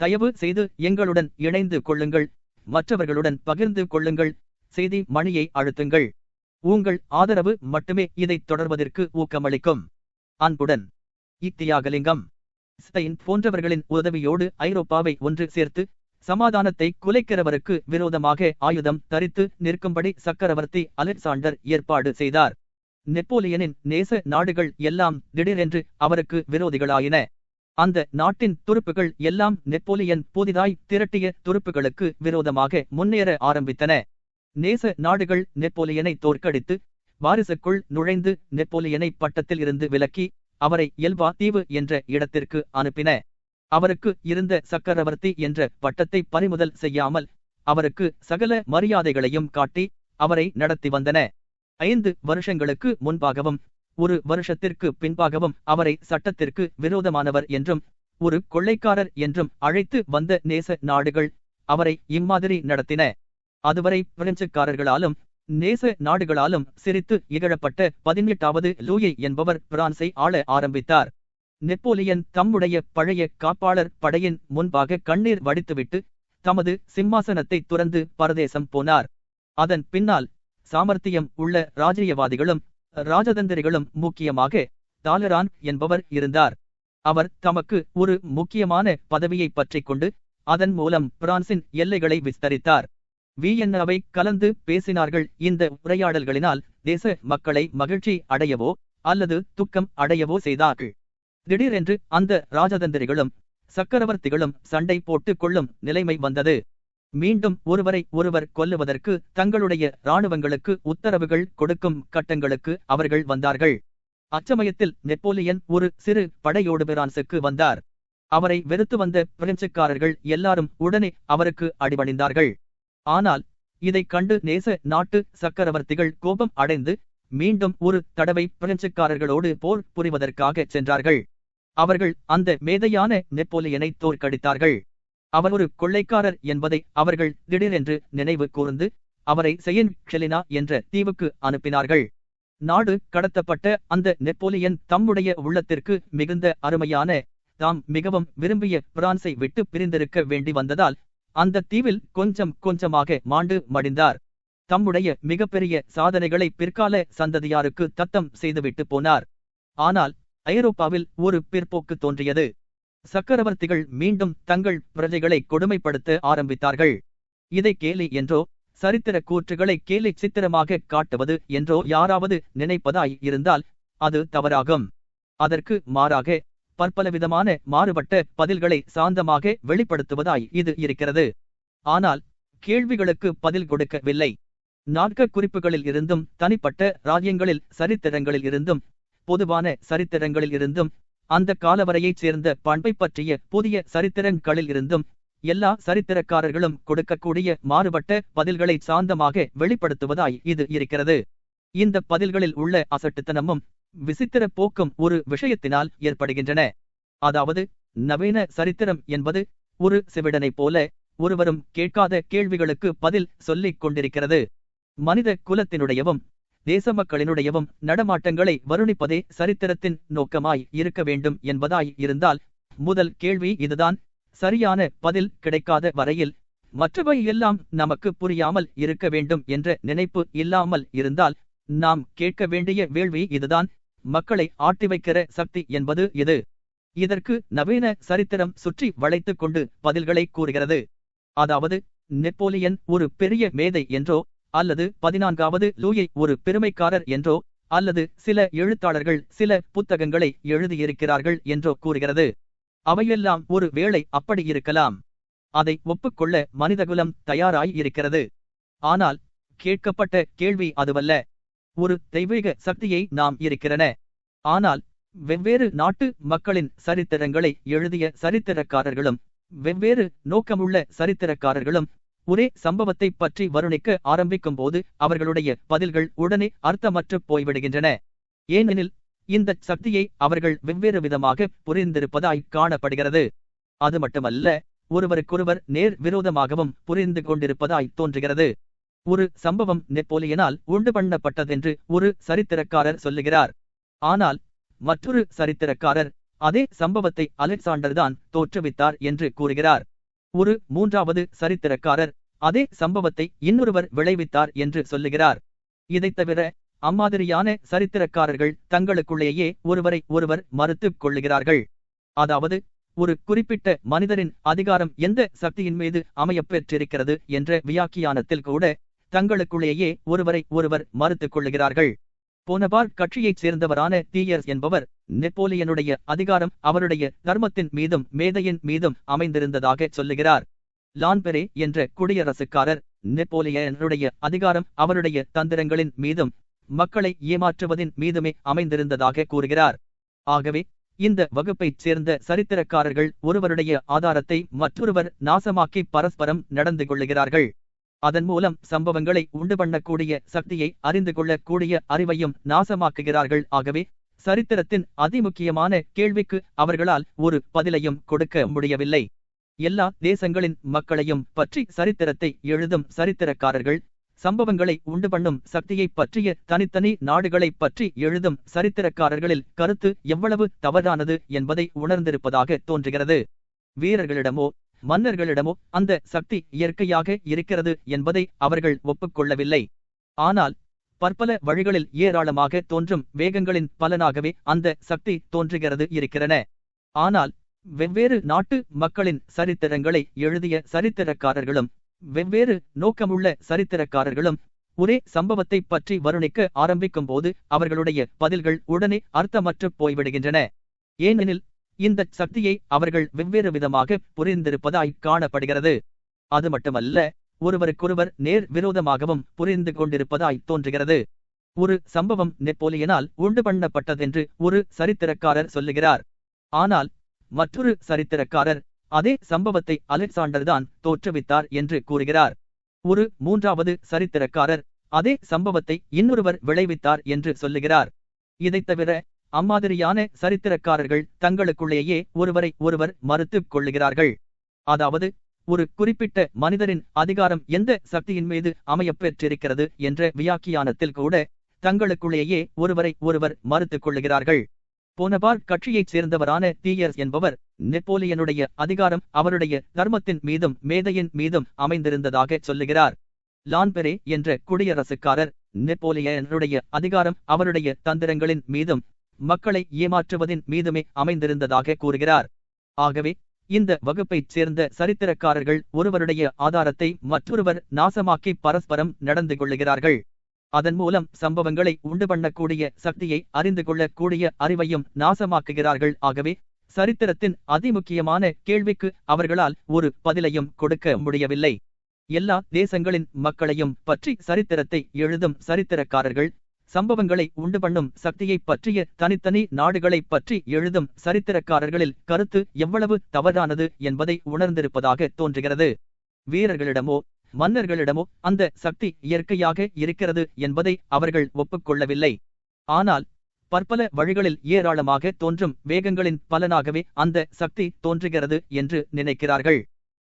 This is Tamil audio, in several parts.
தயவு செய்து எங்களுடன் இணைந்து கொள்ளுங்கள், மற்றவர்களுடன் பகிர்ந்து கொள்ளுங்கள், செய்தி மணியை அழுத்துங்கள். உங்கள் ஆதரவு மட்டுமே இதைத் தொடர்வதற்கு ஊக்கமளிக்கும். அன்புடன் இத்தியாகலிங்கம். ஸ்பெயின் போன்றவர்களின் உதவியோடு ஐரோப்பாவை ஒன்று சேர்த்து சமாதானத்தை குலைக்கிறவருக்கு விரோதமாக ஆயுதம் தரித்து நிற்கும்படி சக்கரவர்த்தி அலெக்சாண்டர் ஏற்பாடு செய்தார். நெப்போலியனின் நேச நாடுகள் எல்லாம் திடீரென்று அவருக்கு விரோதிகளாயின. அந்த நாட்டின் துருப்புகள் எல்லாம் நெப்போலியன் புதிதாய் திரட்டிய துருப்புகளுக்கு விரோதமாக முன்னேற ஆரம்பித்தன. நேச நாடுகள் நெப்போலியனை தோற்கடித்து வாரிசுக்குள் நுழைந்து நெப்போலியனை பட்டத்தில் இருந்து விலக்கி அவரை எல்வா தீவு என்ற இடத்திற்கு அனுப்பின. அவருக்கு இருந்த சக்கரவர்த்தி என்ற பட்டத்தை பறிமுதல் செய்யாமல் அவருக்கு சகல மரியாதைகளையும் காட்டி அவரை நடத்தி வந்தன. 5 வருஷங்களுக்கு முன்பாகவும் 1 வருஷத்திற்கு பின்பாகவும் அவரை சட்டத்திற்கு விரோதமானவர் என்றும் ஒரு கொள்ளைக்காரர் என்றும் அழைத்து வந்த நேச நாடுகள் அவரை இம்மாதிரி நடத்தின. அதுவரை பிரெஞ்சுக்காரர்களாலும் நேச நாடுகளாலும் சிரித்து இகழப்பட்ட 18வது லூயி என்பவர் பிரான்சை ஆள ஆரம்பித்தார். நெப்போலியன் தம்முடைய பழைய காப்பாளர் படையின் முன்பாக கண்ணீர் வடித்துவிட்டு தமது சிம்மாசனத்தை துறந்து பரதேசம் போனார். அதன் பின்னால் சாமர்த்தியம் உள்ள ராஜ்யவாதிகளும் ராஜதந்திரிகளும் முக்கியமாக தாலரான் என்பவர் இருந்தார். அவர் தமக்கு ஒரு முக்கியமான பதவியை பற்றிக் கொண்டு அதன் மூலம் பிரான்சின் எல்லைகளை விஸ்தரித்தார். வியன்னாவை கலந்து பேசினார்கள். இந்த உரையாடல்களினால் தேச மக்களை மகிழ்ச்சி அடையவோ அல்லது துக்கம் அடையவோ செய்தார்கள். திடீரென்று அந்த ராஜதந்திரிகளும் சக்கரவர்த்திகளும் சண்டை போட்டுக் கொள்ளும் நிலைமை வந்தது. மீண்டும் ஒருவரை ஒருவர் கொல்லுவதற்கு தங்களுடைய இராணுவங்களுக்கு உத்தரவுகள் கொடுக்கும் கட்டங்களுக்கு அவர்கள் வந்தார்கள். அச்சமயத்தில் நெப்போலியன் ஒரு சிறு படையோடு பிரான்சுக்கு வந்தார். அவரை வெறுத்து வந்த பிரெஞ்சுக்காரர்கள் எல்லாரும் உடனே அவருக்கு அடிபணிந்தார்கள். ஆனால் இதைக் கண்டு நேச நாட்டு சக்கரவர்த்திகள் கோபம் அடைந்து மீண்டும் ஒரு தடவை பிரெஞ்சுக்காரர்களோடு போர் புரிவதற்காக சென்றார்கள். அவர்கள் அந்த மேதையான நெப்போலியனை தோற்கடித்தார்கள். அவர் ஒரு கொள்ளைக்காரர் என்பதை அவர்கள் திடீரென்று நினைவு கூர்ந்து அவரை செயின்ட் ஹெலினா என்ற தீவுக்கு அனுப்பினார்கள். நாடு கடத்தப்பட்ட அந்த நெப்போலியன் தம்முடைய உள்ளத்திற்கு மிகுந்த அருமையான தாம் மிகவும் விரும்பிய பிரான்சை விட்டு பிரிந்திருக்க வேண்டி வந்ததால் அந்த தீவில் கொஞ்சம் கொஞ்சமாக மாண்டு மடிந்தார். தம்முடைய மிகப்பெரிய சாதனைகளை பிற்கால சந்ததியாருக்கு தத்தம் செய்துவிட்டு போனார். ஆனால் ஐரோப்பாவில் ஒரு பிற்போக்கு தோன்றியது. சக்கரவர்த்திகள் மீண்டும் தங்கள் பிரஜைகளை கொடுமைப்படுத்த ஆரம்பித்தார்கள். இதை கேலி என்றோ சரித்திர கூற்றுகளை கேலி சித்திரமாக காட்டுவது என்றோ யாராவது நினைப்பதாய் இருந்தால் அது தவறாகும். அதற்கு மாறாக பற்பலவிதமான மாறுபட்ட பதில்களை சாந்தமாக வெளிப்படுத்துவதாய் இது இருக்கிறது. ஆனால் கேள்விகளுக்கு பதில் கொடுக்கவில்லை. நாட்க குறிப்புகளில் இருந்தும் தனிப்பட்ட ராஜ்யங்களில் சரித்திரங்களில் இருந்தும் பொதுவான சரித்திரங்களில் இருந்தும் அந்த காலவரையைச் சேர்ந்த பண்பை பற்றிய புதிய சரித்திரங்களில் இருந்தும் எல்லா சரித்திரக்காரர்களும் கொடுக்கக்கூடிய மாறுபட்ட பதில்களை சாந்தமாக வெளிப்படுத்துவதாய் இது இருக்கிறது. இந்த பதில்களில் உள்ள அசட்டுத்தனமும் விசித்திர போக்கும் ஒரு விஷயத்தினால் ஏற்படுகின்றன. அதாவது நவீன சரித்திரம் என்பது ஒரு செவிடனைப் போல ஒருவரும் கேட்காத கேள்விகளுக்கு பதில் சொல்லிக் கொண்டிருக்கிறது. மனித குலத்தினுடையவும் தேச மக்களினுடையவும் நடமாட்டங்களை வருணிப்பதே சரித்திரத்தின் நோக்கமாய் இருக்க வேண்டும் என்பதாய் இருந்தால் முதல் கேள்வி இதுதான். சரியான பதில் கிடைக்காத வரையில் மற்றவை எல்லாம் நமக்கு புரியாமல் இருக்க வேண்டும் என்ற நினைப்பு இல்லாமல் இருந்தால் நாம் கேட்க வேண்டிய வேள்வி இதுதான். மக்களை ஆட்டி வைக்கிற சக்தி என்பது எது? இதற்கு நவீன சரித்திரம் சுற்றி வளைத்துக் கொண்டு பதில்களை கூறுகிறது. அதாவது நெப்போலியன் ஒரு பெரிய மேதை என்றோ அல்லது 14வது லூயி ஒரு பெருமைக்காரர் என்றோ அல்லது சில எழுத்தாளர்கள் சில புத்தகங்களை எழுதியிருக்கிறார்கள் என்றோ கூறுகிறது. அவையெல்லாம் ஒரு வேளை அப்படி இருக்கலாம். அதை ஒப்புக்கொள்ள மனிதகுலம் தயாராய் இருக்கிறது. ஆனால் கேட்கப்பட்ட கேள்வி அதுவல்ல. ஒரு தெய்வீக சக்தியை நாம் இருக்கிறன. ஆனால் வெவ்வேறு நாட்டு மக்களின் சரித்திரங்களை எழுதிய சரித்திரக்காரர்களும் வெவ்வேறு நோக்கமுள்ள சரித்திரக்காரர்களும் ஒரே சம்பவத்தை பற்றி வருணிக்க ஆரம்பிக்கும் போது அவர்களுடைய பதில்கள் உடனே அர்த்தமற்று போய்விடுகின்றன. ஏனெனில் இந்த சக்தியை அவர்கள் வெவ்வேறு விதமாக புரிந்திருப்பதாய் காணப்படுகிறது. அது மட்டுமல்ல, ஒருவருக்கொருவர் நேர் விரோதமாகவும் புரிந்து கொண்டிருப்பதாய் தோன்றுகிறது. ஒரு சம்பவம் நெப்போலியனால் உண்டு பண்ணப்பட்டதென்று ஒரு சரித்திரக்காரர் சொல்லுகிறார். ஆனால் மற்றொரு சரித்திரக்காரர் அதே சம்பவத்தை அலெக்சாண்டர் தான் தோற்றுவித்தார் என்று கூறுகிறார். ஒரு மூன்றாவது சரித்திரக்காரர் அதே சம்பவத்தை இன்னொருவர் விளைவித்தார் என்று சொல்லுகிறார். இதைத் தவிர அம்மாதிரியான சரித்திரக்காரர்கள் தங்களுக்குள்ளேயே ஒருவரை ஒருவர் மறுத்துக் கொள்ளுகிறார்கள். அதாவது ஒரு குறிப்பிட்ட மனிதரின் அதிகாரம் எந்த சக்தியின் மீது அமையப்பெற்றிருக்கிறது என்ற வியாக்கியானத்தில் கூட தங்களுக்குள்ளேயே ஒருவரை ஒருவர் மறுத்துக் கொள்ளுகிறார்கள். போனபார்ட் கட்சியைச் சேர்ந்தவரான தீயர்ஸ் என்பவர் நெப்போலியனுடைய அதிகாரம் அவருடைய தர்மத்தின் மீதும் மேதையின் மீதும் அமைந்திருந்ததாக சொல்லுகிறார். லான்பெரே என்ற குடியரசுக்காரர் நெப்போலியனுடைய அதிகாரம் அவருடைய தந்திரங்களின் மீதும் மக்களை ஏமாற்றுவதின் மீதுமே அமைந்திருந்ததாக கூறுகிறார். ஆகவே இந்த வகுப்பைச் சேர்ந்த சரித்திரக்காரர்கள் ஒருவருடைய ஆதாரத்தை மற்றொருவர் நாசமாக்கி பரஸ்பரம் நடந்து கொள்ளுகிறார்கள். அதன் மூலம் சம்பவங்களை உண்டு பண்ணக்கூடிய சக்தியை அறிந்து கொள்ளக்கூடிய அறிவையும் நாசமாக்குகிறார்கள். ஆகவே சரித்திரத்தின் அதிமுக்கியமான கேள்விக்கு அவர்களால் ஒரு பதிலையும் கொடுக்க முடியவில்லை. எல்லா தேசங்களின் மக்களையும் பற்றி சரித்திரத்தை எழுதும் சரித்திரக்காரர்கள் சம்பவங்களை உண்டு பண்ணும் சக்தியை பற்றிய தனித்தனி நாடுகளை பற்றி எழுதும் சரித்திரக்காரர்களில் கருத்து எவ்வளவு தவறானது என்பதை உணர்ந்திருப்பதாக தோன்றுகிறது. வீரர்களிடமோ மன்னர்களிடமோ அந்த சக்தி இயற்கையாக இருக்கிறது என்பதை அவர்கள் ஒப்புக்கொள்ளவில்லை. ஆனால் பற்பல வழிகளில் ஏராளமாக தோன்றும் வேகங்களின் பலனாகவே அந்த சக்தி தோன்றுகிறது இருக்கிறன. ஆனால் வெவ்வேறு நாட்டு மக்களின் சரித்திரங்களை எழுதிய சரித்திரக்காரர்களும் வெவ்வேறு நோக்கமுள்ள சரித்திரக்காரர்களும் ஒரே சம்பவத்தை பற்றி வருணிக்க ஆரம்பிக்கும் போது அவர்களுடைய பதில்கள் உடனே அர்த்தமற்று போய்விடுகின்றன. ஏனெனில் இந்த சக்தியை அவர்கள் வெவ்வேறு விதமாக புரிந்திருப்பதாய் காணப்படுகிறது. அது மட்டுமல்ல, ஒருவருக்கொருவர் நேர் விரோதமாகவும் புரிந்து கொண்டிருப்பதாய் தோன்றுகிறது. ஒரு சம்பவம் நெப்போலியனால் உண்டு பண்ணப்பட்டதென்று ஒரு சரித்திரக்காரர் சொல்லுகிறார். ஆனால் மற்றொரு சரித்திரக்காரர் அதே சம்பவத்தை அலெக்சாண்டர் தான் தோற்றுவித்தார் என்று கூறுகிறார். ஒரு மூன்றாவது சரித்திரக்காரர் அதே சம்பவத்தை இன்னொருவர் விளைவித்தார் என்று சொல்லுகிறார். இதைத் தவிர அம்மாதிரியான சரித்திரக்காரர்கள் தங்களுக்குள்ளேயே ஒருவரை ஒருவர் மறுத்துக் கொள்ளுகிறார்கள். அதாவது ஒரு குறிப்பிட்ட மனிதரின் அதிகாரம் எந்த சக்தியின் மீது அமையப்பெற்றிருக்கிறது என்ற வியாக்கியானத்தில் கூட தங்களுக்குள்ளேயே ஒருவரை ஒருவர் மறுத்துக் கொள்ளுகிறார்கள். போனபார்ட் கட்சியைச் சேர்ந்தவரான தீயர்ஸ் என்பவர் நெப்போலியனுடைய அதிகாரம் அவருடைய தர்மத்தின் மீதும் மேதையின் மீதும் அமைந்திருந்ததாக சொல்லுகிறார். லான்பெரே என்ற குடியரசுக்காரர் நெப்போலியனுடைய அதிகாரம் அவருடைய தந்திரங்களின் மீதும் மக்களை ஏமாற்றுவதின் மீதுமே அமைந்திருந்ததாக கூறுகிறார். ஆகவே இந்த வகுப்பைச் சேர்ந்த சரித்திரக்காரர்கள் ஒருவருடைய ஆதாரத்தை மற்றொருவர் நாசமாக்கி பரஸ்பரம் நடந்து கொள்ளுகிறார்கள். அதன் மூலம் சம்பவங்களை உண்டு பண்ணக்கூடிய சக்தியை அறிந்து கொள்ளக்கூடிய அறிவையும் நாசமாக்குகிறார்கள். ஆகவே சரித்திரத்தின் அதிமுக்கியமான கேள்விக்கு அவர்களால் ஒரு பதிலையும் கொடுக்க முடியவில்லை. எல்லா தேசங்களின் மக்களையும் பற்றி சரித்திரத்தை எழுதும் சரித்திரக்காரர்கள் சம்பவங்களை உண்டு பண்ணும் சக்தியை பற்றிய தனித்தனி நாடுகளை பற்றி எழுதும் சரித்திரக்காரர்களில் கருத்து எவ்வளவு தவறானது என்பதை உணர்ந்திருப்பதாக தோன்றுகிறது. வீரர்களிடமோ மன்னர்களிடமோ அந்த சக்தி இயற்கையாக இருக்கிறது என்பதை அவர்கள் ஒப்புக்கொள்ளவில்லை. ஆனால் பற்பல வழிகளில் ஏராளமாக தோன்றும் வேகங்களின் பலனாகவே அந்த சக்தி தோன்றுகிறது என்று நினைக்கிறார்கள்.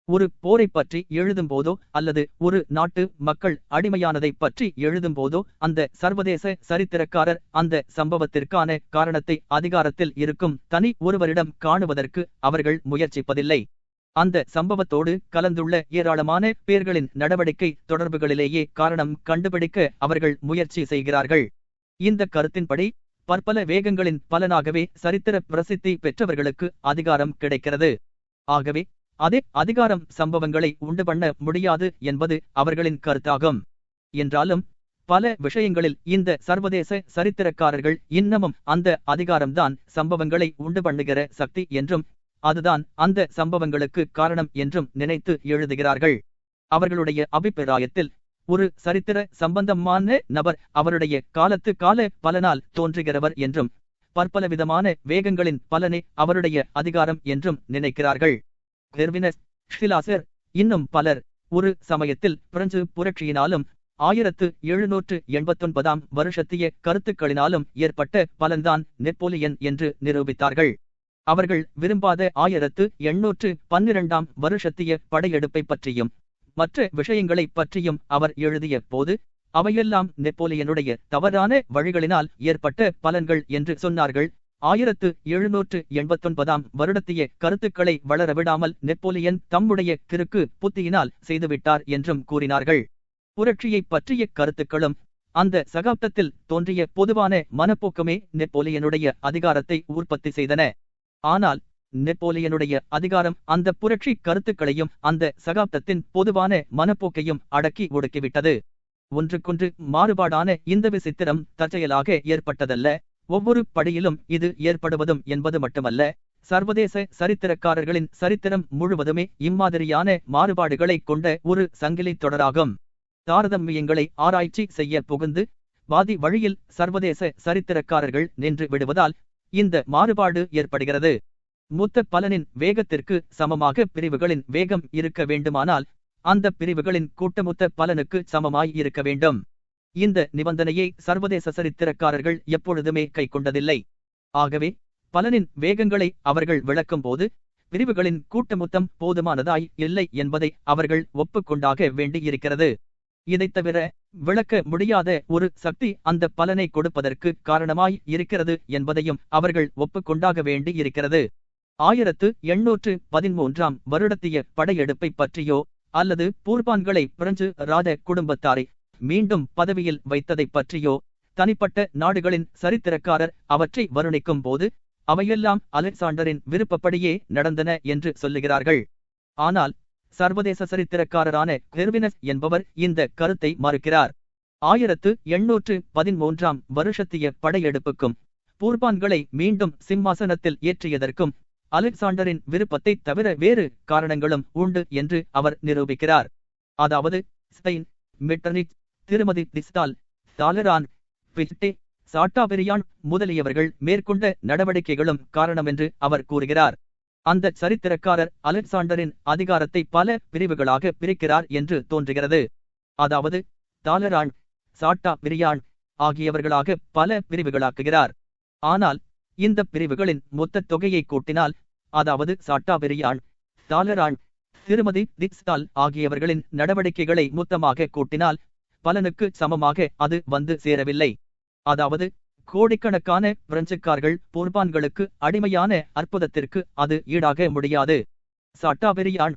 ஒரு போரை பற்றி எழுதும்போதோ அல்லது ஒரு நாட்டு மக்கள் அடிமையானதை பற்றி எழுதும்போதோ அந்த சர்வதேச சரித்திரக்காரர் அந்த சம்பவத்திற்கான காரணத்தை அதிகாரத்தில் இருக்கும் தனி ஒருவரிடம் காணுவதற்கு அவர்கள் முயற்சிப்பதில்லை. அந்த சம்பவத்தோடு கலந்துள்ள ஏராளமான பேர்களின் நடவடிக்கை தொடர்புகளிலேயே காரணம் கண்டுபிடிக்க அவர்கள் முயற்சி செய்கிறார்கள். இந்த கருத்தின்படி பற்பல வேகங்களின் பலனாகவே சரித்திர பிரசித்தி பெற்றவர்களுக்கு அதிகாரம் கிடைக்கிறது. ஆகவே அதே அதிகாரம் சம்பவங்களை உண்டு பண்ண முடியாது என்பது அவர்களின் கருத்தாகும். என்றாலும் பல விஷயங்களில் இந்த சர்வதேச சரித்திரக்காரர்கள் இன்னமும் அந்த அதிகாரம்தான் சம்பவங்களை உண்டு பண்ணுகிற சக்தி என்றும் அதுதான் அந்த சம்பவங்களுக்கு காரணம் என்றும் நினைத்து எழுதுகிறார்கள். அவர்களுடைய அபிப்பிராயத்தில் ஒரு சரித்திர சம்பந்தமான நபர் அவருடைய காலத்து கால பலனால் தோன்றுகிறவர் என்றும் பற்பலவிதமான வேகங்களின் பலனே அவருடைய அதிகாரம் என்றும் நினைக்கிறார்கள். கெர்வினஸ், ஷிலாசர் இன்னும் பலர் ஒரு சமயத்தில் பிரெஞ்சு புரட்சியினாலும் 1789 வருஷத்திய கருத்துக்களினாலும் ஏற்பட்ட பலன்தான் நெப்போலியன் என்று நிரூபித்தார்கள். அவர்கள் விரும்பாத 1812 வருஷத்திய படையெடுப்பை பற்றியும் மற்ற விஷயங்களை பற்றியும் அவர் எழுதிய போது அவையெல்லாம் நெப்போலியனுடைய தவறான வழிகளினால் ஏற்பட்ட பலன்கள் என்று சொன்னார்கள். 1789 வருடத்திய கருத்துக்களை வளரவிடாமல் நெப்போலியன் தம்முடைய கிறுக்கு புத்தியினால் செய்துவிட்டார் என்றும் கூறினார்கள். புரட்சியைப் பற்றிய கருத்துக்களும் அந்த சகாப்தத்தில் தோன்றிய பொதுவான மனப்போக்குமே நெப்போலியனுடைய அதிகாரத்தை உற்பத்தி செய்தன. ஆனால் நெப்போலியனுடைய அதிகாரம் அந்த புரட்சி கருத்துக்களையும் அந்த சகாப்தத்தின் பொதுவான மனப்போக்கையும் அடக்கி ஒடுக்கிவிட்டது. ஒன்றுக்கொன்று மாறுபாடான இந்த விசித்திரம் தற்செயலாக ஏற்பட்டதல்ல. ஒவ்வொரு படியிலும் இது ஏற்படுவதும் என்பது மட்டுமல்ல, சர்வதேச சரித்திரக்காரர்களின் சரித்திரம் முழுவதுமே இம்மாதிரியான மாறுபாடுகளை கொண்ட ஒரு சங்கிலி தொடராகும். தாரதமியங்களை ஆராய்ச்சி செய்ய புகுந்து பாதி வழியில் சர்வதேச சரித்திரக்காரர்கள் நின்று விடுவதால் இந்த மாறுபாடு ஏற்படுகிறது. மொத்த பலனின் வேகத்திற்கு சமமாக பிரிவுகளின் வேகம் இருக்க வேண்டுமானால் அந்த பிரிவுகளின் கூட்டமொத்த பலனுக்கு சமமாய் இருக்க வேண்டும். இந்த நிபந்தனையை சர்வதேச சரித்திரக்காரர்கள் எப்பொழுதுமே கைக்கொண்டதில்லை. ஆகவே பலனின் வேகங்களை அவர்கள் விளக்கும் போது பிரிவுகளின் கூட்டமொத்தம் போதுமானதாய் இல்லை என்பதை அவர்கள் ஒப்புக்கொண்டாக வேண்டியிருக்கிறது. இதைத் தவிர விளக்க முடியாத ஒரு சக்தி அந்த பலனை கொடுப்பதற்கு காரணமாய் இருக்கிறது என்பதையும் அவர்கள் ஒப்புக்கொண்டாக வேண்டி இருக்கிறது. 1813 வருடத்திய படையெடுப்பை பற்றியோ அல்லது பூர்பான்களை பிரெஞ்சு ராஜ குடும்பத்தாரை மீண்டும் பதவியில் வைத்ததைப் பற்றியோ தனிப்பட்ட நாடுகளின் சரித்திரக்காரர் அவற்றை வருணிக்கும் போது அவையெல்லாம் அலெக்சாண்டரின் விருப்பப்படியே நடந்தன என்று சொல்லுகிறார்கள். ஆனால் சர்வதேச சரித்திரக்காரரான கெர்வினஸ் என்பவர் இந்த கருத்தை மறுக்கிறார். 1813 வருஷத்திய படையெடுப்புக்கும் பூர்பான்களை மீண்டும் சிம்மாசனத்தில் ஏற்றியதற்கும் அலெக்சாண்டரின் விருப்பத்தை தவிர வேறு காரணங்களும் உண்டு என்று அவர் நிரூபிக்கிறார். அதாவது ஸ்பெயின், மெட்டர்னிச், திருமதி டிஸ்டால், தாலரான், பிட்டே, சாட்டாபெரியான் முதலியவர்கள் மேற்கொண்ட நடவடிக்கைகளும் காரணமென்று அவர் கூறுகிறார். அந்த சரித்திரக்காரர் அலெக்சாண்டரின் அதிகாரத்தை பல பிரிவுகளாக பிரிக்கிறார் என்று தோன்றுகிறது. அதாவது தாலரான், சாட்டாபெரியான் ஆகியவர்களாக பல பிரிவுகளாக்குகிறார். ஆனால் இந்த பிரிவுகளின் மொத்த தொகையை கூட்டினால், அதாவது சாட்டாபெரியான், தாலரான், திருமதி டிஸ்டால் ஆகியவர்களின் நடவடிக்கைகளை மொத்தமாக கூட்டினால் பலனுக்கு சமமாக அது வந்து சேரவில்லை. அதாவது கோடிக்கணக்கான பிரெஞ்சுக்கார்கள் பூர்பான்களுக்கு அடிமையான அற்புதத்திற்கு அது ஈடாக முடியாது. சாட்டாபெரியான்,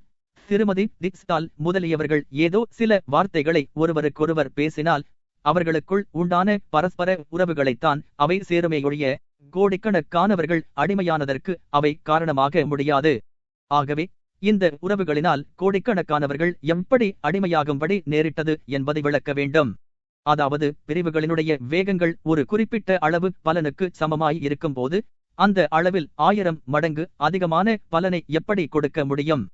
திருமதி டிஸ்டால் முதலியவர்கள் ஏதோ சில வார்த்தைகளை ஒருவருக்கொருவர் பேசினால் அவர்களுக்குள் உண்டான பரஸ்பர உறவுகளைத்தான் அவை சேருமேயொழிய கோடிக்கணக்கானவர்கள் அடிமையானதற்கு அவை காரணமாக முடியாது. ஆகவே இந்த உறவுகளினால் கோடிக்கணக்கானவர்கள் எப்படி அடிமையாகும்படி நேரிட்டது என்பதை விளக்க வேண்டும். அதாவது பிரிவுகளினுடைய வேகங்கள் ஒரு குறிப்பிட்ட அளவு பலனுக்கு சமமாய் இருக்கும்போது அந்த அளவில் 1000 மடங்கு அதிகமான பலனை எப்படி கொடுக்க முடியும்?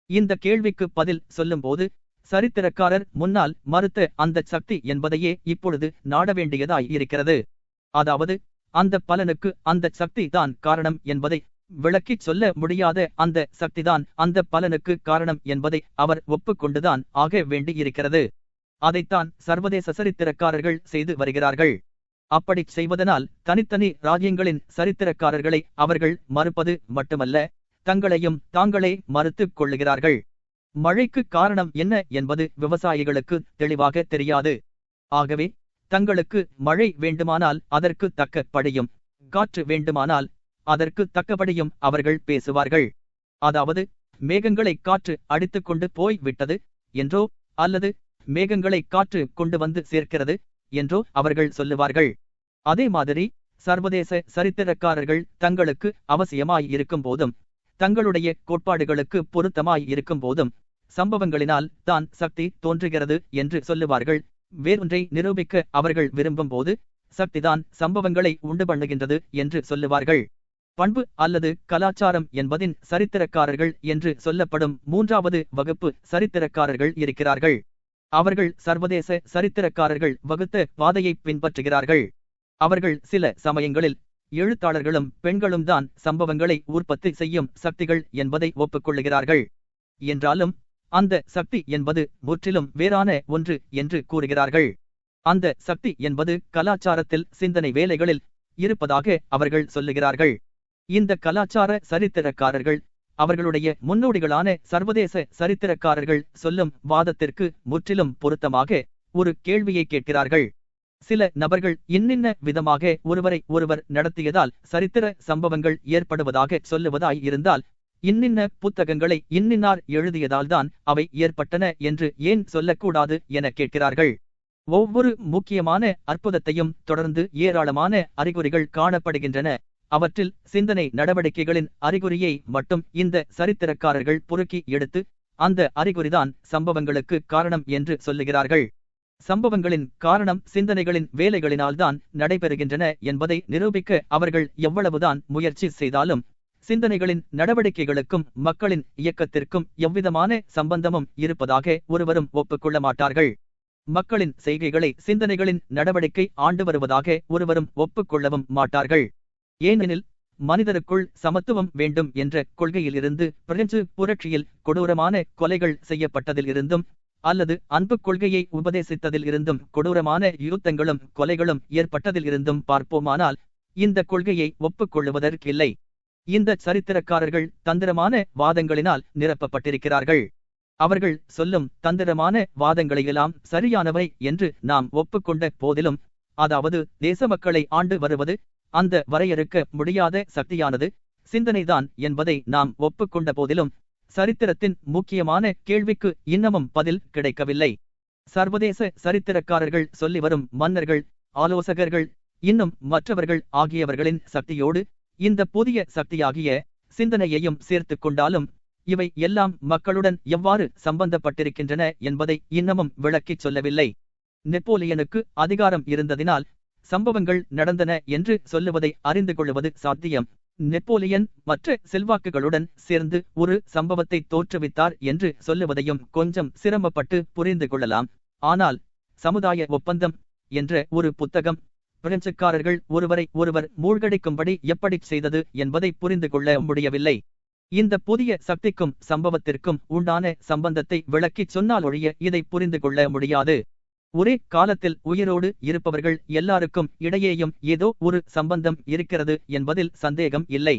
இந்த கேள்விக்கு பதில் சொல்லும்போது சரித்திரக்காரர் முன்னால் மறுத்த அந்த சக்தி என்பதையே இப்பொழுது நாட வேண்டியதாய் இருக்கிறது. அதாவது அந்த பலனுக்கு அந்த சக்தி தான் காரணம் என்பதை விளக்கிச் சொல்ல முடியாத அந்த சக்திதான் அந்த பலனுக்கு காரணம் என்பதை அவர் ஒப்புக்கொண்டுதான் ஆக வேண்டி இருக்கிறது. அதைத்தான் சர்வதேச சரித்திரக்காரர்கள் செய்து வருகிறார்கள். அப்படி செய்வதனால் தனித்தனி ராஜ்யங்களின் சரித்திரக்காரர்களை அவர்கள் மறுப்பது மட்டுமல்ல, தங்களையும் தாங்களே மறுத்துக் கொள்ளுகிறார்கள். மழைக்கு காரணம் என்ன என்பது விவசாயிகளுக்கு தெளிவாக தெரியாது. ஆகவே தங்களுக்கு மழை வேண்டுமானால் அதற்கு தக்க படியும், காற்று வேண்டுமானால் அதற்கு தக்கபடியும் அவர்கள் பேசுவார்கள். அதாவது மேகங்களை காற்று அடித்துக்கொண்டு போய் விட்டது என்றோ அல்லது மேகங்களை காற்று கொண்டு வந்து சேர்க்கிறது என்றோ அவர்கள் சொல்லுவார்கள். அதே மாதிரி சர்வதேச சரித்திரக்காரர்கள் தங்களுக்கு அவசியமாய் இருக்கும் போதும் தங்களுடைய கோட்பாடுகளுக்கு பொருத்தமாய் இருக்கும் போதும் சம்பவங்களினால் தான் சக்தி தோன்றுகிறது என்று சொல்லுவார்கள். வேறொன்றை நிரூபிக்க அவர்கள் விரும்பும் போது சக்திதான் சம்பவங்களை உண்டு பண்ணுகின்றது என்று சொல்லுவார்கள். பண்பு அல்லது கலாச்சாரம் என்பதின் சரித்திரக்காரர்கள் என்று சொல்லப்படும் 3வது வகுப்பு சரித்திரக்காரர்கள் இருக்கிறார்கள். அவர்கள் சர்வதேச சரித்திரக்காரர்கள் வகுத்த பாதையை பின்பற்றுகிறார்கள். அவர்கள் சில சமயங்களில் எழுத்தாளர்களும் பெண்களும் தான் சம்பவங்களை உற்பத்தி செய்யும் சக்திகள் என்பதை ஒப்புக்கொள்ளுகிறார்கள். என்றாலும் அந்த சக்தி என்பது முற்றிலும் வேறான ஒன்று என்று கூறுகிறார்கள். அந்த சக்தி என்பது கலாச்சாரத்தில் சிந்தனை வேலைகளில் இருப்பதாக அவர்கள் சொல்லுகிறார்கள். இந்த கலாச்சார சரித்திரக்காரர்கள் அவர்களுடைய முன்னோடிகளான சர்வதேச சரித்திரக்காரர்கள் சொல்லும் வாதத்திற்கு முற்றிலும் பொருத்தமாக ஒரு கேள்வியை கேட்கிறார்கள். சில நபர்கள் இன்னின்ன விதமாக ஒருவரை ஒருவர் நடத்தியதால் சரித்திர சம்பவங்கள் ஏற்படுவதாக சொல்லுவதாய் இருந்தால், இன்னின்ன புத்தகங்களை இன்னின்னார் எழுதியதால்தான் அவை ஏற்பட்டன என்று ஏன் சொல்லக்கூடாது என கேட்கிறார்கள். ஒவ்வொரு முக்கியமான அற்புதத்தையும் தொடர்ந்து ஏராளமான அறிகுறிகள் காணப்படுகின்றன. அவற்றில் சிந்தனை நடவடிக்கைகளின் அறிகுறியை மட்டும் இந்த சரித்திரக்காரர்கள் பொறுக்கி எடுத்து, அந்த அறிகுறிதான் சம்பவங்களுக்கு காரணம் என்று சொல்லுகிறார்கள். சம்பவங்களின் காரணம் சிந்தனைகளின் வேலைகளினால்தான் நடைபெறுகின்றன என்பதை நிரூபிக்க அவர்கள் எவ்வளவுதான் முயற்சி செய்தாலும், சிந்தனைகளின் நடவடிக்கைகளுக்கும் மக்களின் இயக்கத்திற்கும் எவ்விதமான சம்பந்தமும் இருப்பதாக ஒருவரும் ஒப்புக்கொள்ள மாட்டார்கள். மக்களின் செய்கைகளை சிந்தனைகளின் நடவடிக்கை ஆண்டு வருவதாக ஒருவரும் ஒப்புக்கொள்ளவும் மாட்டார்கள். ஏனெனில், மனிதருக்குள் சமத்துவம் வேண்டும் என்ற கொள்கையிலிருந்து பிரெஞ்சு புரட்சியில் கொடூரமான கொலைகள் செய்யப்பட்டதில் இருந்தும், அல்லது அன்பு கொள்கையை உபதேசித்ததில் இருந்தும் கொடூரமான யுத்தங்களும் கொலைகளும் ஏற்பட்டதில் இருந்தும் பார்ப்போமானால், இந்த கொள்கையை ஒப்புக்கொள்ளுவதற்கில்லை. இந்த சரித்திரக்காரர்கள் தந்திரமான வாதங்களினால் நிரப்பப்பட்டிருக்கிறார்கள். அவர்கள் சொல்லும் தந்திரமான வாதங்களையெல்லாம் சரியானவை என்று நாம் ஒப்புக்கொண்ட போதிலும், அதாவது தேச மக்களை ஆண்டு வருவது அந்த வரையறுக்க முடியாத சக்தியானது சிந்தனைதான் என்பதை நாம் ஒப்புக்கொண்ட போதிலும், சரித்திரத்தின் முக்கியமான கேள்விக்கு இன்னமும் பதில் கிடைக்கவில்லை. சர்வதேச சரித்திரக்காரர்கள் சொல்லி வரும் மன்னர்கள், ஆலோசகர்கள், இன்னும் மற்றவர்கள் ஆகியவர்களின் சக்தியோடு இந்த புதிய சக்தியாகிய சிந்தனையையும் சேர்த்து கொண்டாலும், இவை எல்லாம் மக்களுடன் எவ்வாறு சம்பந்தப்பட்டிருக்கின்றன என்பதை இன்னமும் விளக்கிச் சொல்லவில்லை. நெப்போலியனுக்கு அதிகாரம் இருந்ததினால் சம்பவங்கள் நடந்தன என்று சொல்லுவதை அறிந்து கொள்வது சாத்தியம். நெப்போலியன் மற்ற செல்வாக்குகளுடன் சேர்ந்து ஒரு சம்பவத்தை தோற்றுவித்தார் என்று சொல்லுவதையும் கொஞ்சம் சிரமப்பட்டு புரிந்து கொள்ளலாம். ஆனால் சமுதாய ஒப்பந்தம் என்ற ஒரு புத்தகம் பிரெஞ்சுக்காரர்கள் ஒருவரை ஒருவர் மூழ்கடிக்கும்படி எப்படி செய்தது என்பதை புரிந்து கொள்ள முடியவில்லை. இந்த புதிய சக்திக்கும் சம்பவத்திற்கும் உண்டான சம்பந்தத்தை விளக்கிச் சொன்னாலொழிய இதை புரிந்து கொள்ள முடியாது. ஒரே காலத்தில் உயிரோடு இருப்பவர்கள் எல்லாருக்கும் இடையேயும் ஏதோ ஒரு சம்பந்தம் இருக்கிறது என்பதில் சந்தேகம் இல்லை.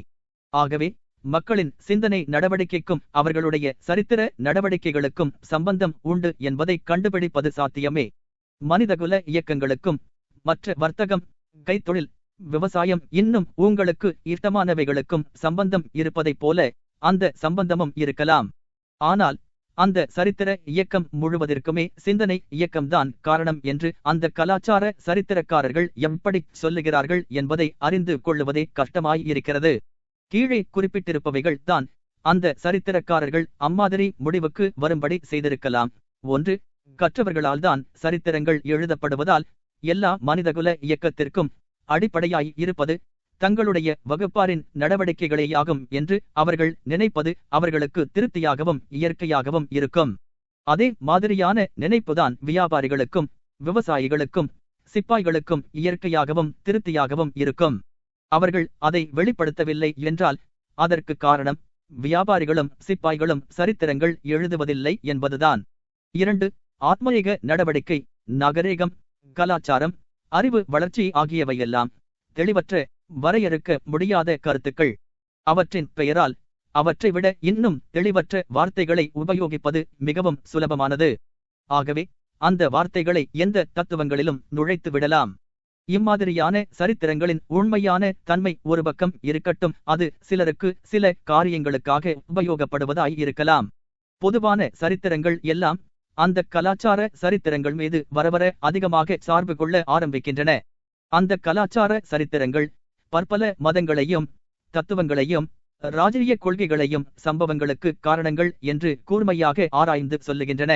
ஆகவே மக்களின் சிந்தனை நடவடிக்கைக்கும் அவர்களுடைய சரித்திர நடவடிக்கைகளுக்கும் சம்பந்தம் உண்டு என்பதை கண்டுபிடிப்பது சாத்தியமே. மனிதகுல இயக்கங்களுக்கும் மற்ற வர்த்தகம், கைத்தொழில், விவசாயம் இன்னும் உங்களுக்கு இஷ்டமானவைகளுக்கும் சம்பந்தம் இருப்பதைப் போல அந்த சம்பந்தமும் இருக்கலாம். ஆனால் அந்த சரித்திர இயக்கம் முழுவதற்குமே சிந்தனை இயக்கம்தான் காரணம் என்று அந்த கலாச்சார சரித்திரக்காரர்கள் எப்படி சொல்லுகிறார்கள் என்பதை அறிந்து கொள்ளுவதே கஷ்டமாய் இருக்கிறது. கீழே குறிப்பிட்டிருப்பவைகள் தான் அந்த சரித்திரக்காரர்கள் அம்மாதிரி முடிவுக்கு வரும்படி செய்திருக்கலாம். 1. கற்றவர்களால்தான் சரித்திரங்கள் எழுதப்படுவதால் எல்லா மனிதகுல இயக்கத்திற்கும் அடிப்படையாய் இருப்பது தங்களுடைய வகுப்பாரின் நடவடிக்கைகளேயாகும் என்று அவர்கள் நினைப்பது அவர்களுக்கு திருப்தியாகவும் இயற்கையாகவும் இருக்கும். அதே மாதிரியான நினைப்புதான் வியாபாரிகளுக்கும் விவசாயிகளுக்கும் சிப்பாய்களுக்கும் இயற்கையாகவும் திருப்தியாகவும் இருக்கும். அவர்கள் அதை வெளிப்படுத்தவில்லை என்றால் அதற்கு காரணம் வியாபாரிகளும் சிப்பாய்களும் சரித்திரங்கள் எழுதுவதில்லை என்பதுதான். 2. ஆத்மீக நடவடிக்கை, நாகரீகம், கலாச்சாரம், அறிவு வளர்ச்சி ஆகியவையெல்லாம் தெளிவற்ற வரையறுக்க முடியாத கருத்துக்கள். அவற்றின் பெயரால் அவற்றை விட இன்னும் தெளிவற்ற வார்த்தைகளை உபயோகிப்பது மிகவும் சுலபமானது. ஆகவே அந்த வார்த்தைகளை எந்த தத்துவங்களிலும் நுழைத்து விடலாம். இம்மாதிரியான சரித்திரங்களின் உண்மையான தன்மை ஒரு பக்கம் இருக்கட்டும், அது சிலருக்கு சில காரியங்களுக்காக உபயோகப்படுவதாய் இருக்கலாம். பொதுவான சரித்திரங்கள் எல்லாம் அந்த கலாச்சார சரித்திரங்கள் மீது வரவர அதிகமாக சார்பு கொள்ள ஆரம்பிக்கின்றன. அந்த கலாச்சார சரித்திரங்கள் பற்பல மதங்களையும் தத்துவங்களையும் ராஜ்ய கொள்கைகளையும் சம்பவங்களுக்கு காரணங்கள் என்று கூர்மையாக ஆராய்ந்து சொல்லுகின்றன.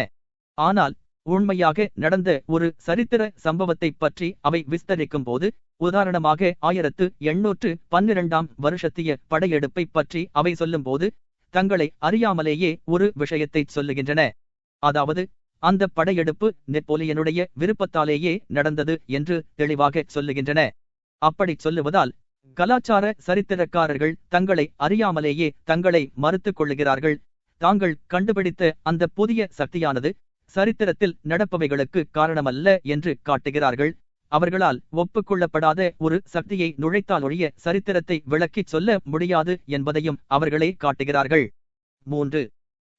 ஆனால் உண்மையாக நடந்த ஒரு சரித்திர சம்பவத்தை பற்றி அவை விஸ்தரிக்கும் போது, உதாரணமாக 1812 வருஷத்திய படையெடுப்பை பற்றி அவை சொல்லும்போது, தங்களை அறியாமலேயே ஒரு விஷயத்தை சொல்லுகின்றன. அதாவது அந்த படையெடுப்பு நெப்போலியனுடைய விருப்பத்தாலேயே நடந்தது என்று தெளிவாக சொல்லுகின்றன. அப்படி சொல்லுவதால் கலாச்சார சரித்திரக்காரர்கள் தங்களை அறியாமலேயே தங்களை மறுத்துக் கொள்ளுகிறார்கள். தாங்கள் கண்டுபிடித்த அந்த புதிய சக்தியானது சரித்திரத்தில் நடப்பவைகளுக்கு காரணமல்ல என்று காட்டுகிறார்கள். அவர்களால் ஒப்புக்கொள்ளப்படாத ஒரு சக்தியை நுழைத்தாலொழிய சரித்திரத்தை விளக்கிச் சொல்ல முடியாது என்பதையும் அவர்களே காட்டுகிறார்கள். 3.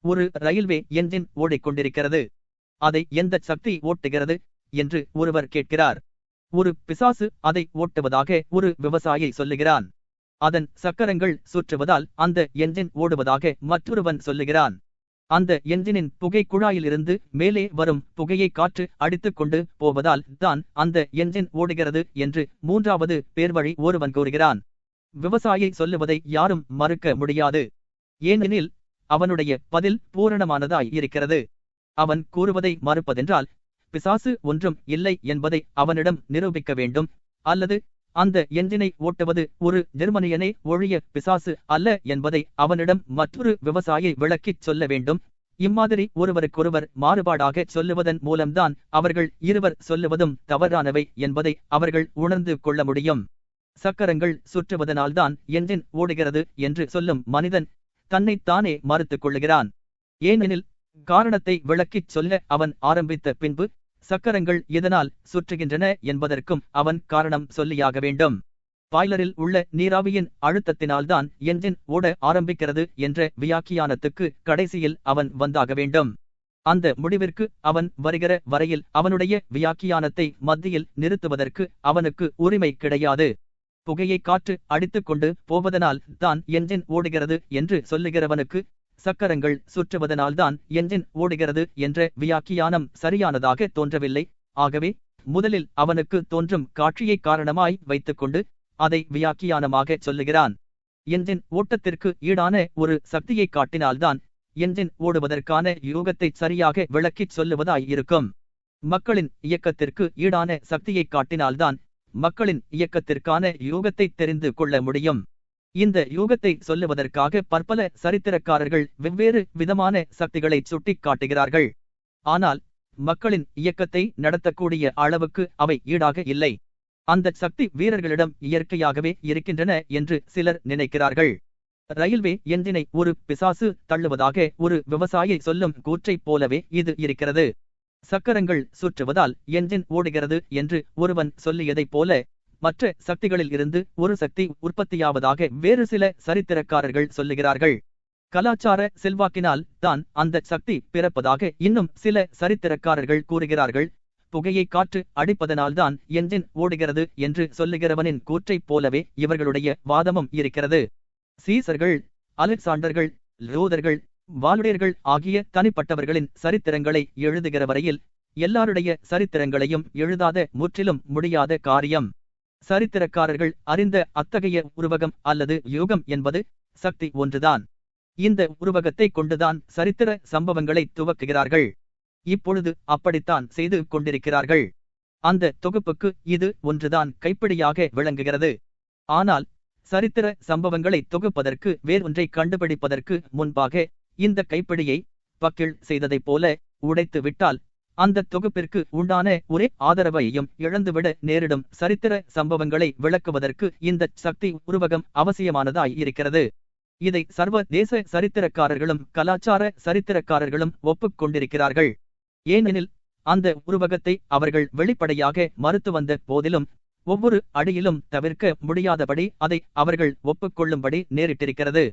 ஒரு ரயில்வே என்ஜின் ஓடிக்கொண்டிருக்கிறது. அதை எந்த சக்தி ஓட்டுகிறது என்று ஒருவர் கேட்கிறார். ஒரு பிசாசு அதை ஓட்டுவதாக ஒரு விவசாயி சொல்லுகிறான். அதன் சக்கரங்கள் சுற்றுவதால் அந்த என்ஜின் ஓடுவதாக மற்றொருவன் சொல்லுகிறான். அந்த என்ஜினின் புகை குழாயிலிருந்து மேலே வரும் புகையை காற்று அடித்துக் கொண்டு போவதால் தான் அந்த என்ஜின் ஓடுகிறது என்று மூன்றாவது பேர்வழி ஒருவன் கூறுகிறான். விவசாயி சொல்லுவதை யாரும் மறுக்க முடியாது. ஏனெனில் அவனுடைய பதில் பூரணமானதாய் இருக்கிறது. அவன் கூறுவதை மறுப்பதென்றால் பிசாசு ஒன்றும் இல்லை என்பதை அவனிடம் நிரூபிக்க வேண்டும், அல்லது அந்த என்ஜினை ஓட்டுவது ஒரு ஜெர்மனியனே ஒழிய பிசாசு அல்ல என்பதை அவனிடம் மற்றொரு விவசாயி விளக்கிச் சொல்ல வேண்டும். இம்மாதிரி ஒருவருக்கொருவர் மாறுபாடாக சொல்லுவதன் மூலம்தான் அவர்கள் இருவர் சொல்லுவதும் தவறானவை என்பதை அவர்கள் உணர்ந்து கொள்ள முடியும். சக்கரங்கள் சுற்றுவதனால்தான் என்ஜின் ஓடுகிறது என்று சொல்லும் மனிதன் தன்னைத்தானே மறுத்துக் கொள்ளுகிறான். ஏனெனில் காரணத்தை விளக்கிச் சொல்ல அவன் ஆரம்பித்த பின்பு சக்கரங்கள் எதனால் சுற்றுகின்றன என்பதற்கும் அவன் காரணம் சொல்லியாக வேண்டும். பாய்லரில் உள்ள நீராவியின் அழுத்தத்தினால்தான் என்ஜின் ஓட ஆரம்பிக்கிறது என்ற வியாக்கியானத்துக்கு கடைசியில் அவன் வந்தாக வேண்டும். அந்த முடிவிற்கு அவன் வருகிற வரையில் அவனுடைய வியாக்கியானத்தை மத்தியில் நிறுத்துவதற்கு அவனுக்கு உரிமை கிடையாது. புகையை காற்று அடித்துக் கொண்டு போவதனால் தான் என்ஜின் ஓடுகிறது என்று சொல்லுகிறவனுக்கு சக்கரங்கள் சுற்றுவதனால்தான் என்ஜின் ஓடுகிறது என்ற வியாக்கியானம் சரியானதாக தோன்றவில்லை. ஆகவே முதலில் அவனுக்கு தோன்றும் காட்சியை காரணமாய் வைத்துக்கொண்டு அதை வியாக்கியானமாக சொல்லுகிறான். என்ஜின் ஓட்டத்திற்கு ஈடான ஒரு சக்தியை காட்டினால்தான் என்ஜின் ஓடுவதற்கான யூகத்தை சரியாக விளக்கிச் சொல்லுவதாய் இருக்கும். மக்களின் இயக்கத்திற்கு ஈடான சக்தியை காட்டினால்தான் மக்களின் இயக்கத்திற்கான யூகத்தை தெரிந்து கொள்ள முடியும். இந்த யூகத்தை சொல்லுவதற்காக பற்பல சரித்திரக்காரர்கள் வெவ்வேறு விதமான சக்திகளை சுட்டிக் காட்டுகிறார்கள். ஆனால் மக்களின் இயக்கத்தை நடத்தக்கூடிய அளவுக்கு அவை ஈடாக இல்லை. அந்த சக்தி வீரர்களிடம் இயற்கையாகவே இருக்கின்றன என்று சிலர் நினைக்கிறார்கள். ரயில்வே என்ஜினை ஒரு பிசாசு தள்ளுவதாக ஒரு விவசாயி சொல்லும் கூற்றைப் போலவே இது இருக்கிறது. சக்கரங்கள் சுற்றுவதால் என்ஜின் ஓடுகிறது என்று ஒருவன் சொல்லியதைப் போல மற்ற சக்திகளில் இருந்து ஒரு சக்தி உற்பத்தியாவதாக வேறு சில சரித்திரக்காரர்கள் சொல்லுகிறார்கள். கலாச்சார செல்வாக்கினால் தான் அந்த சக்தி பிறப்பதாக இன்னும் சில சரித்திரக்காரர்கள் கூறுகிறார்கள். புகையை காற்று அடிப்பதனால்தான் என்ஜின் ஓடுகிறது என்று சொல்லுகிறவனின் கூற்றைப் போலவே இவர்களுடைய வாதமும் இருக்கிறது. சீசர்கள், அலெக்சாண்டர்கள், லூதர்கள், வாலுடையர்கள் ஆகிய தனிப்பட்டவர்களின் சரித்திரங்களை எழுதுகிற வரையில் எல்லாருடைய சரித்திரங்களையும் எழுதாத முற்றிலும் முடியாத காரியம். சரித்திரக்காரர்கள் அறிந்த அத்தகைய உருவகம் அல்லது யூகம் என்பது சக்தி ஒன்றுதான். இந்த உருவகத்தை கொண்டுதான் சரித்திர சம்பவங்களை துவக்குகிறார்கள். இப்பொழுது அப்படித்தான் செய்து கொண்டிருக்கிறார்கள். அந்த தொகுப்புக்கு இது ஒன்றுதான் கைப்பிடியாக விளங்குகிறது. ஆனால் சரித்திர சம்பவங்களை தொகுப்பதற்கு வேறொன்றை கண்டுபிடிப்பதற்கு முன்பாக இந்த கைப்பிடியை பக்கிள் செய்ததைப் போல உடைத்து விட்டால் அந்த தொகுப்பிற்கு உண்டான ஒரே ஆதரவையும் இழந்துவிட நேரிடும். சரித்திர சம்பவங்களை விளக்குவதற்கு இந்த சக்தி உருவகம் அவசியமானதாய் இருக்கிறது. இதை சர்வதேச சரித்திரக்காரர்களும் கலாச்சார சரித்திரக்காரர்களும் ஒப்புக் கொண்டிருக்கிறார்கள். ஏனெனில் அந்த உருவகத்தை அவர்கள் வெளிப்படையாக மறுத்து வந்த போதிலும் ஒவ்வொரு அடியிலும் தவிர்க்க முடியாதபடி அதை அவர்கள் ஒப்புக்கொள்ளும்படி நேரிட்டிருக்கிறது.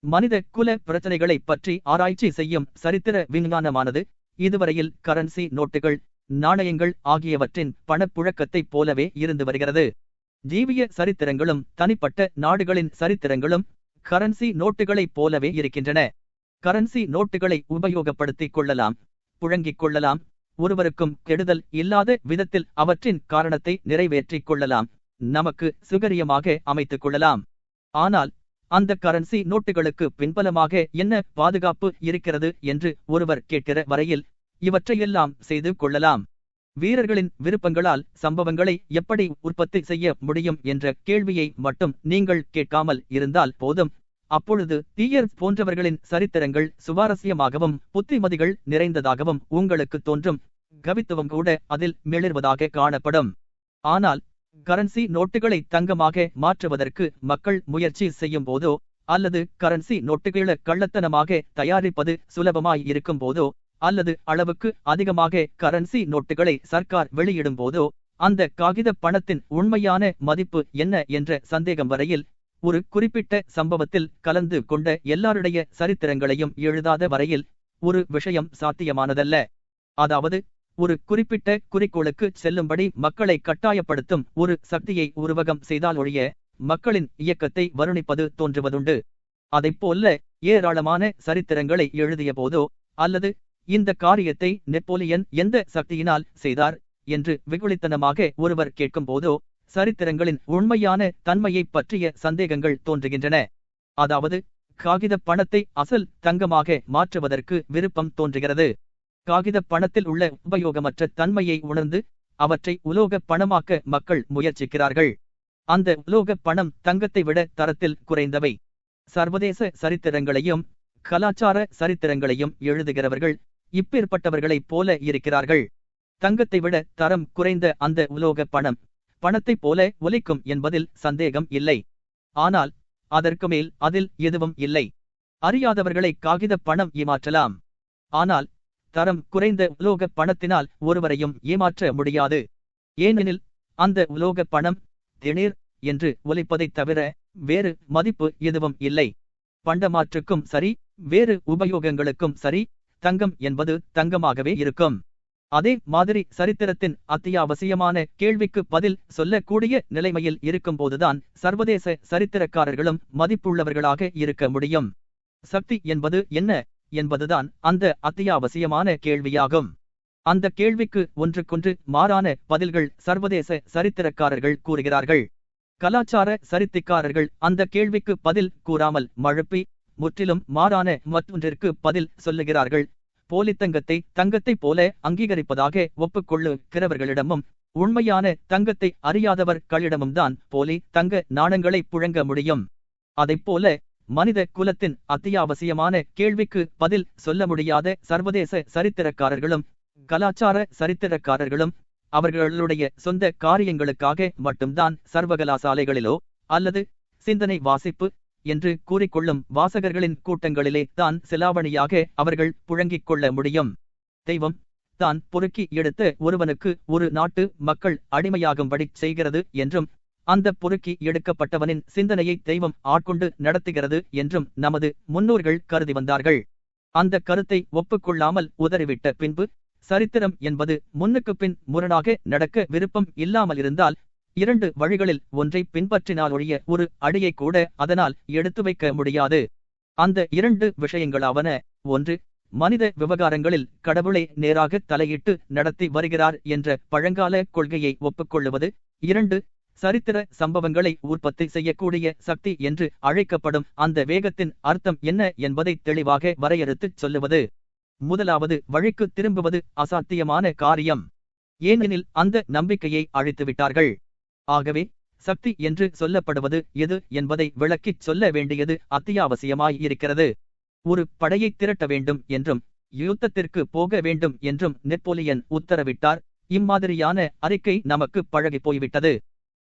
மனித குல பிரச்சனைகளை பற்றி ஆராய்ச்சி செய்யும் சரித்திர விஞ்ஞானமானது இதுவரையில் கரன்சி நோட்டுகள், நாணயங்கள் ஆகியவற்றின் பணப்புழக்கத்தைப் போலவே இருந்து வருகிறது. ஜீவிய சரித்திரங்களும் தனிப்பட்ட நாடுகளின் சரித்திரங்களும் கரன்சி நோட்டுகளைப் போலவே இருக்கின்றன. கரன்சி நோட்டுகளை உபயோகப்படுத்திக் கொள்ளலாம், புழங்கிக் கொள்ளலாம், ஒருவருக்கும் கெடுதல் இல்லாத விதத்தில் அவற்றின் காரணத்தை நிறைவேற்றிக் கொள்ளலாம், நமக்கு சுகரியமாக அமைத்துக் கொள்ளலாம். ஆனால் அந்த கரன்சி நோட்டுகளுக்கு பின்பலமாக என்ன பாதுகாப்பு இருக்கிறது என்று ஒருவர் கேட்கிற வரையில் இவற்றையெல்லாம் செய்து கொள்ளலாம். வீரர்களின் விருப்பங்களால் சம்பவங்களை எப்படி உற்பத்தி செய்ய முடியும் என்ற கேள்வியை மட்டும் நீங்கள் கேட்காமல் இருந்தால் போதும். அப்பொழுது தீயர் போன்றவர்களின் சரித்திரங்கள் சுவாரஸ்யமாகவும் புத்திமதிகள் நிறைந்ததாகவும் உங்களுக்கு தோன்றும். கவித்துவம் கூட அதில் மிளிர்வதாக காணப்படும். ஆனால் கரன்சி நோட்டுகளை தங்கமாக மாற்றுவதற்கு மக்கள் முயற்சி செய்யும் போதோ அல்லது கரன்சி நோட்டுகளை கள்ளத்தனமாக தயாரிப்பது சுலபமாய் இருக்கும் போதோ அல்லது அளவுக்கு அதிகமாக கரன்சி நோட்டுகளை சர்க்கார் வெளியிடும் போதோ அந்த காகித பணத்தின் உண்மையான மதிப்பு என்ன என்ற சந்தேகம் வரையில் ஒரு குறிப்பிட்ட சம்பவத்தில் கலந்து கொண்ட எல்லாருடைய சரித்திரங்களையும் எழுதாத வரையில் ஒரு விஷயம் சாத்தியமானதல்ல. அதாவது ஒரு குறிப்பிட்ட குறிக்கோளுக்கு செல்லும்படி மக்களை கட்டாயப்படுத்தும் ஒரு சக்தியை உருவகம் செய்தால் ஒழிய மக்களின் இயக்கத்தை வருணிப்பது தோன்றுவதுண்டு. அதைப்போல ஏராளமான சரித்திரங்களை எழுதிய போதோ அல்லது இந்த காரியத்தை நெப்போலியன் எந்த சக்தியினால் செய்தார் என்று வெகுளித்தனமாக ஒருவர் கேட்கும் போதோ சரித்திரங்களின் உண்மையான தன்மையை பற்றிய சந்தேகங்கள் தோன்றுகின்றன. அதாவது காகித பணத்தை அசல் தங்கமாக மாற்றுவதற்கு விருப்பம் தோன்றுகிறது. காகித பணத்தில் உள்ள உபயோகமற்ற தன்மையை உணர்ந்து அவற்றை உலோக பணமாக்க மக்கள் முயற்சிக்கிறார்கள். அந்த உலோக பணம் தங்கத்தை விட தரத்தில் குறைந்தவை. சர்வதேச சரித்திரங்களையும் கலாச்சார சரித்திரங்களையும் எழுதுகிறவர்கள் இப்பேற்பட்டவர்களைப் போல இருக்கிறார்கள். தங்கத்தை விட தரம் குறைந்த அந்த உலோக பணத்தைப் போல ஒலிக்கும் என்பதில் சந்தேகம் இல்லை. ஆனால் அதற்கு மேல் அதில் எதுவும் இல்லை. அறியாதவர்களை காகித பணம் ஏமாற்றலாம். ஆனால் தரம் குறைந்த உலோக பணத்தினால் ஒருவரையும் ஏமாற்ற முடியாது. ஏனெனில் அந்த உலோக பணம் திடீர் என்று ஒலிப்பதைத் தவிர வேறு மதிப்பு எதுவும் இல்லை. பண்டமாற்றுக்கும் சரி வேறு உபயோகங்களுக்கும் சரி தங்கம் என்பது தங்கமாகவே இருக்கும். அதே மாதிரி சரித்திரத்தின் அத்தியாவசியமான கேள்விக்கு பதில் சொல்லக்கூடிய நிலைமையில் இருக்கும்போதுதான் சர்வதேச சரித்திரக்காரர்களும் மதிப்புள்ளவர்களாக இருக்க முடியும். சக்தி என்பது என்ன என்பதுதான் அந்த அத்தியாவசியமான கேள்வியாகும். அந்த கேள்விக்கு ஒன்றுக்கொன்று மாறான பதில்கள் சர்வதேச சரித்திரக்காரர்கள் கூறுகிறார்கள். கலாச்சார சரித்திரக்காரர்கள் அந்த கேள்விக்கு பதில் கூறாமல் மழுப்பி முற்றிலும் மாறான மற்றொன்றிற்கு பதில் சொல்லுகிறார்கள். போலித்தங்கத்தை தங்கத்தைப் போல அங்கீகரிப்பதாக ஒப்புக்கொள்ளுகிறவர்களிடமும் உண்மையான தங்கத்தை அறியாதவர்களிடமும் தான் போலி தங்க நாணங்களை புழங்க முடியும். அதைப்போல மனித குலத்தின் அத்தியாவசியமான கேள்விக்கு பதில் சொல்ல முடியாத சர்வதேச சரித்திரக்காரர்களும் கலாச்சார சரித்திரக்காரர்களும் அவர்களுடைய சொந்த காரியங்களுக்காக மட்டும்தான் சர்வகலாசாலைகளிலோ அல்லது சிந்தனை வாசிப்பு என்று கூறிக்கொள்ளும் வாசகர்களின் கூட்டங்களிலே தான் செலாவணியாக அவர்கள் புழங்கிக் கொள்ள முடியும். தெய்வம் தான் பொறுக்கி எடுத்த ஒருவனுக்கு ஒரு நாட்டு மக்கள் அடிமையாகும்படி செய்கிறது என்றும் அந்த பொறுக்கி எடுக்கப்பட்டவனின் சிந்தனையை தெய்வம் ஆட்கொண்டு நடத்துகிறது என்றும் நமது முன்னோர்கள் கருதி வந்தார்கள். அந்த கருத்தை ஒப்புக்கொள்ளாமல் உதறிவிட்ட பின்பு சரித்திரம் என்பது முன்னுக்கு பின் முரணாக நடக்க விருப்பம் இல்லாமல் இருந்தால் இரண்டு வழிகளில் ஒன்றை பின்பற்றினால் ஒழிய ஒரு அடியை கூட அதனால் எடுத்து வைக்க முடியாது. அந்த இரண்டு விஷயங்களாவன: ஒன்று, மனித விவகாரங்களில் கடவுளை நேராக தலையிட்டு நடத்தி வருகிறார் என்ற பழங்கால கொள்கையை ஒப்புக்கொள்ளுவது. இரண்டு, சரித்திர சம்பவங்களை உற்பத்தி செய்யக்கூடிய சக்தி என்று அழைக்கப்படும் அந்த வேகத்தின் அர்த்தம் என்ன என்பதை தெளிவாக வரையறுத்துச் சொல்லுவது. முதலாவது வழிக்கு திரும்புவது அசாத்தியமான காரியம். ஏனெனில் அந்த நம்பிக்கையை அழித்துவிட்டார்கள். ஆகவே சக்தி என்று சொல்லப்படுவது எது என்பதை விளக்கிச் சொல்ல வேண்டியது அத்தியாவசியமாயிருக்கிறது. ஒரு படையை திரட்ட வேண்டும் என்றும் யுத்தத்திற்கு போக வேண்டும் என்றும் நெப்போலியன் உத்தரவிட்டார். இம்மாதிரியான அறிக்கை நமக்கு பழகி போய்விட்டது.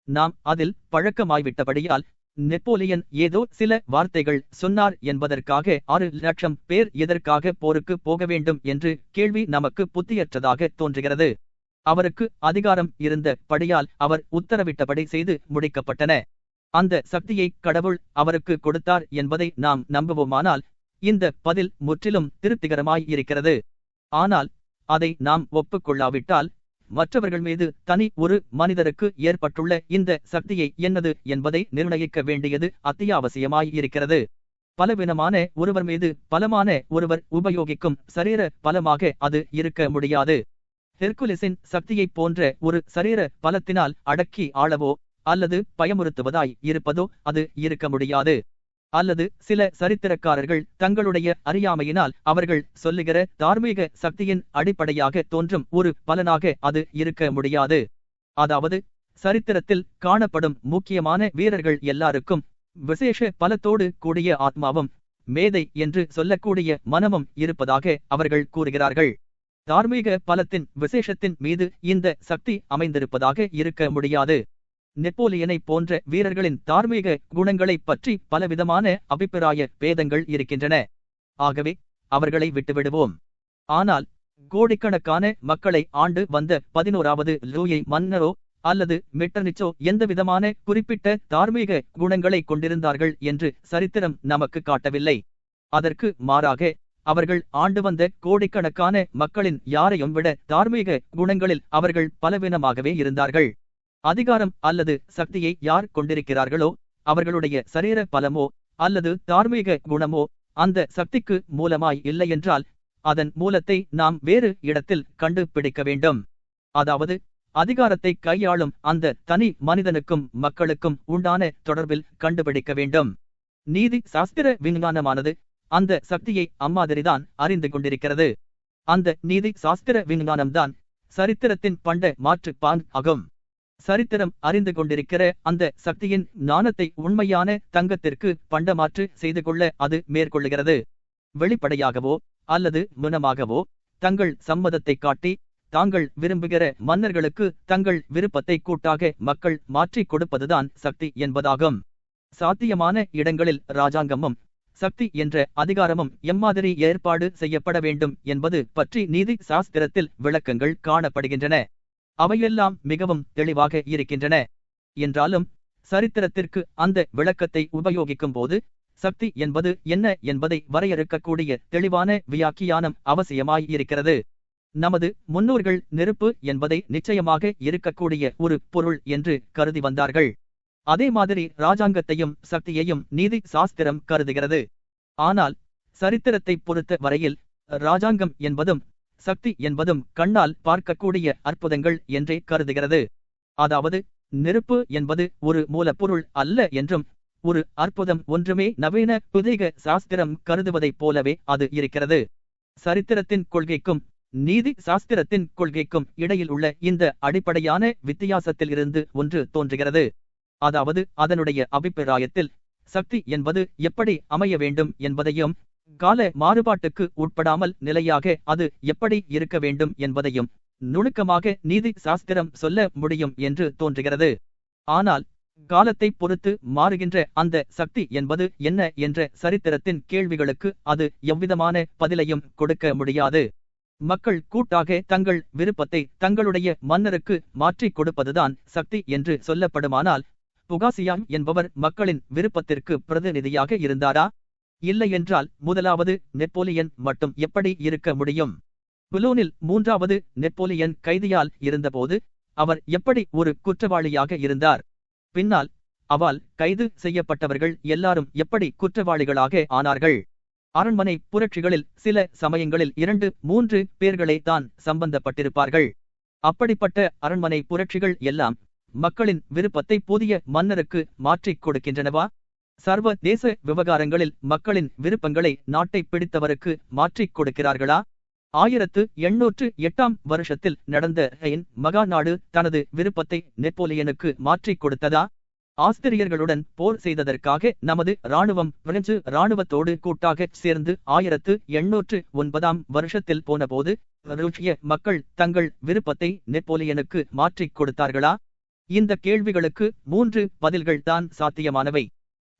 நாம் அதில் பழக்கமாய்விட்டபடியால் நெப்போலியன் ஏதோ சில வார்த்தைகள் சொன்னார் என்பதற்காக 6 லட்சம் பேர் எதற்காக போருக்கு போக வேண்டும் என்று கேள்வி நமக்கு புத்தியற்றதாக தோன்றுகிறது. அவருக்கு அதிகாரம் இருந்த படியால் அவர் உத்தரவிட்டபடி செய்து முடிக்கப்பட்டன. அந்த சக்தியை கடவுள் அவருக்கு கொடுத்தார் என்பதை நாம் நம்புவோமானால் இந்த பதில் முற்றிலும் திருப்திகரமாயிருக்கிறது. ஆனால் அதை நாம் ஒப்புக்கொள்ளாவிட்டால் மற்றவர்கள் மீது தனி ஒரு மனிதருக்கு ஏற்பட்டுள்ள இந்த சக்தியை என்னது என்பதை நிர்ணயிக்க வேண்டியது அத்தியாவசியமாயிருக்கிறது. பலவீனமான ஒருவர் மீது பலமான ஒருவர் உபயோகிக்கும் சரீர பலமாக அது இருக்க முடியாது. ஹெர்குலிஸின் சக்தியைப் போன்ற ஒரு சரீர பலத்தினால் அடக்கி ஆளவோ அல்லது பயமுறுத்துவதாய் இருப்பதோ அது இருக்க முடியாது. அல்லது சில சரித்திரக்காரர்கள் தங்களுடைய அறியாமையினால் அவர்கள் சொல்லுகிற தார்மீக சக்தியின் அடிப்படையாக தோன்றும் ஒரு பலனாக அது இருக்க முடியாது. அதாவது சரித்திரத்தில் காணப்படும் முக்கியமான வீரர்கள் எல்லாருக்கும் விசேஷ பலத்தோடு கூடிய ஆத்மாவும் மேதை என்று சொல்லக்கூடிய மனமும் இருப்பதாக அவர்கள் கூறுகிறார்கள். தார்மீக பலத்தின் விசேஷத்தின் மீது இந்த சக்தி அமைந்திருப்பதாக இருக்க முடியாது. நெப்போலியனை போன்ற வீரர்களின் தார்மீக குணங்களைப் பற்றி பலவிதமான அபிப்பிராய பேதங்கள் இருக்கின்றன. ஆகவே அவர்களை விட்டுவிடுவோம். ஆனால் கோடிக்கணக்கான மக்களை ஆண்டு வந்த 11வது லூயி மன்னரோ அல்லது மெட்டர்னிச்சோ எந்தவிதமான குறிப்பிட்ட தார்மீக குணங்களை கொண்டிருந்தார்கள் என்று சரித்திரம் நமக்கு காட்டவில்லை. அதற்கு மாறாக அவர்கள் ஆண்டு வந்த கோடிக்கணக்கான மக்களின் யாரையும் விட தார்மீக குணங்களில் அவர்கள் பலவீனமாகவே இருந்தார்கள். அதிகாரம் அல்லது சக்தியை யார் கொண்டிருக்கிறார்களோ அவர்களுடைய சரீர பலமோ அல்லது தார்மீக குணமோ அந்த சக்திக்கு மூலமாய் இல்லையென்றால் அதன் மூலத்தை நாம் வேறு இடத்தில் கண்டுபிடிக்க வேண்டும். அதாவது அதிகாரத்தை கையாளும் அந்த தனி மனிதனுக்கும் மக்களுக்கும் உண்டான தொடர்பில் கண்டுபிடிக்க வேண்டும். நீதி சாஸ்திர விஞ்ஞானமானது அந்த சக்தியை அம்மாதிரிதான் அறிந்து கொண்டிருக்கிறது. அந்த நீதி சாஸ்திர விஞ்ஞானம்தான் சரித்திரத்தின் பண்ட மாற்று பான் ஆகும். சரித்திரம் அறிந்து கொண்டிருக்கிற அந்த சக்தியின் ஞானத்தை உண்மையான தங்கத்திற்கு பண்டமாற்று செய்து கொள்ள அது மேற்கொள்ளுகிறது. வெளிப்படையாகவோ அல்லது முனமாகவோ தங்கள் சம்மதத்தை காட்டி தாங்கள் விரும்புகிற மன்னர்களுக்கு தங்கள் விருப்பத்தை கூட்டாக மக்கள் மாற்றிக் கொடுப்பதுதான் சக்தி என்பதாகும். சாத்தியமான இடங்களில் இராஜாங்கமும் சக்தி என்ற அதிகாரமும் எம்மாதிரி ஏற்பாடு செய்யப்பட வேண்டும் என்பது பற்றி நீதி சாஸ்திரத்தில் விளக்கங்கள் காணப்படுகின்றன. அவையெல்லாம் மிகவும் தெளிவாக இருக்கின்றன. என்றாலும் சரித்திரத்திற்கு அந்த விளக்கத்தை உபயோகிக்கும் போது சக்தி என்பது என்ன என்பதை வரையறுக்கக்கூடிய தெளிவான வியாக்கியானம் அவசியமாய் இருக்கிறது. நமது முன்னோர்கள் நெருப்பு என்பதை நிச்சயமாக இருக்கக்கூடிய ஒரு பொருள் என்று கருதி வந்தார்கள். அதே மாதிரி இராஜாங்கத்தையும் சக்தியையும் நீதி சாஸ்திரம் கருதுகிறது. ஆனால் சரித்திரத்தை பொறுத்த வரையில் இராஜாங்கம் என்பதும் சக்தி என்பதும் கண்ணால் பார்க்கக்கூடிய அற்புதங்கள் என்றே கருதுகிறது. அதாவது நெருப்பு என்பது ஒரு மூலப்பொருள் அல்ல என்றும் ஒரு அற்புதம் ஒன்றுமே நவீன புதிக சாஸ்திரம் கருதுவதைப் போலவே அது இருக்கிறது. சரித்திரத்தின் கொள்கைக்கும் நீதி சாஸ்திரத்தின் கொள்கைக்கும் இடையில் உள்ள இந்த அடிப்படையான வித்தியாசத்தில் இருந்து ஒன்று தோன்றுகிறது. அதாவது அதனுடைய அபிப்பிராயத்தில் சக்தி என்பது எப்படி அமைய வேண்டும் என்பதையும் கால மாறுபாட்டுக்கு உட்படாமல் நிலையாக அது எப்படி இருக்க வேண்டும் என்பதையும் நுணுக்கமாக நீதி சாஸ்திரம் சொல்ல முடியும் என்று தோன்றுகிறது. ஆனால் காலத்தை பொறுத்து மாறுகின்ற அந்த சக்தி என்பது என்ன என்ற சரித்திரத்தின் கேள்விகளுக்கு அது எவ்விதமான பதிலையும் கொடுக்க முடியாது. மக்கள் கூட்டாக தங்கள் விருப்பத்தை தங்களுடைய மன்னருக்கு மாற்றிக் கொடுப்பதுதான் சக்தி என்று சொல்லப்படுமானால் புகாசியான் என்பவர் மக்களின் விருப்பத்திற்கு பிரதிநிதியாக இருந்தாரா? இல்லையென்றால் முதலாவது நெப்போலியன் மட்டும் எப்படி இருக்க முடியும்? புலோனில் மூன்றாவது நெப்போலியன் கைதியால் இருந்தபோது அவர் எப்படி ஒரு குற்றவாளியாக இருந்தார்? பின்னால் அவால் கைது செய்யப்பட்டவர்கள் எல்லாரும் எப்படி குற்றவாளிகளாக ஆனார்கள்? அரண்மனை புரட்சிகளில் சில சமயங்களில் 2-3 பேர்களே தான் சம்பந்தப்பட்டிருப்பார்கள். அப்படிப்பட்ட அரண்மனை புரட்சிகள் எல்லாம் மக்களின் விருப்பத்தை புதிய மன்னருக்கு மாற்றிக் கொடுக்கின்றனவா? சர்வதேச விவகாரங்களில் மக்களின் விருப்பங்களை நாட்டை பிடித்தவருக்கு மாற்றிக் கொடுக்கிறார்களா? 1808ஆம் வருஷத்தில் நடந்த ரெயின் மகாநாடு தனது விருப்பத்தை நெப்போலியனுக்கு மாற்றிக் கொடுத்ததா? ஆஸ்திரியர்களுடன் போர் செய்ததற்காக நமது இராணுவம் பிரெஞ்சு இராணுவத்தோடு கூட்டாக சேர்ந்து 1809ஆம் வருஷத்தில் போனபோது ரஷ்ய மக்கள் தங்கள் விருப்பத்தை நெப்போலியனுக்கு மாற்றிக் கொடுத்தார்களா? இந்த கேள்விகளுக்கு 3 பதில்கள் தான் சாத்தியமானவை.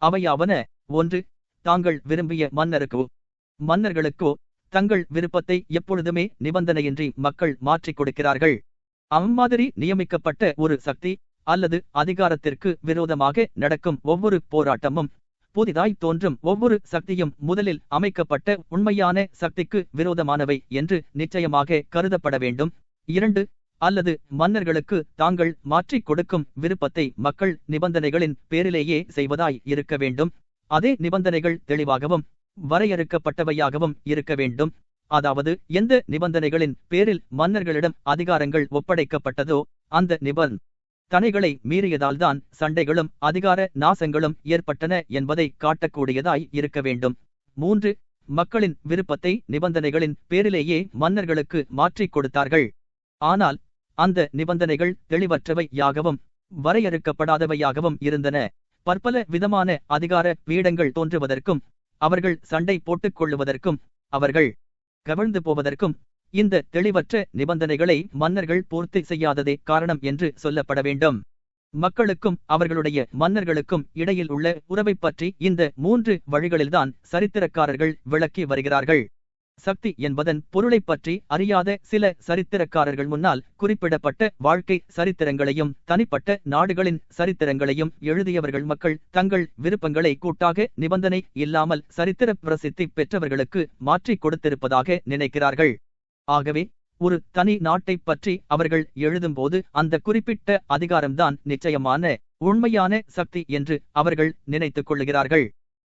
அவையாவன: 1. தாங்கள் விரும்பிய மன்னர்களுக்கோ தங்கள் விருப்பத்தை எப்பொழுதுமே நிபந்தனையின்றி மக்கள் மாற்றிக் கொடுக்கிறார்கள். அம்மாதிரி நியமிக்கப்பட்ட ஒரு சக்தி அல்லது அதிகாரத்திற்கு விரோதமாக நடக்கும் ஒவ்வொரு போராட்டமும் புதிதாய் தோன்றும் ஒவ்வொரு சக்தியும் முதலில் அமைக்கப்பட்ட உண்மையான சக்திக்கு விரோதமானவை என்று நிச்சயமாக கருதப்பட வேண்டும். 2. அல்லது மன்னர்களுக்கு தாங்கள் மாற்றிக் கொடுக்கும் விருப்பத்தை மக்கள் நிபந்தனைகளின் பேரிலேயே செய்வதாய் இருக்க வேண்டும். அதே நிபந்தனைகள் தெளிவாகவும் வரையறுக்கப்பட்டவையாகவும் இருக்க வேண்டும். அதாவது எந்த நிபந்தனைகளின் பேரில் மன்னர்களிடம் அதிகாரங்கள் ஒப்படைக்கப்பட்டதோ அந்த நிபந்தனைகளை மீறியதால்தான் சண்டைகளும் அதிகார நாசங்களும் ஏற்பட்டன என்பதை காட்டக்கூடியதாய் இருக்க வேண்டும். 3. மக்களின் விருப்பத்தை நிபந்தனைகளின் பேரிலேயே மன்னர்களுக்கு மாற்றிக் கொடுத்தார்கள். ஆனால் அந்த நிபந்தனைகள் தெளிவற்றவையாகவும் வரையறுக்கப்படாதவையாகவும் இருந்தன. பற்பல விதமான அதிகார பீடங்கள் தோன்றுவதற்கும் அவர்கள் சண்டை போட்டுக் கொள்ளுவதற்கும் அவர்கள் கவிழ்ந்து போவதற்கும் இந்த தெளிவற்ற நிபந்தனைகளை மன்னர்கள் பூர்த்தி செய்யாததே காரணம் என்று சொல்லப்பட வேண்டும். மக்களுக்கும் அவர்களுடைய மன்னர்களுக்கும் இடையில் உள்ள உறவை பற்றி இந்த 3 வழிகளில்தான் சரித்திரக்காரர்கள் விளக்கி வருகிறார்கள். சக்தி என்பதன் பொருளைப் பற்றி அறியாத சில சரித்திரக்காரர்கள் முன்னால் குறிப்பிடப்பட்ட வாழ்க்கை சரித்திரங்களையும் தனிப்பட்ட நாடுகளின் சரித்திரங்களையும் எழுதியவர்கள் மக்கள் தங்கள் விருப்பங்களை கூட்டாக நிபந்தனை இல்லாமல் சரித்திர பிரசித்தி பெற்றவர்களுக்கு மாற்றிக் கொடுத்திருப்பதாக நினைக்கிறார்கள். ஆகவே ஒரு தனி நாட்டைப் பற்றி அவர்கள் எழுதும்போது அந்த குறிப்பிட்ட அதிகாரம்தான் நிச்சயமான உண்மையான சக்தி என்று அவர்கள் நினைத்துக் கொள்ளுகிறார்கள்.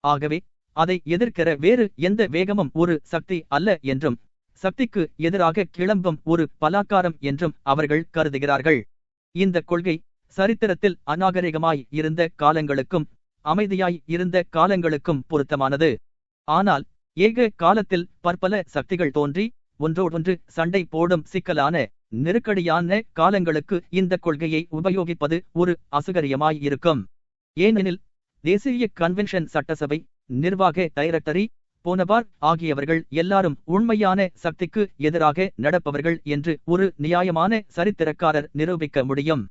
ஆகவே அதை எதிர்க்கிற வேறு எந்த வேகமும் ஒரு சக்தி அல்ல என்றும் சக்திக்கு எதிராக கிளம்பும் ஒரு பலாக்காரம் என்றும் அவர்கள் கருதுகிறார்கள். இந்த கொள்கை சரித்திரத்தில் அநாகரிகமாய் இருந்த காலங்களுக்கும் அமைதியாய் இருந்த காலங்களுக்கும் பொருத்தமானது. ஆனால் ஏக காலத்தில் பற்பல சக்திகள் தோன்றி ஒன்றோடொன்று சண்டை போடும் சிக்கலான நெருக்கடியான காலங்களுக்கு இந்த கொள்கையை உபயோகிப்பது ஒரு அசௌகரியமாய் இருக்கும். ஏனெனில் தேசிய கன்வென்ஷன், சட்டசபை நிர்வாக டைரக்டரி போனபார் ஆகியவர்கள் எல்லாரும் உண்மையான சக்திக்கு எதிராக நடப்பவர்கள் என்று ஒரு நியாயமான சரித்திரக்காரர் நிரூபிக்க முடியும்.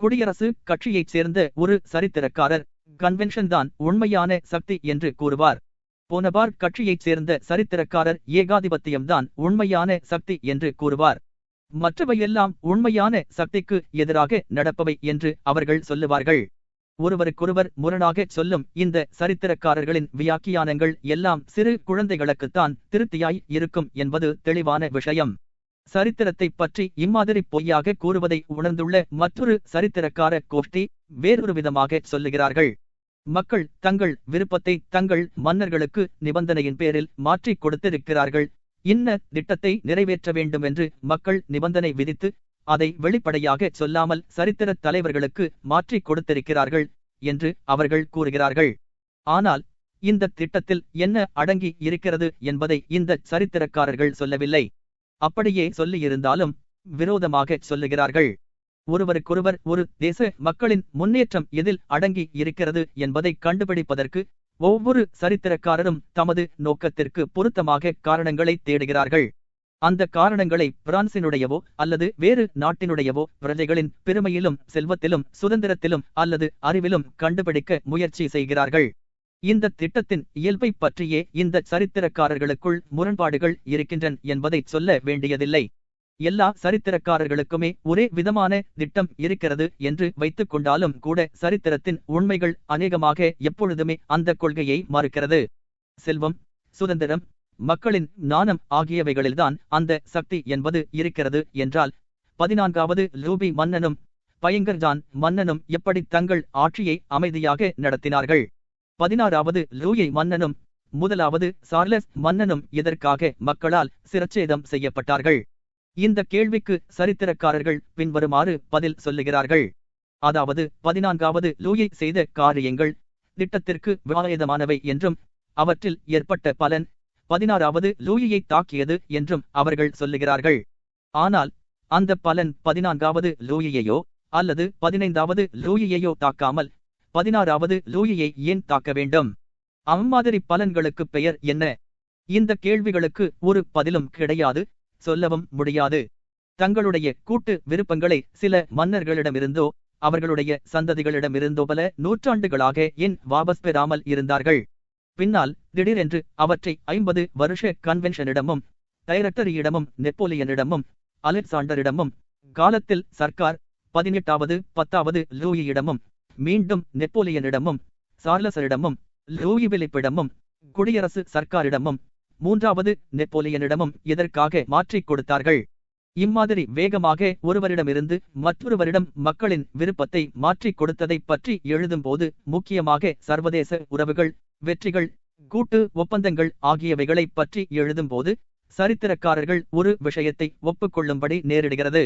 குடியரசு கட்சியைச் சேர்ந்த ஒரு சரித்திரக்காரர் கன்வென்ஷன் தான் உண்மையான சக்தி என்று கூறுவார். போனபார் கட்சியைச் சேர்ந்த சரித்திரக்காரர் ஏகாதிபத்தியம்தான் உண்மையான சக்தி என்று கூறுவார். மற்றவையெல்லாம் உண்மையான சக்திக்கு எதிராக நடப்பவை என்று அவர்கள் சொல்லுவார்கள். ஒருவருக்கொருவர் முரணாக சொல்லும் இந்த சரித்திரக்காரர்களின் வியாக்கியானங்கள் எல்லாம் சிறு குழந்தைகளுக்குத்தான் திருப்தியாய் இருக்கும் என்பது தெளிவான விஷயம். சரித்திரத்தைப் பற்றி இம்மாதிரி பொய்யாக கூறுவதை உணர்ந்துள்ள மற்றொரு சரித்திரக்கார கோஷ்டி வேறொரு விதமாக சொல்லுகிறார்கள். மக்கள் தங்கள் விருப்பத்தை தங்கள் மன்னர்களுக்கு நிபந்தனையின் பேரில் மாற்றிக் கொடுத்திருக்கிறார்கள். இன்ன திட்டத்தை நிறைவேற்ற வேண்டும் என்று மக்கள் நிபந்தனை விதித்து அதை வெளிப்படையாக சொல்லாமல் சரித்திர தலைவர்களுக்கு மாற்றிக் கொடுத்திருக்கிறார்கள் என்று அவர்கள் கூறுகிறார்கள். ஆனால் இந்த திட்டத்தில் என்ன அடங்கி இருக்கிறது என்பதை இந்த சரித்திரக்காரர்கள் சொல்லவில்லை. அப்படியே சொல்லியிருந்தாலும் விரோதமாக சொல்லுகிறார்கள். ஒருவருக்கொருவர் ஒரு தேச மக்களின் முன்னேற்றம் எதில் அடங்கி இருக்கிறது என்பதை கண்டுபிடிப்பதற்கு ஒவ்வொரு சரித்திரக்காரரும் தமது நோக்கத்திற்கு பொருத்தமாக காரணங்களை தேடுகிறார்கள். அந்த காரணங்களை பிரான்சினுடையவோ அல்லது வேறு நாட்டினுடையவோ பிரஜைகளின் பெருமையிலும் செல்வத்திலும் சுதந்திரத்திலும் அல்லது அறிவிலும் கண்டுபிடிக்க முயற்சி செய்கிறார்கள். இந்த திட்டத்தின் இயல்பை பற்றியே இந்த சரித்திரக்காரர்களுக்குள் முரண்பாடுகள் இருக்கின்றன என்பதை சொல்ல வேண்டியதில்லை. எல்லா சரித்திரக்காரர்களுக்குமே ஒரே விதமான திட்டம் இருக்கிறது என்று வைத்துக் கொண்டாலும் கூட சரித்திரத்தின் உண்மைகள் அநேகமாக எப்பொழுதுமே அந்த கொள்கையை மறுக்கிறது. செல்வம், சுதந்திரம், மக்களின் நாணம் ஆகியவைகளில்தான் அந்த சக்தி என்பது இருக்கிறது என்றால் 14வது லூபி மன்னனும் பயங்கர்ஜான் மன்னனும் எப்படி தங்கள் ஆட்சியை அமைதியாக நடத்தினார்கள்? 16வது லூயி மன்னனும் 1வது சார்லஸ் மன்னனும் எதற்காக மக்களால் சிரச்சேதம் செய்யப்பட்டார்கள்? இந்த கேள்விக்கு சரித்திரக்காரர்கள் பின்வருமாறு பதில் சொல்லுகிறார்கள். அதாவது 14வது லூயி செய்த காரியங்கள் திட்டத்திற்கு விவாதமானவை என்றும் அவற்றில் ஏற்பட்ட பலன் 16வது லூயியை தாக்கியது என்றும் அவர்கள் சொல்லுகிறார்கள். ஆனால் அந்த பலன் 14வது லூயியையோ அல்லது 15வது லூயியையோ தாக்காமல் 16வது லூயியை ஏன் தாக்க வேண்டும்? அம்மாதிரி பலன்களுக்கு பெயர் என்ன? இந்த கேள்விகளுக்கு ஒரு பதிலும் கிடையாது, சொல்லவும் முடியாது. தங்களுடைய கூட்டு விருப்பங்களை சில மன்னர்களிடமிருந்தோ அவர்களுடைய சந்ததிகளிடமிருந்தோ பல நூற்றாண்டுகளாக ஏன் வாபஸ் பெறாமல் இருந்தார்கள்? பின்னால் திடீரென்று அவற்றை 50 வருஷ கன்வென்ஷனிடமும் டைரக்டரியிடமும் நெப்போலியனிடமும் அலெக்சாண்டரிடமும் காலத்தில் சர்க்கார் 18வது 10வது லூயியிடமும் மீண்டும் நெப்போலியனிடமும் சார்லசரிடமும் லூயி பிலிப்பிடமும் குடியரசு சர்க்காரிடமும் 3வது நெப்போலியனிடமும் எதற்காக மாற்றிக் கொடுத்தார்கள்? இம்மாதிரி வேகமாக ஒருவரிடமிருந்து மற்றொருவரிடம் மக்களின் விருப்பத்தை மாற்றிக் கொடுத்ததை பற்றி எழுதும்போது முக்கியமாக சர்வதேச உறவுகள், வெற்றிகள், கூட்டு ஒப்பந்தங்கள் ஆகியவைகளை பற்றி எழுதும்போது சரித்திரக்காரர்கள் ஒரு விஷயத்தை ஒப்புக்கொள்ளும்படி நேரிடுகிறது.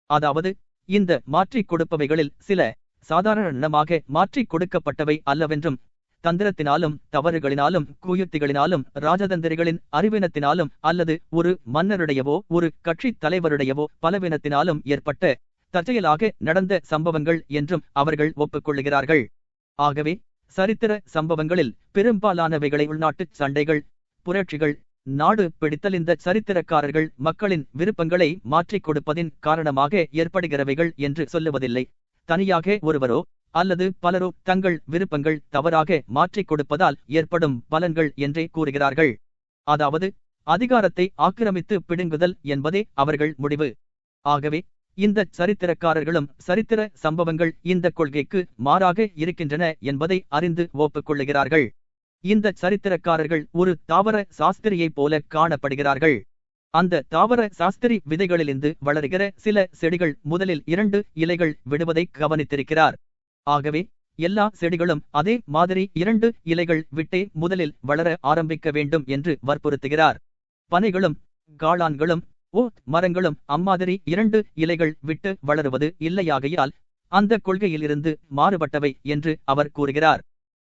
அதாவது இந்த மாற்றிக் கொடுப்பவைகளில் சில சாதாரணமாக மாற்றிக் கொடுக்கப்பட்டவை அல்லவென்றும் தந்திரத்தினாலும் தவறுகளினாலும் குயுக்திகளினாலும் ராஜதந்திரிகளின் அறிவினத்தினாலும் அல்லது ஒரு மன்னருடையவோ ஒரு கட்சி தலைவருடையவோ பலவீனத்தினாலும் ஏற்பட்ட தற்செயலாக நடந்த சம்பவங்கள் என்றும் அவர்கள் ஒப்புக்கொள்ளுகிறார்கள். ஆகவே சரித்திர சம்பவங்களில் பெரும்பாலானவைகளை உள்நாட்டுச் சண்டைகள், புரட்சிகள், நாடு பிடித்தல் இந்த சரித்திரக்காரர்கள் மக்களின் விருப்பங்களை மாற்றிக் கொடுப்பதின் காரணமாக ஏற்படுகிறவைகள் என்று சொல்லுவதில்லை. தனியாக ஒருவரோ அல்லது பலரோ தங்கள் விருப்பங்கள் தவறாக மாற்றிக் கொடுப்பதால் ஏற்படும் பலன்கள் என்றே கூறுகிறார்கள். அதாவது அதிகாரத்தை ஆக்கிரமித்து பிடுங்குதல் என்பதே அவர்கள் முடிவு. ஆகவே இந்த சரித்திரக்காரர்களும் சரித்திர சம்பவங்கள் இந்த கொள்கைக்கு மாறாக இருக்கின்றன என்பதை அறிந்து ஒப்புக்கொள்ளுகிறார்கள். இந்த சரித்திரக்காரர்கள் ஒரு தாவர சாஸ்திரியைப் போல காணப்படுகிறார்கள். அந்த தாவர சாஸ்திரி விதைகளிலிருந்து வளருகிற சில செடிகள் முதலில் 2 இலைகள் விடுவதை கவனித்திருக்கிறார். ஆகவே எல்லா செடிகளும் அதே மாதிரி 2 இலைகள் விட்டே முதலில் வளர ஆரம்பிக்க வேண்டும் என்று வற்புறுத்துகிறார். பனைகளும் காளான்களும் மரங்களும் அம்மாதிரி 2 இலைகள் விட்டு வளருவது இல்லையாகையால் அந்த கொள்கையிலிருந்து மாறுபட்டவை என்று அவர் கூறுகிறார்.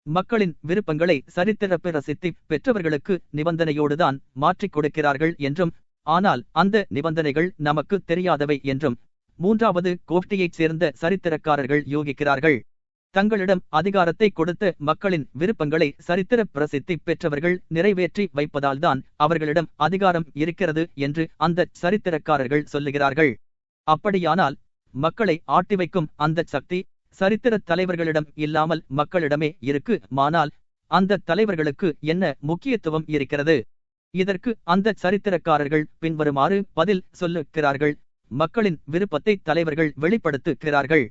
மக்களின் விருப்பங்களை சரித்திர பிரசித்தி பெற்றவர்களுக்கு நிபந்தனையோடுதான் மாற்றிக் கொடுக்கிறார்கள் என்றும், ஆனால் அந்த நிபந்தனைகள் நமக்கு தெரியாதவை என்றும் 3வது கோஷ்டியைச் சேர்ந்த சரித்திரக்காரர்கள் யூகிக்கிறார்கள். தங்களிடம் அதிகாரத்தை கொடுத்த மக்களின் விருப்பங்களை சரித்திர பிரசித்தி பெற்றவர்கள் நிறைவேற்றி வைப்பதால்தான் அவர்களிடம் அதிகாரம் இருக்கிறது என்று அந்த சரித்திரக்காரர்கள் சொல்லுகிறார்கள். அப்படியானால் மக்களை ஆட்டி வைக்கும் அந்த சக்தி சரித்திர தலைவர்களிடம் இல்லாமல் மக்களிடமே இருக்கு. ஆனால் அந்த தலைவர்களுக்கு என்ன முக்கியத்துவம் இருக்கிறது? இதற்கு அந்த சரித்திரக்காரர்கள் பின்வருமாறு பதில் சொல்லுகிறார்கள். மக்களின் விருப்பத்தை தலைவர்கள் வெளிப்படுத்துகிறார்கள்.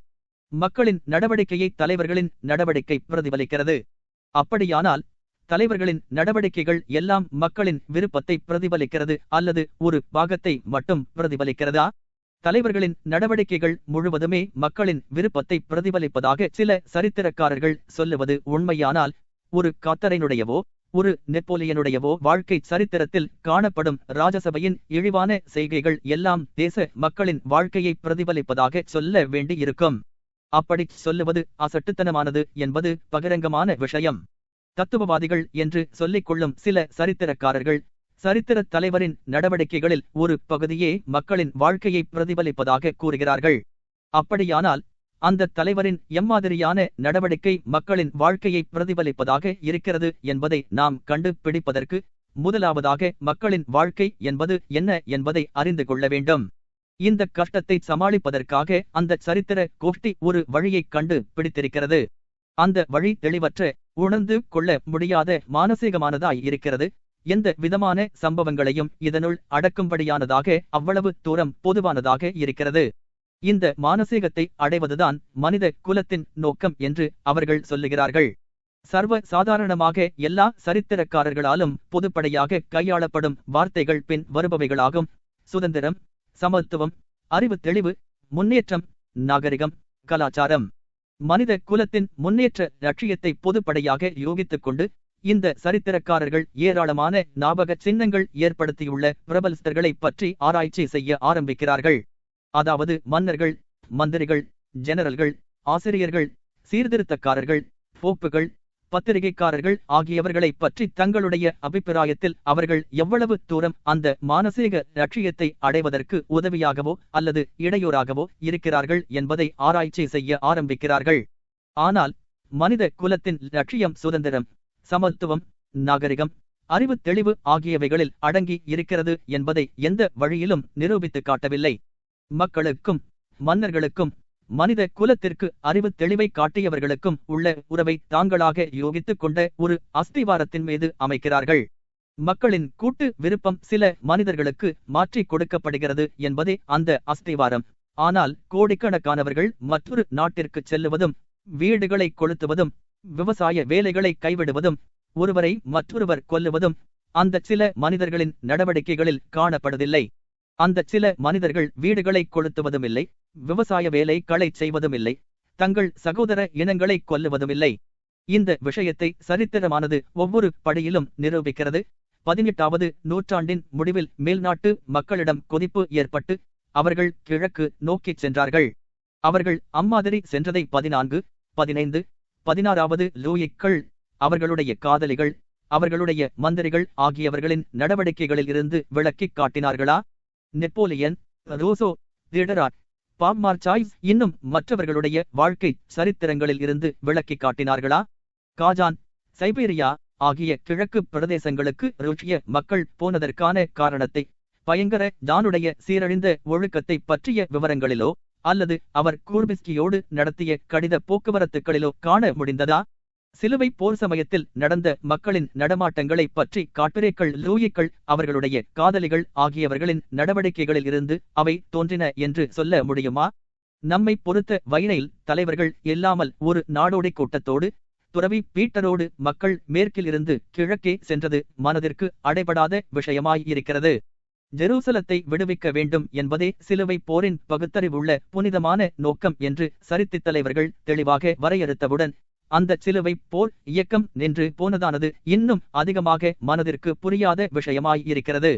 மக்களின் நடவடிக்கையை தலைவர்களின் நடவடிக்கை பிரதிபலிக்கிறது. அப்படியானால் தலைவர்களின் நடவடிக்கைகள் எல்லாம் மக்களின் விருப்பத்தை பிரதிபலிக்கிறது அல்லது ஒரு பாகத்தை மட்டும் பிரதிபலிக்கிறதா? தலைவர்களின் நடவடிக்கைகள் முழுவதுமே மக்களின் விருப்பத்தை பிரதிபலிப்பதாக சில சரித்திரக்காரர்கள் சொல்லுவது உண்மையானால், ஒரு காத்தரைனுடையவோ ஒரு நெப்போலியனுடையவோ வாழ்க்கை சரித்திரத்தில் காணப்படும் ராஜசபையின் இழிவான செய்கைகள் எல்லாம் தேச மக்களின் வாழ்க்கையை பிரதிபலிப்பதாக சொல்ல வேண்டி இருக்கும். அப்படி சொல்லுவது அசட்டுத்தனமானது என்பது பகிரங்கமான விஷயம். தத்துவவாதிகள் என்று சொல்லிக் கொள்ளும் சில சரித்திரக்காரர்கள் சரித்திர தலைவரின் நடவடிக்கைகளில் ஒரு பகுதியே மக்களின் வாழ்க்கையை பிரதிபலிப்பதாக கூறுகிறார்கள். அப்படியானால் அந்த தலைவரின் எம்மாதிரியான நடவடிக்கை மக்களின் வாழ்க்கையை பிரதிபலிப்பதாக இருக்கிறது என்பதை நாம் கண்டுபிடிப்பதற்கு முதலாவதாக மக்களின் வாழ்க்கை என்பது என்ன என்பதை அறிந்து கொள்ள வேண்டும். இந்த கஷ்டத்தை சமாளிப்பதற்காக அந்த சரித்திர கோஷ்டி ஒரு வழியை கண்டு பிடித்திருக்கிறது. அந்த வழி தெளிவற்ற, உணர்ந்து கொள்ள முடியாத மானசீகமானதாய் இருக்கிறது. எந்த விதமான சம்பவங்களையும் இதனுள் அடக்கும்படியானதாக, அவ்வளவு தூரம் பொதுவானதாக இருக்கிறது. இந்த மானசீகத்தை அடைவதுதான் மனித குலத்தின் நோக்கம் என்று அவர்கள் சொல்லுகிறார்கள். சர்வ சாதாரணமாக எல்லா சரித்திரக்காரர்களாலும் பொதுப்படையாக கையாளப்படும் வார்த்தைகள் பின் வருபவைகளாகும்: சுதந்திரம், சமத்துவம், அறிவு தெளிவு, முன்னேற்றம், நாகரிகம், கலாச்சாரம். மனித குலத்தின் முன்னேற்ற லட்சியத்தை பொதுப்படையாக யோகித்துக் கொண்டு இந்த சரித்திரக்காரர்கள் ஏராளமான ஞாபக சின்னங்கள் ஏற்படுத்தியுள்ள பிரபலஸ்தர்களை பற்றி ஆராய்ச்சி செய்ய ஆரம்பிக்கிறார்கள். அதாவது மன்னர்கள், மந்திரிகள், ஜெனரல்கள், ஆசிரியர்கள், சீர்திருத்தக்காரர்கள், போப்புகள், பத்திரிகைக்காரர்கள் ஆகியவர்களை பற்றி தங்களுடைய அபிப்பிராயத்தில் அவர்கள் எவ்வளவு தூரம் அந்த மானசீக லட்சியத்தை அடைவதற்கு உதவியாகவோ அல்லது இடையூறாகவோ இருக்கிறார்கள் என்பதை ஆராய்ச்சி செய்ய ஆரம்பிக்கிறார்கள். ஆனால் மனித குலத்தின் லட்சியம் சுதந்திரம், சமத்துவம், நாகரிகம், அறிவு தெளிவு ஆகியவைகளில் அடங்கி இருக்கிறது என்பதை எந்த வழியிலும் நிரூபித்து காட்டவில்லை. மக்களுக்கும் மன்னர்களுக்கும் மனித குலத்திற்கு அறிவு தெளிவை காட்டியவர்களுக்கும் உள்ள உறவை தாங்களாக யோகித்துக் கொண்ட ஒரு அஸ்திவாரத்தின் மீது அமைக்கிறார்கள். மக்களின் கூட்டு விருப்பம் சில மனிதர்களுக்கு மாற்றி கொடுக்கப்படுகிறது என்பதே அந்த அஸ்திவாரம். ஆனால் கோடிக்கணக்கானவர்கள் மற்றொரு நாட்டிற்கு செல்லுவதும், வீடுகளை கொளுத்துவதும், விவசாய வேலைகளை கைவிடுவதும், ஒருவரை மற்றொருவர் கொல்லுவதும் அந்த சில மனிதர்களின் நடவடிக்கைகளில் காணப்படுவதில்லை. அந்த சில மனிதர்கள் வீடுகளை கொளுத்துவதும் இல்லை, விவசாய வேலைகளை செய்வதும் இல்லை, தங்கள் சகோதர இனங்களை கொல்லுவதும் இல்லை. இந்த விஷயத்தை சரித்திரமானது ஒவ்வொரு படியிலும் நிரூபிக்கிறது. 18வது நூற்றாண்டின் முடிவில் மேல்நாட்டு மக்களிடம் கொதிப்பு ஏற்பட்டு அவர்கள் கிழக்கு நோக்கிச் சென்றார்கள். அவர்கள் அம்மாதிரி சென்றதை 14, 15, 16வது லூயிக்கள், அவர்களுடைய காதலிகள், அவர்களுடைய மந்திரிகள் ஆகியவர்களின் நடவடிக்கைகளில் இருந்து விளக்கிக் காட்டினார்களா? நெப்போலியன், ரூசோ, திடராட், பாப்மார்சாய்ஸ் இன்னும் மற்றவர்களுடைய வாழ்க்கை சரித்திரங்களில் இருந்து விளக்கிக் காட்டினார்களா? காஜான், சைபீரியா ஆகிய கிழக்கு பிரதேசங்களுக்கு ருஷ்ய மக்கள் போனதற்கான காரணத்தை பயங்கர ஜானுடைய சீரழிந்த ஒழுக்கத்தை பற்றிய விவரங்களிலோ அல்லது அவர் கூர்பிஸ்கியோடு நடத்திய கடித போக்குவரத்துகளிலோ காண முடிந்ததா? சிலுவை போர் சமயத்தில் நடந்த மக்களின் நடமாட்டங்களை பற்றி காட்பிரேக்கள் லூயிக்கள் அவர்களுடைய காதலிகள் ஆகியவர்களின் நடவடிக்கைகளில் இருந்து அவை தோன்றின என்று சொல்ல முடியுமா? நம்மை பொறுத்த வகையில் தலைவர்கள் இல்லாமல் ஒரு நாடோடி கூட்டத்தோடு துறவி பீட்டரோடு மக்கள் மேற்கில் இருந்து கிழக்கே சென்றது மனதிற்கு அடைபடாத விஷயமாய் இருக்கிறது. ஜெருசலத்தை விடுவிக்க வேண்டும் என்பதே சிலுவை போரின் பகுத்தறிவுள்ள புனிதமான நோக்கம் என்று சரித்திரத் தலைவர்கள் தெளிவாக வரையறுத்தவுடன் அந்த சிலுவை போர் இயக்கம் நின்று போனதானது இன்னும் அதிகமாக மனதிற்கு புரியாத விஷயமாய் இருக்கிறது.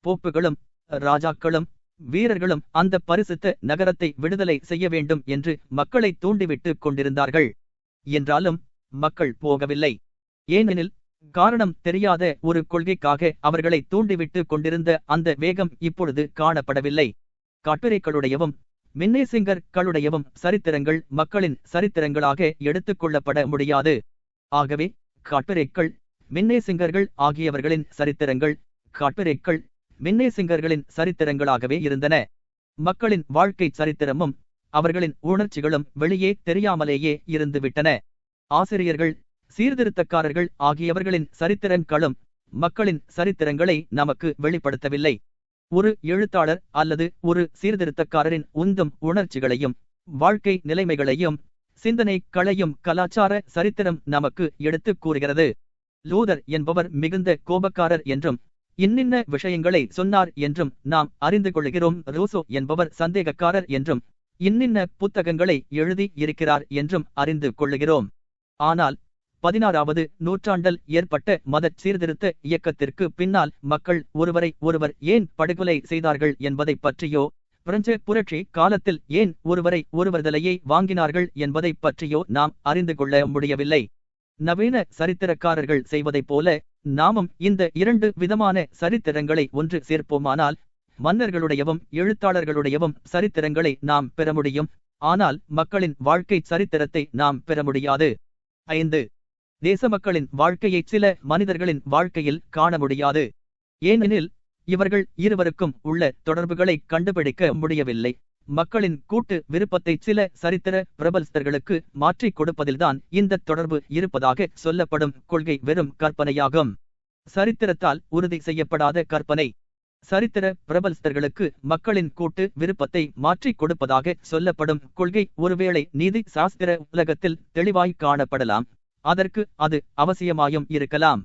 போப்புகளும் ராஜாக்களும் வீரர்களும் அந்த பரிசுத்த நகரத்தை விடுதலை செய்ய வேண்டும் என்று மக்களை தூண்டிவிட்டு கொண்டிருந்தார்கள். என்றாலும் மக்கள் போகவில்லை. ஏனெனில் காரணம் தெரியாத ஒரு கொள்கைக்காக அவர்களை தூண்டிவிட்டு கொண்டிருந்த அந்த வேகம் இப்பொழுது காணப்படவில்லை. காட்பிரேக்களுடையவும் மின்னேசிங்கர்களுடையவும் சரித்திரங்கள் மக்களின் சரித்திரங்களாக எடுத்துக் கொள்ளப்பட முடியாது. ஆகவே காட்பிரேக்கள் மின்னேசிங்கர்கள் ஆகியவர்களின் சரித்திரங்கள் காட்பிரேக்கள் மின்னேசிங்கர்களின் சரித்திரங்களாகவே இருந்தன. மக்களின் வாழ்க்கை சரித்திரமும் அவர்களின் உணர்ச்சிகளும் வெளியே தெரியாமலேயே இருந்துவிட்டன. ஆசிரியர்கள் சீர்திருத்தக்காரர்கள் ஆகியவர்களின் சரித்திரங்களும் மக்களின் சரித்திரங்களை நமக்கு வெளிப்படுத்தவில்லை. ஒரு எழுத்தாளர் அல்லது ஒரு சீர்திருத்தக்காரரின் உந்தும் உணர்ச்சிகளையும் வாழ்க்கை நிலைமைகளையும் சிந்தனை களையும் கலாச்சார சரித்திரம் நமக்கு எடுத்துக் கூறுகிறது. லூதர் என்பவர் மிகுந்த கோபக்காரர் என்றும் இன்னின்ன விஷயங்களை சொன்னார் என்றும் நாம் அறிந்து கொள்கிறோம். ரூசோ என்பவர் சந்தேகக்காரர் என்றும் இன்னின்ன புத்தகங்களை எழுதி இருக்கிறார் என்றும் அறிந்து கொள்ளுகிறோம். ஆனால் 16வது நூற்றாண்டில் ஏற்பட்ட மத சீர்திருத்த இயக்கத்திற்கு பின்னால் மக்கள் ஒருவரை ஒருவர் ஏன் படுகொலை செய்தார்கள் என்பதை பற்றியோ பிரெஞ்சு புரட்சி காலத்தில் ஏன் ஒருவரை ஒருவர்தலையை வாங்கினார்கள் என்பதை பற்றியோ நாம் அறிந்து கொள்ள முடியவில்லை. நவீன சரித்திரக்காரர்கள் செய்வதைப் போல நாமும் இந்த இரண்டு விதமான சரித்திரங்களை ஒன்று சேர்ப்போமானால் மன்னர்களுடையவும் எழுத்தாளர்களுடையவும் சரித்திரங்களை நாம் பெற முடியும். ஆனால் மக்களின் வாழ்க்கை சரித்திரத்தை நாம் பெற முடியாது. 5. தேச மக்களின் வாழ்க்கையை சில மனிதர்களின் வாழ்க்கையில் காண முடியாது. ஏனெனில் இவர்கள் இருவருக்கும் உள்ள தொடர்புகளை கண்டுபிடிக்க முடியவில்லை. மக்களின் கூட்டு விருப்பத்தை சில சரித்திர பிரபலஸ்தர்களுக்கு மாற்றிக் கொடுப்பதில்தான் இந்த தொடர்பு இருப்பதாக சொல்லப்படும் கொள்கை வெறும் கற்பனையாகும். சரித்திரத்தால் உறுதி செய்யப்படாத கற்பனை. சரித்திர பிரபலஸ்தர்களுக்கு மக்களின் கூட்டு விருப்பத்தை மாற்றிக் கொடுப்பதாக சொல்லப்படும் கொள்கை ஒருவேளை நீதி சாஸ்திர உலகத்தில் தெளிவாய் காணப்படலாம். அதற்கு அது அவசியமாயும் இருக்கலாம்.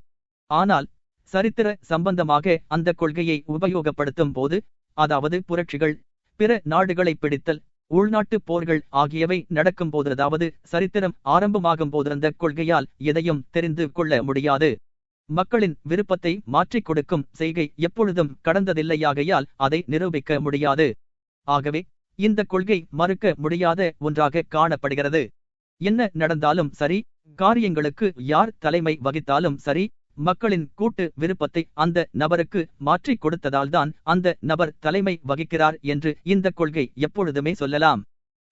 ஆனால் சரித்திர சம்பந்தமாக அந்த கொள்கையை உபயோகப்படுத்தும் போது, அதாவது புரட்சிகள், பிற நாடுகளை பிடித்தல், உள்நாட்டு போர்கள் ஆகியவை நடக்கும்போது, அதாவது சரித்திரம் ஆரம்பமாகும் போது அந்த கொள்கையால் எதையும் தெரிந்து கொள்ள முடியாது. மக்களின் விருப்பத்தை மாற்றிக் கொடுக்கும் செய்கை எப்பொழுதும் கடந்ததில்லையாகையால் அதை நிரூபிக்க முடியாது. ஆகவே இந்த கொள்கை மறுக்க முடியாத ஒன்றாக காணப்படுகிறது. என்ன நடந்தாலும் சரி, காரியங்களுக்கு யார் தலைமை வகித்தாலும் சரி, மக்களின் கூட்டு விருப்பத்தை அந்த நபருக்கு மாற்றிக் கொடுத்ததால்தான் அந்த நபர் தலைமை வகிக்கிறார் என்று இந்த கொள்கை எப்பொழுதுமே சொல்லலாம்.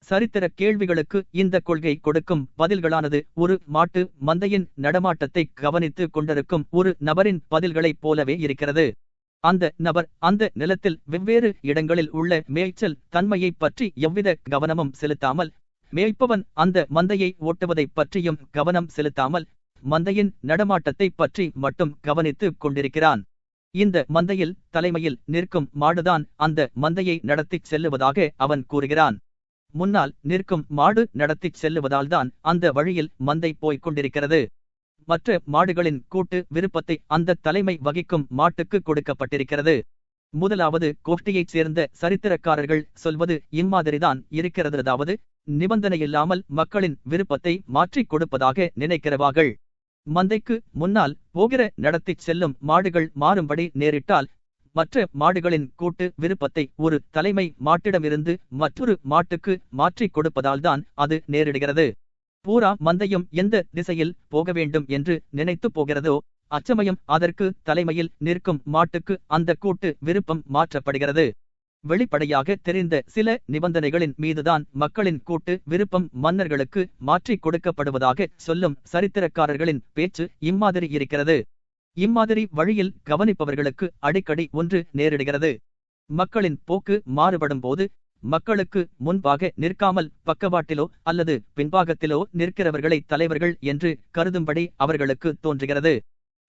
சரித்திர கேள்விகளுக்கு இந்த கொள்கை கொடுக்கும் பதில்களானது ஒரு மாட்டு மந்தையின் நடமாட்டத்தை கவனித்து கொண்டிருக்கும் ஒரு நபரின் பதில்களைப் போலவே இருக்கிறது. அந்த நபர் அந்த நிலத்தில் வெவ்வேறு இடங்களில் உள்ள மேய்ச்சல் தன்மையை பற்றி எவ்வித கவனமும் செலுத்தாமல், மேய்ப்பவன் அந்த மந்தையை ஓட்டுவதைப் பற்றியும் கவனம் செலுத்தாமல், மந்தையின் நடமாட்டத்தை பற்றி மட்டும் கவனித்து கொண்டிருக்கிறான். இந்த மந்தையில் தலைமையில் நிற்கும் மாடுதான் அந்த மந்தையை நடத்திச் செல்லுவதாக அவன் கூறுகிறான். முன்னால் நிற்கும் மாடு நடத்திச் செல்லுவதால்தான் அந்த வழியில் மந்தை போய்க் கொண்டிருக்கிறது. மற்ற மாடுகளின் கூட்டு விருப்பத்தை அந்த தலைமை வகிக்கும் மாட்டுக்கு கொடுக்கப்பட்டிருக்கிறது. முதலாவது கோஷ்டியைச் சேர்ந்த சரித்திரக்காரர்கள் சொல்வது இம்மாதிரிதான் இருக்கிறது. அதாவது நிபந்தனையில்லாமல் மக்களின் விருப்பத்தை மாற்றிக் கொடுப்பதாக நினைக்கிறவார்கள். மந்தைக்கு முன்னால் போகிற நடத்திச் செல்லும் மாடுகள் மாறும்படி நேரிட்டால் மற்ற மாடுகளின் கூட்டு விருப்பத்தை ஒரு தலைமை மாட்டிடமிருந்து மற்றொரு மாட்டுக்கு மாற்றிக் கொடுப்பதால்தான் அது நேரிடுகிறது. பூரா மந்தையும் எந்த திசையில் போக வேண்டும் என்று நினைத்து போகிறதோ அச்சமயம் அதற்கு தலைமையில் நிற்கும் மாட்டுக்கு அந்த கூட்டு விருப்பம் மாற்றப்படுகிறது. வெளிப்படையாக தெரிந்த சில நிபந்தனைகளின் மீதுதான் மக்களின் கூட்டு விருப்பம் மன்னர்களுக்கு மாற்றிக் கொடுக்கப்படுவதாக சொல்லும் சரித்திரக்காரர்களின் பேச்சு இம்மாதிரி இருக்கிறது. இம்மாதிரி வழியில் கவனிப்பவர்களுக்கு அடிக்கடி ஒன்று நேரிடுகிறது. மக்களின் போக்கு மாறுபடும் போது மக்களுக்கு முன்பாக நிற்காமல் பக்கவாட்டிலோ அல்லது பின்பாகத்திலோ நிற்கிறவர்களை தலைவர்கள் என்று கருதும்படி அவர்களுக்கு தோன்றுகிறது.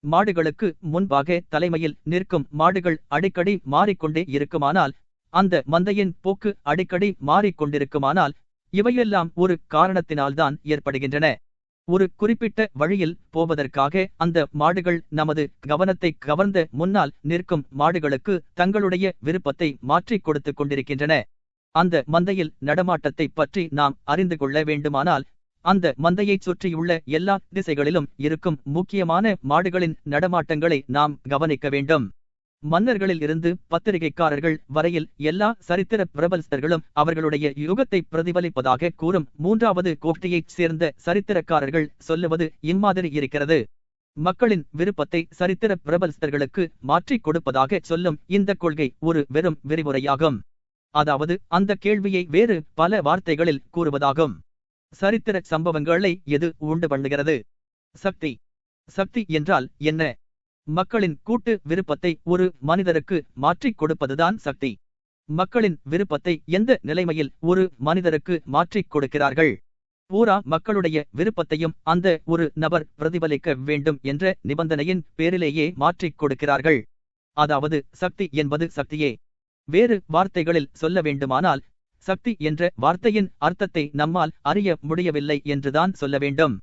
மாடுகளுக்கு முன்பாக தலைமையில் நிற்கும் மாடுகள் அடிக்கடி மாறிக்கொண்டே இருக்குமானால், அந்த மந்தையின் போக்கு அடிக்கடி மாறிக்கொண்டிருக்குமானால், இவையெல்லாம் ஒரு காரணத்தினால்தான் ஏற்படுகின்றன. ஒரு குறிப்பிட்ட வழியில் போவதற்காக அந்த மாடுகள் நமது கவனத்தை கவர்ந்த முன்னால் நிற்கும் மாடுகளுக்கு தங்களுடைய விருப்பத்தை மாற்றிக் கொடுத்துக் கொண்டிருக்கின்றன. அந்த மந்தையில் நடமாட்டத்தை பற்றி நாம் அறிந்து கொள்ள வேண்டுமானால், அந்த மந்தையைச் சுற்றியுள்ள எல்லா திசைகளிலும் இருக்கும் முக்கியமான மாடுகளின் நடமாட்டங்களை நாம் கவனிக்க வேண்டும். மன்னர்களில் இருந்து பத்திரிகைக்காரர்கள் வரையில் எல்லா சரித்திர பிரபலஸ்தர்களும் அவர்களுடைய யுகத்தை பிரதிபலிப்பதாக கூறும் மூன்றாவது கோஷ்டியைச் சேர்ந்த சரித்திரக்காரர்கள் சொல்லுவது இம்மாதிரி இருக்கிறது. மக்களின் விருப்பத்தை சரித்திர பிரபலஸ்தர்களுக்கு மாற்றிக் கொடுப்பதாக சொல்லும் இந்த கொள்கை ஒரு வெறும் விரிவுரையாகும். அதாவது அந்த கேள்வியை வேறு பல வார்த்தைகளில் கூறுவதாகும். சரித்திர சம்பவங்களை எது உண்டு பண்ணுகிறது? சக்தி. சக்தி என்றால் என்ன? மக்களின் கூட்டு விருப்பத்தை ஒரு மனிதருக்கு மாற்றிக் கொடுப்பதுதான் சக்தி. மக்களின் விருப்பத்தை எந்த நிலைமையில் ஒரு மனிதருக்கு மாற்றிக் கொடுக்கிறார்கள்? பூரா மக்களுடைய விருப்பத்தையும் அந்த ஒரு நபர் பிரதிபலிக்க வேண்டும் என்ற நிபந்தனையின் பேரிலேயே மாற்றிக் கொடுக்கிறார்கள். அதாவது சக்தி என்பது சக்தியே. வேறு வார்த்தைகளில் சொல்ல வேண்டுமானால், சக்தி என்ற வார்த்தையின் அர்த்தத்தை நம்மால் அறிய முடியவில்லை என்றுதான் சொல்ல வேண்டும்.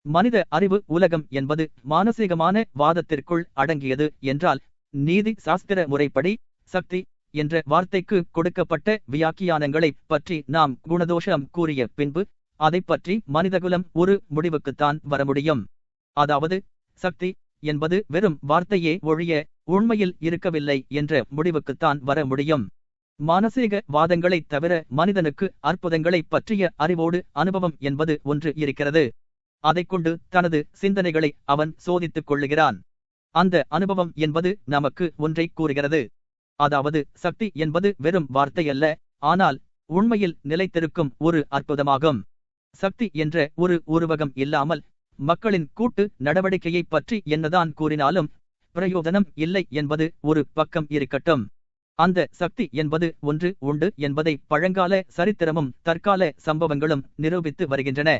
மனித அறிவு உலகம் என்பது மானசீகமான வாதத்திற்குள் அடங்கியது என்றால், நீதி சாஸ்திர முறைப்படி சக்தி என்ற வார்த்தைக்கு கொடுக்கப்பட்ட வியாக்கியானங்களை பற்றி நாம் குணதோஷம் கூறிய பின்பு அதை பற்றி மனிதகுலம் ஒரு முடிவுக்குத்தான் வர முடியும். அதாவது சக்தி என்பது வெறும் வார்த்தையே ஒழிய உண்மையில் இருக்கவில்லை என்ற முடிவுக்குத்தான் வர முடியும். மானசீக வாதங்களைத் தவிர மனிதனுக்கு அற்புதங்களை பற்றிய அறிவோடு அனுபவம் என்பது ஒன்று இருக்கிறது. அதைக் கொண்டு தனது சிந்தனைகளை அவன் சோதித்துக் கொள்ளுகிறான். அந்த அனுபவம் என்பது நமக்கு ஒன்றை கூறுகிறது. அதாவது சக்தி என்பது வெறும் வார்த்தையல்ல, ஆனால் உண்மையில் நிலைத்திருக்கும் ஒரு அற்புதமாகும். சக்தி என்ற ஒரு உருவகம் இல்லாமல் மக்களின் கூட்டு நடவடிக்கையை பற்றி என்னதான் கூறினாலும் பிரயோஜனம் இல்லை என்பது ஒரு பக்கம் இருக்கட்டும். அந்த சக்தி என்பது ஒன்று உண்டு என்பதை பழங்கால சரித்திரமும் தற்கால சம்பவங்களும் நிரூபித்து வருகின்றன.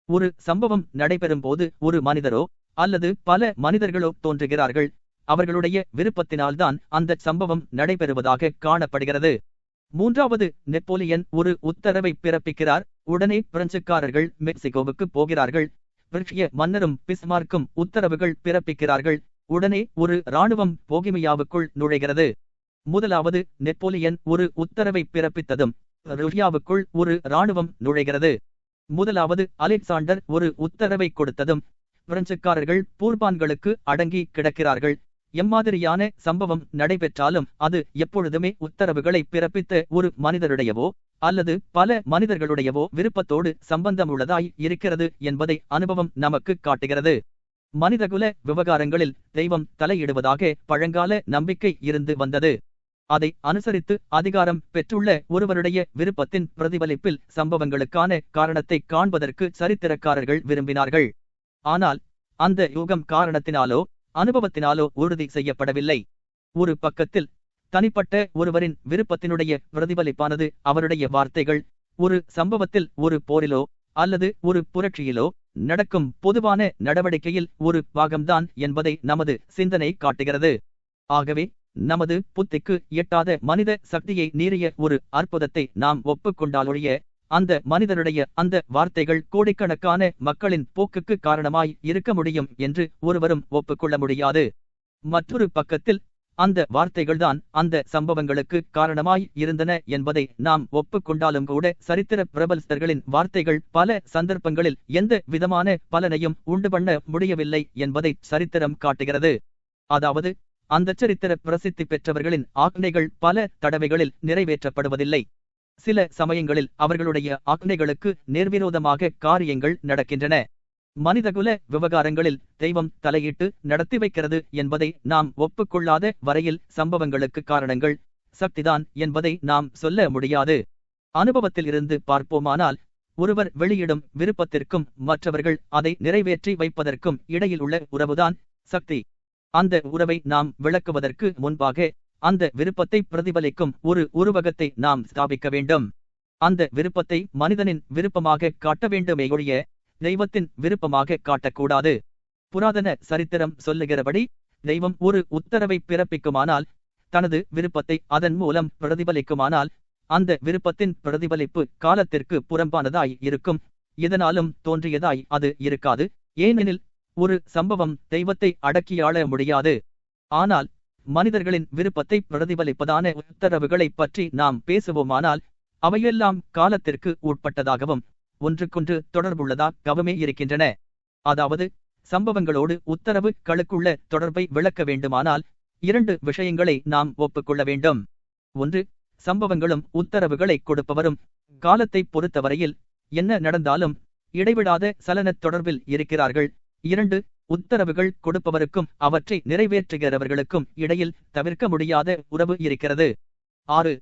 ஒரு சம்பவம் நடைபெறும் போது ஒரு மனிதரோ அல்லது பல மனிதர்களோ தோன்றுகிறார்கள். அவர்களுடைய விருப்பத்தினால்தான் அந்த சம்பவம் நடைபெறுவதாக காணப்படுகிறது. மூன்றாவது நெப்போலியன் ஒரு உத்தரவை பிறப்பிக்கிறார். உடனே பிரெஞ்சுக்காரர்கள் மெக்சிகோவுக்கு போகிறார்கள். பிரிட்டிய மன்னரும் பிஸ்மார்க்கும் உத்தரவுகள் பிறப்பிக்கிறார்கள். உடனே ஒரு இராணுவம் போகிமியாவுக்குள் நுழைகிறது. முதலாவது நெப்போலியன் ஒரு உத்தரவை பிறப்பித்ததும் ருஷ்யாவுக்குள் ஒரு இராணுவம் நுழைகிறது. முதலாவது அலெக்சாண்டர் ஒரு உத்தரவை கொடுத்ததும் பிரெஞ்சுக்காரர்கள் பூர்பான்களுக்கு அடங்கி கிடக்கிறார்கள். எம்மாதிரியான சம்பவம் நடைபெற்றாலும் அது எப்பொழுதுமே உத்தரவுகளை பிறப்பித்த ஒரு மனிதருடையவோ அல்லது பல மனிதர்களுடையவோ விருப்பத்தோடு சம்பந்தமுள்ளதாய் இருக்கிறது என்பதை அனுபவம் நமக்கு காட்டுகிறது. மனிதகுல விவகாரங்களில் தெய்வம் தலையிடுவதாக பழங்கால நம்பிக்கை இருந்து வந்தது. அதை அனுசரித்து அதிகாரம் பெற்றுள்ள ஒருவருடைய விருப்பத்தின் பிரதிபலிப்பில் சம்பவங்களுக்கான காரணத்தை காண்பதற்கு சரித்திரக்காரர்கள் விரும்பினார்கள். ஆனால் அந்த யூகம் காரணத்தினாலோ அனுபவத்தினாலோ உறுதி செய்யப்படவில்லை. ஒரு பக்கத்தில் தனிப்பட்ட ஒருவரின் விருப்பத்தினுடைய பிரதிபலிப்பானது அவருடைய வார்த்தைகள் ஒரு சம்பவத்தில் ஒரு போரிலோ அல்லது ஒரு புரட்சியிலோ நடக்கும் பொதுவான நடவடிக்கையில் ஒரு பாகம்தான் என்பதை நமது சிந்தனை காட்டுகிறது. ஆகவே நமது புத்திக்கு எட்டாத மனித சக்தியை மீறிய ஒரு அற்புதத்தை நாம் ஒப்புக்கொண்டாலொழிய அந்த மனிதருடைய அந்த வார்த்தைகள் கோடிக்கணக்கான மக்களின் போக்குக்கு காரணமாய் இருக்க முடியும் என்று ஒருவரும் ஒப்புக்கொள்ள முடியாது. மற்றொரு பக்கத்தில் அந்த வார்த்தைகள்தான் அந்த சம்பவங்களுக்கு காரணமாய் இருந்தன என்பதை நாம் ஒப்புக்கொண்டாலும் கூட சரித்திர பிரபலஸ்தர்களின் வார்த்தைகள் பல சந்தர்ப்பங்களில் எந்த விதமான பலனையும் உண்டு பண்ண முடியவில்லை என்பதை சரித்திரம் காட்டுகிறது. அதாவது அந்த சரித்திர பிரசித்தி பெற்றவர்களின் ஆக்ஞைகள் பல தடவைகளில் நிறைவேற்றப்படுவதில்லை. சில சமயங்களில் அவர்களுடைய ஆக்ஞைகளுக்கு நேர்விரோதமாக காரியங்கள் நடக்கின்றன. மனிதகுல விவகாரங்களில் தெய்வம் தலையிட்டு நடத்தி வைக்கிறது என்பதை நாம் ஒப்புக்கொள்ளாத வரையில் சம்பவங்களுக்கு காரணங்கள் சக்திதான் என்பதை நாம் சொல்ல முடியாது. அனுபவத்தில் இருந்து பார்ப்போமானால் ஒருவர் வெளியிடும் விருப்பத்திற்கும் மற்றவர்கள் அதை நிறைவேற்றி வைப்பதற்கும் இடையில் உள்ள உறவுதான் சக்தி. அந்த உறவை நாம் விளக்குவதற்கு முன்பாக அந்த விருப்பத்தை பிரதிபலிக்கும் ஒரு உருவகத்தை நாம் ஸ்தாபிக்க வேண்டும். அந்த விருப்பத்தை மனிதனின் விருப்பமாக காட்ட வேண்டுமே ஒழிய தெய்வத்தின் விருப்பமாக காட்டக்கூடாது. புராதன சரித்திரம் சொல்லுகிறபடி தெய்வம் ஒரு உத்தரவை பிறப்பிக்குமானால், தனது விருப்பத்தை அதன் மூலம் பிரதிபலிக்குமானால், அந்த விருப்பத்தின் பிரதிபலிப்பு காலத்திற்கு புறம்பானதாய் இருக்கும். இதனாலும் தோன்றியதாய் அது இருக்காது. ஏனெனில் ஒரு சம்பவம் தெய்வத்தை அடக்கியாள முடியாது. ஆனால் மனிதர்களின் விருப்பத்தை பிரதிபலிப்பதான உத்தரவுகளை பற்றி நாம் பேசுவோமானால், அவையெல்லாம் காலத்திற்கு உட்பட்டதாகவும் ஒன்றுக்கொன்று தொடர்புள்ளதாகவுமே இருக்கின்றன. அதாவது சம்பவங்களோடு உத்தரவுகளுக்குள்ள தொடர்பை விளக்க வேண்டுமானால் 2 விஷயங்களை நாம் ஒப்புக்கொள்ள வேண்டும். ஒன்று, சம்பவங்களும் உத்தரவுகளை கொடுப்பவரும் காலத்தை பொறுத்தவரையில் என்ன நடந்தாலும் இடைவிடாத சலனத் தொடர்பில் இருக்கிறார்கள். 2, உத்தரவுகள் கொடுப்பவருக்கும் அவற்றை நிறைவேற்றுகிறவர்களுக்கும் இடையில் தவிர்க்க முடியாத உறவு இருக்கிறது. 6,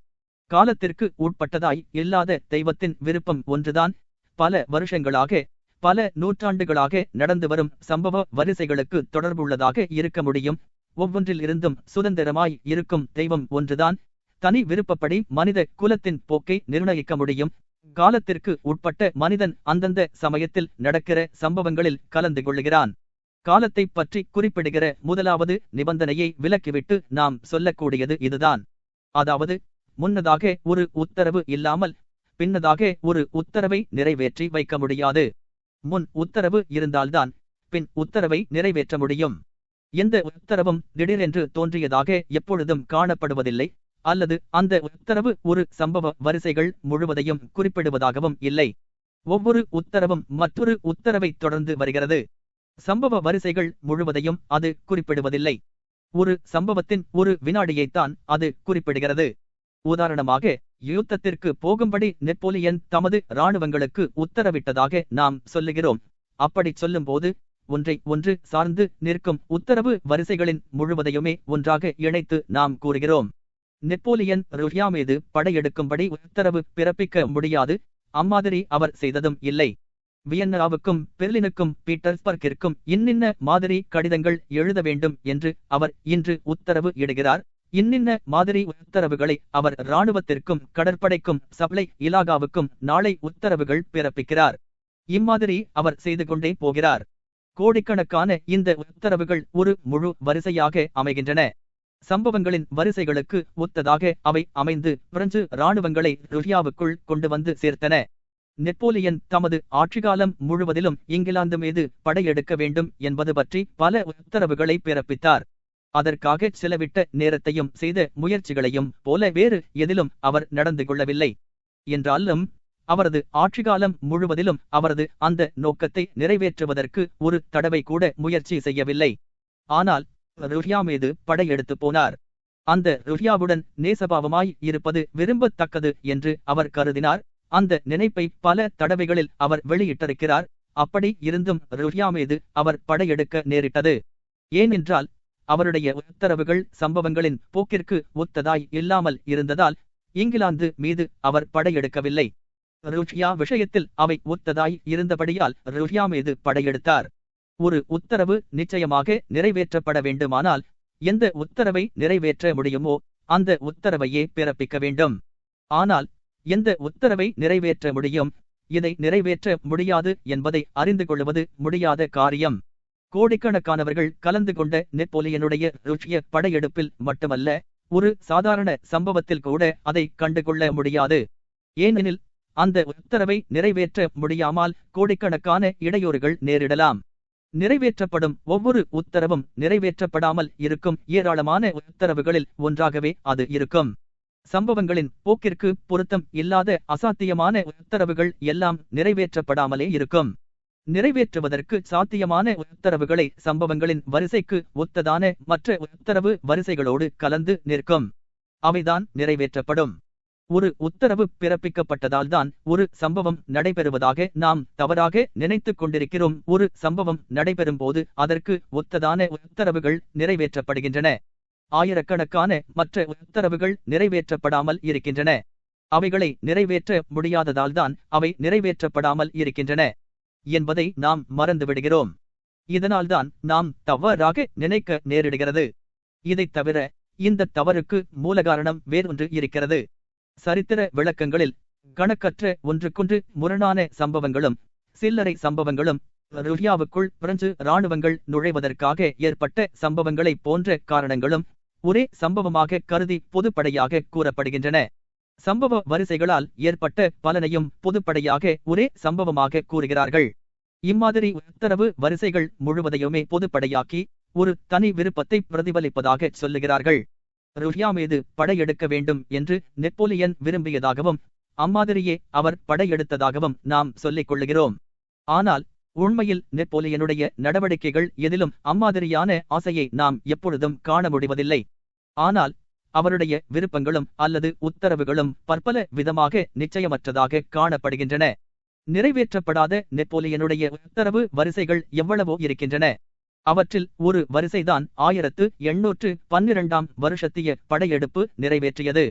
காலத்திற்கு உட்பட்டதாய் இல்லாத தெய்வத்தின் விருப்பம் ஒன்றுதான் பல வருஷங்களாக பல நூற்றாண்டுகளாக நடந்து வரும் சம்பவ வரிசைகளுக்கு தொடர்புள்ளதாக இருக்க முடியும். ஒவ்வொன்றில் இருந்தும் சுதந்திரமாய் இருக்கும் தெய்வம் ஒன்றுதான் தனி விருப்பப்படி மனித குலத்தின் போக்கை நிர்ணயிக்க முடியும். காலத்திற்கு உட்பட்ட மனிதன் அந்தந்த சமயத்தில் நடக்கிற சம்பவங்களில் கலந்து கொள்ளுகிறான். காலத்தை பற்றி குறிப்பிடுகிற முதலாவது நிபந்தனையை விலக்கிவிட்டு நாம் சொல்லக்கூடியது இதுதான். அதாவது முன்னதாக ஒரு உத்தரவு இல்லாமல் பின்னதாக ஒரு உத்தரவை நிறைவேற்றி வைக்க முடியாது. முன் உத்தரவு இருந்தால்தான் பின் உத்தரவை நிறைவேற்ற முடியும். எந்த உத்தரவும் திடீரென்று தோன்றியதாக எப்பொழுதும் காணப்படுவதில்லை, அல்லது அந்த உத்தரவு ஒரு சம்பவ வரிசைகள் முழுவதையும் குறிப்பிடுவதாகவும் இல்லை. ஒவ்வொரு உத்தரவும் மற்றொரு உத்தரவை தொடர்ந்து வருகிறது. சம்பவ வரிசைகள் முழுவதையும் அது குறிப்பிடுவதில்லை. ஒரு சம்பவத்தின் ஒரு வினாடியைத்தான் அது குறிப்பிடுகிறது. உதாரணமாக, யுத்தத்திற்கு போகும்படி நெப்போலியன் தமது இராணுவங்களுக்கு உத்தரவிட்டதாக நாம் சொல்லுகிறோம். அப்படிச் சொல்லும்போது ஒன்றை ஒன்று சார்ந்து நிற்கும் உத்தரவு வரிசைகளின் முழுவதையுமே ஒன்றாக இணைத்து நாம் கூறுகிறோம். நெப்போலியன் ருஷ்யா மீது படையெடுக்கும்படி உத்தரவு பிறப்பிக்க முடியாது. அம்மாதிரி அவர் செய்ததும் இல்லை. வியன்னாவுக்கும் பெர்லினுக்கும் பீட்டர்ஸ்பர்க்கிற்கும் இன்னின்ன மாதிரி கடிதங்கள் எழுத வேண்டும் என்று அவர் இன்று உத்தரவு இடுகிறார். இன்னின்ன மாதிரி உத்தரவுகளை அவர் இராணுவத்திற்கும் கடற்படைக்கும் சப்ளை இலாகாவுக்கும் நாளை உத்தரவுகள் பிறப்பிக்கிறார். இம்மாதிரி அவர் செய்து கொண்டே போகிறார். கோடிக்கணக்கான இந்த உத்தரவுகள் ஒரு முழு வரிசையாக அமைகின்றன. சம்பவங்களின் வரிசைகளுக்கு ஒத்ததாக அவை அமைந்து பிரெஞ்சு இராணுவங்களை ருஷ்யாவுக்குள் கொண்டு வந்து சேர்த்தன. நெப்போலியன் தமது ஆட்சிகாலம் முழுவதிலும் இங்கிலாந்து மீது படையெடுக்க வேண்டும் என்பது பற்றி பல உத்தரவுகளை பிறப்பித்தார். அதற்காக செலவிட்ட நேரத்தையும் செய்த முயற்சிகளையும் போல வேறு எதிலும் அவர் நடந்து கொள்ளவில்லை. என்றாலும் அவரது ஆட்சிகாலம் முழுவதிலும் அவரது அந்த நோக்கத்தை நிறைவேற்றுவதற்கு ஒரு தடவை கூட முயற்சி செய்யவில்லை. ஆனால் ருஷ்யா மீது படையெடுத்து போனார். அந்த ருஷ்யாவுடன் நேசபாவமாய் இருப்பது விரும்பத்தக்கது என்று அவர் கருதினார். அந்த நினைப்பை பல தடவைகளில் அவர் வெளியிட்டிருக்கிறார். அப்படி இருந்தும் ருஷ்யா மீது அவர் படையெடுக்க நேரிட்டது. ஏனென்றால் அவருடைய உத்தரவுகள் சம்பவங்களின் போக்கிற்கு ஒத்ததாய் இல்லாமல் இருந்ததால் இங்கிலாந்து மீது அவர் படையெடுக்கவில்லை. ருஷ்யா விஷயத்தில் அவை ஒத்ததாய் இருந்தபடியால் ருஷ்யா மீது படையெடுத்தார். ஒரு உத்தரவு நிச்சயமாக நிறைவேற்றப்பட வேண்டுமானால் எந்த உத்தரவை நிறைவேற்ற முடியுமோ அந்த உத்தரவையே பிறப்பிக்க வேண்டும். ஆனால் எந்த உத்தரவை நிறைவேற்ற முடியும், இதை நிறைவேற்ற முடியாது என்பதை அறிந்து கொள்வது முடியாத காரியம். கோடிக்கணக்கானவர்கள் கலந்து கொண்ட நெப்போலியனுடைய ருஷ்ய படையெடுப்பில் மட்டுமல்ல, ஒரு சாதாரண சம்பவத்தில் கூட அதை கண்டுகொள்ள முடியாது. ஏனெனில் அந்த உத்தரவை நிறைவேற்ற முடியாமல் கோடிக்கணக்கான இடையூறுகள் நேரிடலாம். நிறைவேற்றப்படும் ஒவ்வொரு உத்தரவும் நிறைவேற்றப்படாமல் இருக்கும் ஏராளமான உத்தரவுகளில் ஒன்றாகவே அது இருக்கும். சம்பவங்களின் போக்கிற்கு பொருத்தம் இல்லாத அசாத்தியமான உத்தரவுகள் எல்லாம் நிறைவேற்றப்படாமலே இருக்கும். நிறைவேற்றுவதற்கு சாத்தியமான உத்தரவுகளை சம்பவங்களின் வரிசைக்கு ஒத்ததான மற்ற உத்தரவு வரிசைகளோடு கலந்து நிற்கும். அவைதான் நிறைவேற்றப்படும். ஒரு உத்தரவு பிறப்பிக்கப்பட்டதால்தான் ஒரு சம்பவம் நடைபெறுவதாக நாம் தவறாக நினைத்து கொண்டிருக்கிறோம். ஒரு சம்பவம் நடைபெறும்போது அதற்கு ஒத்ததான உத்தரவுகள் நிறைவேற்றப்படுகின்றன. ஆயிரக்கணக்கான மற்ற உத்தரவுகள் நிறைவேற்றப்படாமல் இருக்கின்றன. அவைகளை நிறைவேற்ற முடியாததால்தான் அவை நிறைவேற்றப்படாமல் இருக்கின்றன என்பதை நாம் மறந்துவிடுகிறோம். இதனால்தான் நாம் தவறாக நினைக்க நேரிடுகிறது. இதைத் தவிர இந்த தவறுக்கு மூலகாரணம் வேறொன்று இருக்கிறது. சரித்திர விளக்கங்களில் கணக்கற்ற ஒன்றுக்கொன்று முரணான சம்பவங்களும் சில்லறை சம்பவங்களும் ருஷ்யாவுக்குள் பிரெஞ்சு இராணுவங்கள் நுழைவதற்காக ஏற்பட்ட சம்பவங்களை போன்ற காரணங்களும் ஒரே சம்பவமாக கருதி பொதுப்படையாக கூறப்படுகின்றன. சம்பவ வரிசைகளால் ஏற்பட்ட பலனையும் பொதுப்படையாக ஒரே சம்பவமாக கூறுகிறார்கள். இம்மாதிரி உத்தரவு வரிசைகள் முழுவதையுமே பொதுப்படையாக்கி ஒரு தனி விருப்பத்தை பிரதிபலிப்பதாக சொல்லுகிறார்கள். ருஷ்யா மீது படையெடுக்க வேண்டும் என்று நெப்போலியன் விரும்பியதாகவும் அம்மாதிரியே அவர் படையெடுத்ததாகவும் நாம் சொல்லிக் கொள்ளுகிறோம். ஆனால் உண்மையில் நெப்போலியனுடைய நடவடிக்கைகள் எதிலும் அம்மாதிரியான ஆசையை நாம் எப்பொழுதும் காண முடிவதில்லை. ஆனால் அவருடைய விருப்பங்களும் அல்லது உத்தரவுகளும் பற்பல விதமாக நிச்சயமற்றதாக காணப்படுகின்றன. நிறைவேற்றப்படாத நெப்போலியனுடைய உத்தரவு வரிசைகள் எவ்வளவோ இருக்கின்றன. அவற்றில் ஒரு வரிசைதான் 1812 வருஷத்திய படையெடுப்பு நிறைவேற்றியது.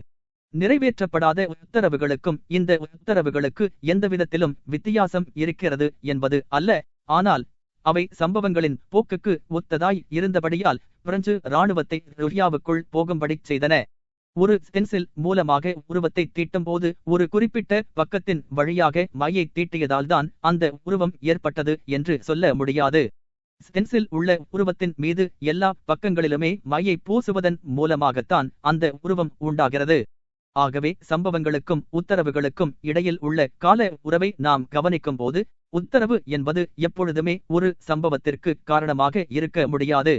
நிறைவேற்றப்படாத உத்தரவுகளுக்கும் இந்த உத்தரவுகளுக்கு எந்தவிதத்திலும் வித்தியாசம் இருக்கிறது என்பது அல்ல. ஆனால் அவை சம்பவங்களின் போக்குக்கு ஒத்ததாய் இருந்தபடியால் பிரெஞ்சு இராணுவத்தை ருஷ்யாவுக்குள் போகும்படி செய்தன. ஒரு ஸ்டென்சில் மூலமாக உருவத்தை தீட்டும்போது ஒரு குறிப்பிட்ட பக்கத்தின் வழியாக மையை தீட்டியதால்தான் அந்த உருவம் ஏற்பட்டது என்று சொல்ல முடியாது. ஸ்டென்சில் உள்ள உருவத்தின் மீது எல்லா பக்கங்களிலுமே மையை பூசுவதன் மூலமாகத்தான் அந்த உருவம் உண்டாகிறது. ஆகவே சம்பவங்களுக்கும் உத்தரவுகளுக்கும் இடையில் உள்ள கால உறவை நாம் கவனிக்கும் போது உத்தரவு என்பது எப்பொழுதுமே ஒரு சம்பவத்திற்கு காரணமாக இருக்க முடியாது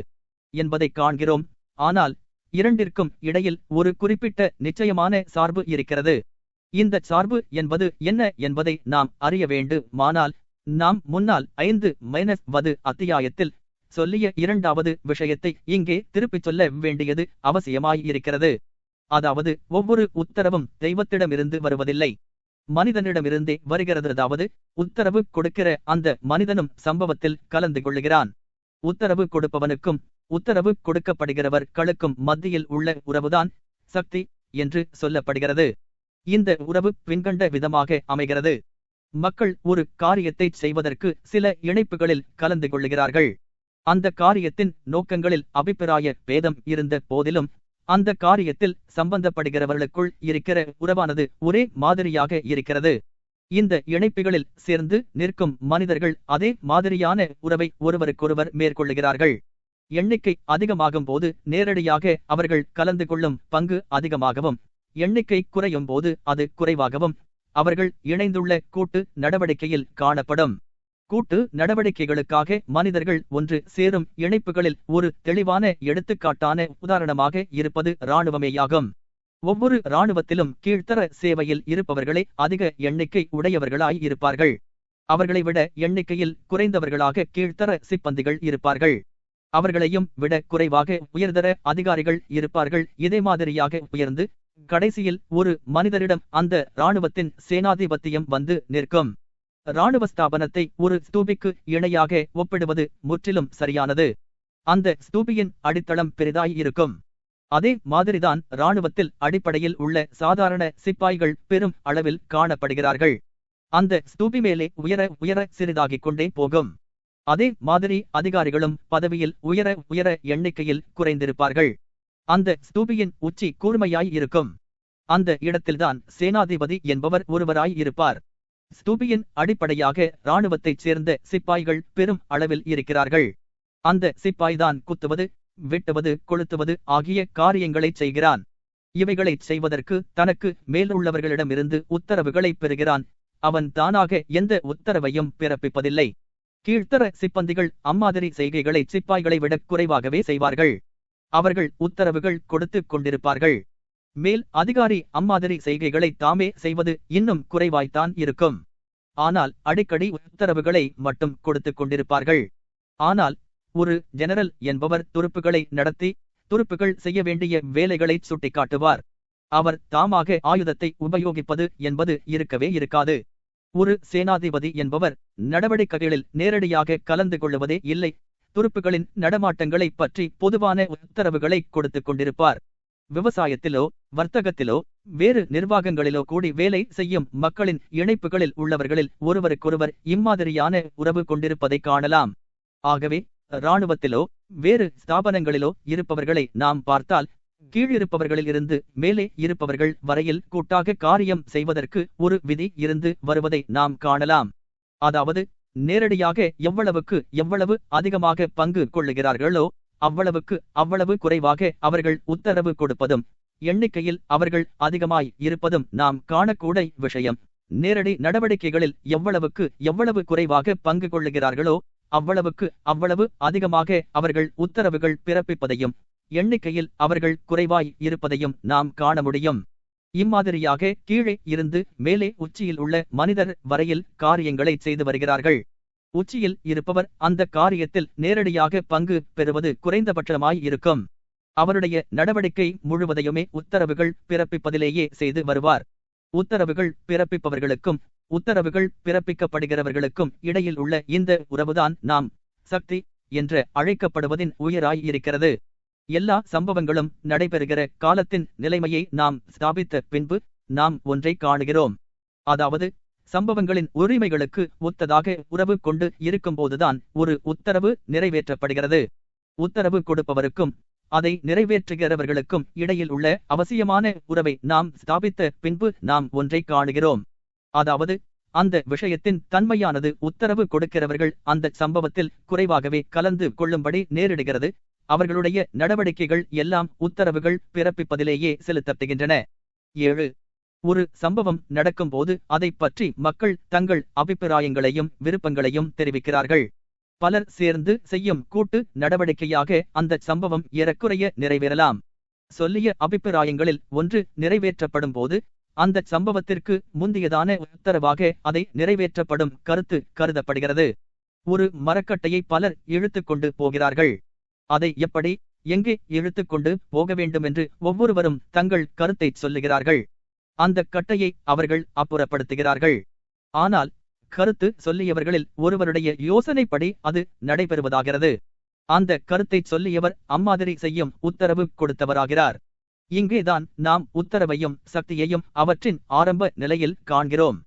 என்பதை காண்கிறோம். ஆனால் இரண்டிற்கும் இடையில் ஒரு குறிப்பிட்ட நிச்சயமான சார்பு இருக்கிறது. இந்த சார்பு என்பது என்ன என்பதை நாம் அறிய வேண்டுமானால் நாம் முன்னால் 5-வது அத்தியாயத்தில் சொல்லிய இரண்டாவது விஷயத்தை இங்கே திருப்பிச் சொல்ல வேண்டியது அவசியமாயிருக்கிறது. அதாவது ஒவ்வொரு உத்தரவும் தெய்வத்திடமிருந்து வருவதில்லை, மனிதனிடமிருந்தே வருகிறது. அதாவது உத்தரவு கொடுக்கிற அந்த மனிதனும் சம்பவத்தில் கலந்து கொள்ளுகிறான். உத்தரவு கொடுப்பவனுக்கும் உத்தரவு கொடுக்கப்படுகிறவர்களுக்கும் மத்தியில் உள்ள உறவுதான் சக்தி என்று சொல்லப்படுகிறது. இந்த உறவு பின்கண்ட விதமாக அமைகிறது. மக்கள் ஒரு காரியத்தை செய்வதற்கு சில இணைப்புகளில் கலந்து கொள்ளுகிறார்கள். அந்த காரியத்தின் நோக்கங்களில் அபிப்பிராய பேதம் இருந்த போதிலும் அந்த காரியத்தில் சம்பந்தப்படுகிறவர்களுக்குள் இருக்கிற உறவானது ஒரே மாதிரியாக இருக்கிறது. இந்த இணைப்புகளில் சேர்ந்து நிற்கும் மனிதர்கள் அதே மாதிரியான உறவை ஒருவருக்கொருவர் மேற்கொள்ளுகிறார்கள். எண்ணிக்கை அதிகமாகும் போது நேரடியாக அவர்கள் கலந்து கொள்ளும் பங்கு அதிகமாகவும், எண்ணிக்கை குறையும் போது அது குறைவாகவும் அவர்கள் இணைந்துள்ள கூட்டு நடவடிக்கையில் காணப்படும். கூட்டு நடவடிக்கைகளுக்காக மனிதர்கள் ஒன்று சேரும் இணைப்புகளில் ஒரு தெளிவான எடுத்துக்காட்டான உதாரணமாக இருப்பது இராணுவமேயாகும். ஒவ்வொரு இராணுவத்திலும் கீழ்த்தர சேவையில் இருப்பவர்களே அதிக எண்ணிக்கை உடையவர்களாய் இருப்பார்கள். அவர்களை விட எண்ணிக்கையில் குறைந்தவர்களாக கீழ்த்தர சிப்பந்திகள் இருப்பார்கள். அவர்களையும் விட குறைவாக உயர்தர அதிகாரிகள் இருப்பார்கள். இதே மாதிரியாக உயர்ந்து கடைசியில் ஒரு மனிதரிடம் அந்த இராணுவத்தின் சேனாதிபத்தியம் வந்து நிற்கும். இராணுவ ஸ்தாபனத்தை ஒரு ஸ்தூபிக்கு இணையாக ஒப்பிடுவது முற்றிலும் சரியானது. அந்த ஸ்தூபியின் அடித்தளம் பெரிதாய் இருக்கும். அதே மாதிரிதான் இராணுவத்தில் அடிப்படையில் உள்ள சாதாரண சிப்பாய்கள் பெரும் அளவில் காணப்படுகிறார்கள். அந்த ஸ்தூபி மேலே உயர உயர சிறிதாகிக் கொண்டே போகும். அதே மாதிரி அதிகாரிகளும் பதவியில் உயர உயர எண்ணிக்கையில் குறைந்திருப்பார்கள். அந்த ஸ்தூபியின் உச்சி கூர்மையாய் இருக்கும். அந்த இடத்தில்தான் சேனாதிபதி என்பவர் ஒருவராய் இருப்பார். ஸ்தூபியின் அடிப்படையாக இராணுவத்தைச் சேர்ந்த சிப்பாய்கள் பெரும் அளவில் இருக்கிறார்கள். அந்த சிப்பாய்தான் குத்துவது, வெட்டுவது, கொளுத்துவது ஆகிய காரியங்களைச் செய்கிறான். இவைகளைச் செய்வதற்கு தனக்கு மேலுள்ளவர்களிடமிருந்து உத்தரவுகளை பெறுகிறான். அவன் தானாக எந்த உத்தரவையும் பிறப்பிப்பதில்லை. கீழ்த்தர சிப்பந்திகள் அம்மாதிரி செய்கைகளை சிப்பாய்களை விட குறைவாகவே செய்வார்கள். அவர்கள் உத்தரவுகள் கொடுத்து கொண்டிருப்பார்கள். மேல் அதிகாரி அம்மாதிரி செய்கைகளை தாமே செய்வது இன்னும் குறைவாய்த்தான் இருக்கும். ஆனால் அடிக்கடி உத்தரவுகளை மட்டும் கொடுத்து கொண்டிருப்பார்கள். ஆனால் ஒரு ஜெனரல் என்பவர் துருப்புகளை நடத்தி துருப்புகள் செய்ய வேண்டிய வேலைகளை சுட்டிக்காட்டுவார். அவர் தாமாக ஆயுதத்தை உபயோகிப்பது என்பது இருக்கவே இருக்காது. ஒரு சேனாதிபதி என்பவர் நடவடிக்கைகளில் நேரடியாக கலந்து கொள்ளுவதே இல்லை. துருப்புகளின் நடமாட்டங்களை பற்றி பொதுவான உத்தரவுகளை கொடுத்து கொண்டிருப்பார். விவசாயத்திலோ வர்த்தகத்திலோ வேறு நிர்வாகங்களிலோ கூடி வேலை செய்யும் மக்களின் இணைப்புகளில் உள்ளவர்களில் ஒருவருக்கொருவர் இம்மாதிரியான உறவு கொண்டிருப்பதை காணலாம். ஆகவே இராணுவத்திலோ வேறு ஸ்தாபனங்களிலோ இருப்பவர்களை நாம் பார்த்தால் கீழிருப்பவர்களில் இருந்து மேலே இருப்பவர்கள் வரையில் கூட்டாக காரியம் செய்வதற்கு ஒரு விதி இருந்து வருவதை நாம் காணலாம். அதாவது நேரடியாக எவ்வளவு அதிகமாக பங்கு கொள்ளுகிறார்களோ அவ்வளவு குறைவாக அவர்கள் உத்தரவு கொடுப்பதும் எண்ணிக்கையில் அவர்கள் அதிகமாய் இருப்பதும் நாம் காணக்கூட விஷயம். நேரடி நடவடிக்கைகளில் எவ்வளவு குறைவாக பங்கு கொள்ளுகிறார்களோ அவ்வளவு அதிகமாக அவர்கள் உத்தரவுகள் பிறப்பிப்பதையும் எண்ணிக்கையில் அவர்கள் குறைவாய் இருப்பதையும் நாம் காண முடியும். இம்மாதிரியாக கீழே இருந்து மேலே உச்சியில் உள்ள மனிதர் வரையில் காரியங்களை செய்து வருகிறார்கள். உச்சியில் இருப்பவர் அந்த காரியத்தில் நேரடியாக பங்கு பெறுவது குறைந்தபட்சமாய் இருக்கும். அவருடைய நடவடிக்கை முழுவதையுமே உத்தரவுகள் பிறப்பிப்பதிலேயே செய்து வருவார். உத்தரவுகள் பிறப்பிப்பவர்களுக்கும் உத்தரவுகள் பிறப்பிக்கப்படுகிறவர்களுக்கும் இடையில் உள்ள இந்த உறவுதான் நாம் சக்தி என்று அழைக்கப்படுவதின் உயிராய் இருக்கிறது. எல்லா சம்பவங்களும் நடைபெறுகிற காலத்தின் நிலைமையை நாம் ஸ்தாபித்த பின்பு நாம் ஒன்றை காணுகிறோம். அதாவது சம்பவங்களின் உரிமைகளுக்கு ஒத்ததாக உறவு கொண்டு இருக்கும்போதுதான் ஒரு உத்தரவு நிறைவேற்றப்படுகிறது. உத்தரவு கொடுப்பவருக்கும் அதை நிறைவேற்றுகிறவர்களுக்கும் இடையில் உள்ள அவசியமான உறவை நாம் ஸ்தாபித்த பின்பு நாம் ஒன்றை காணுகிறோம். அதாவது அந்த விஷயத்தின் தன்மையானது உத்தரவு கொடுக்கிறவர்கள் அந்த சம்பவத்தில் குறைவாகவே கலந்து கொள்ளும்படி நேரிடுகிறது. அவர்களுடைய நடவடிக்கைகள் எல்லாம் உத்தரவுகள் பிறப்பிப்பதிலேயே செலுத்தப்படுகின்றன. 7. ஒரு சம்பவம் நடக்கும்போது அதை பற்றி மக்கள் தங்கள் அபிப்பிராயங்களையும் விருப்பங்களையும் தெரிவிக்கிறார்கள். பலர் சேர்ந்து செய்யும் கூட்டு நடவடிக்கையாக அந்த சம்பவம் ஏறக்குறைய நிறைவேறலாம். சொல்லிய அபிப்பிராயங்களில் ஒன்று நிறைவேற்றப்படும் போது அந்த சம்பவத்திற்கு முந்தியதான உத்தரவாக அதை நிறைவேற்றப்படும் கருத்து கருதப்படுகிறது. ஒரு மரக்கட்டையை பலர் இழுத்துக்கொண்டு போகிறார்கள். அதை எப்படி எங்கே இழுத்துக்கொண்டு போக வேண்டுமென்று ஒவ்வொருவரும் தங்கள் கருத்தை சொல்லுகிறார்கள். அந்த கட்டையை அவர்கள் அப்புறப்படுத்துகிறார்கள். ஆனால் கருத்து சொல்லியவர்களில் ஒருவருடைய யோசனைப்படி அது நடைபெறுவதாகிறது. அந்த கருத்தை சொல்லியவர் அம்மாதிரி செய்யும் உத்தரவு கொடுத்தவராகிறார். இங்கேதான் நாம் உத்தரவையும் சக்தியையும் அவற்றின் ஆரம்ப நிலையில் காண்கிறோம்.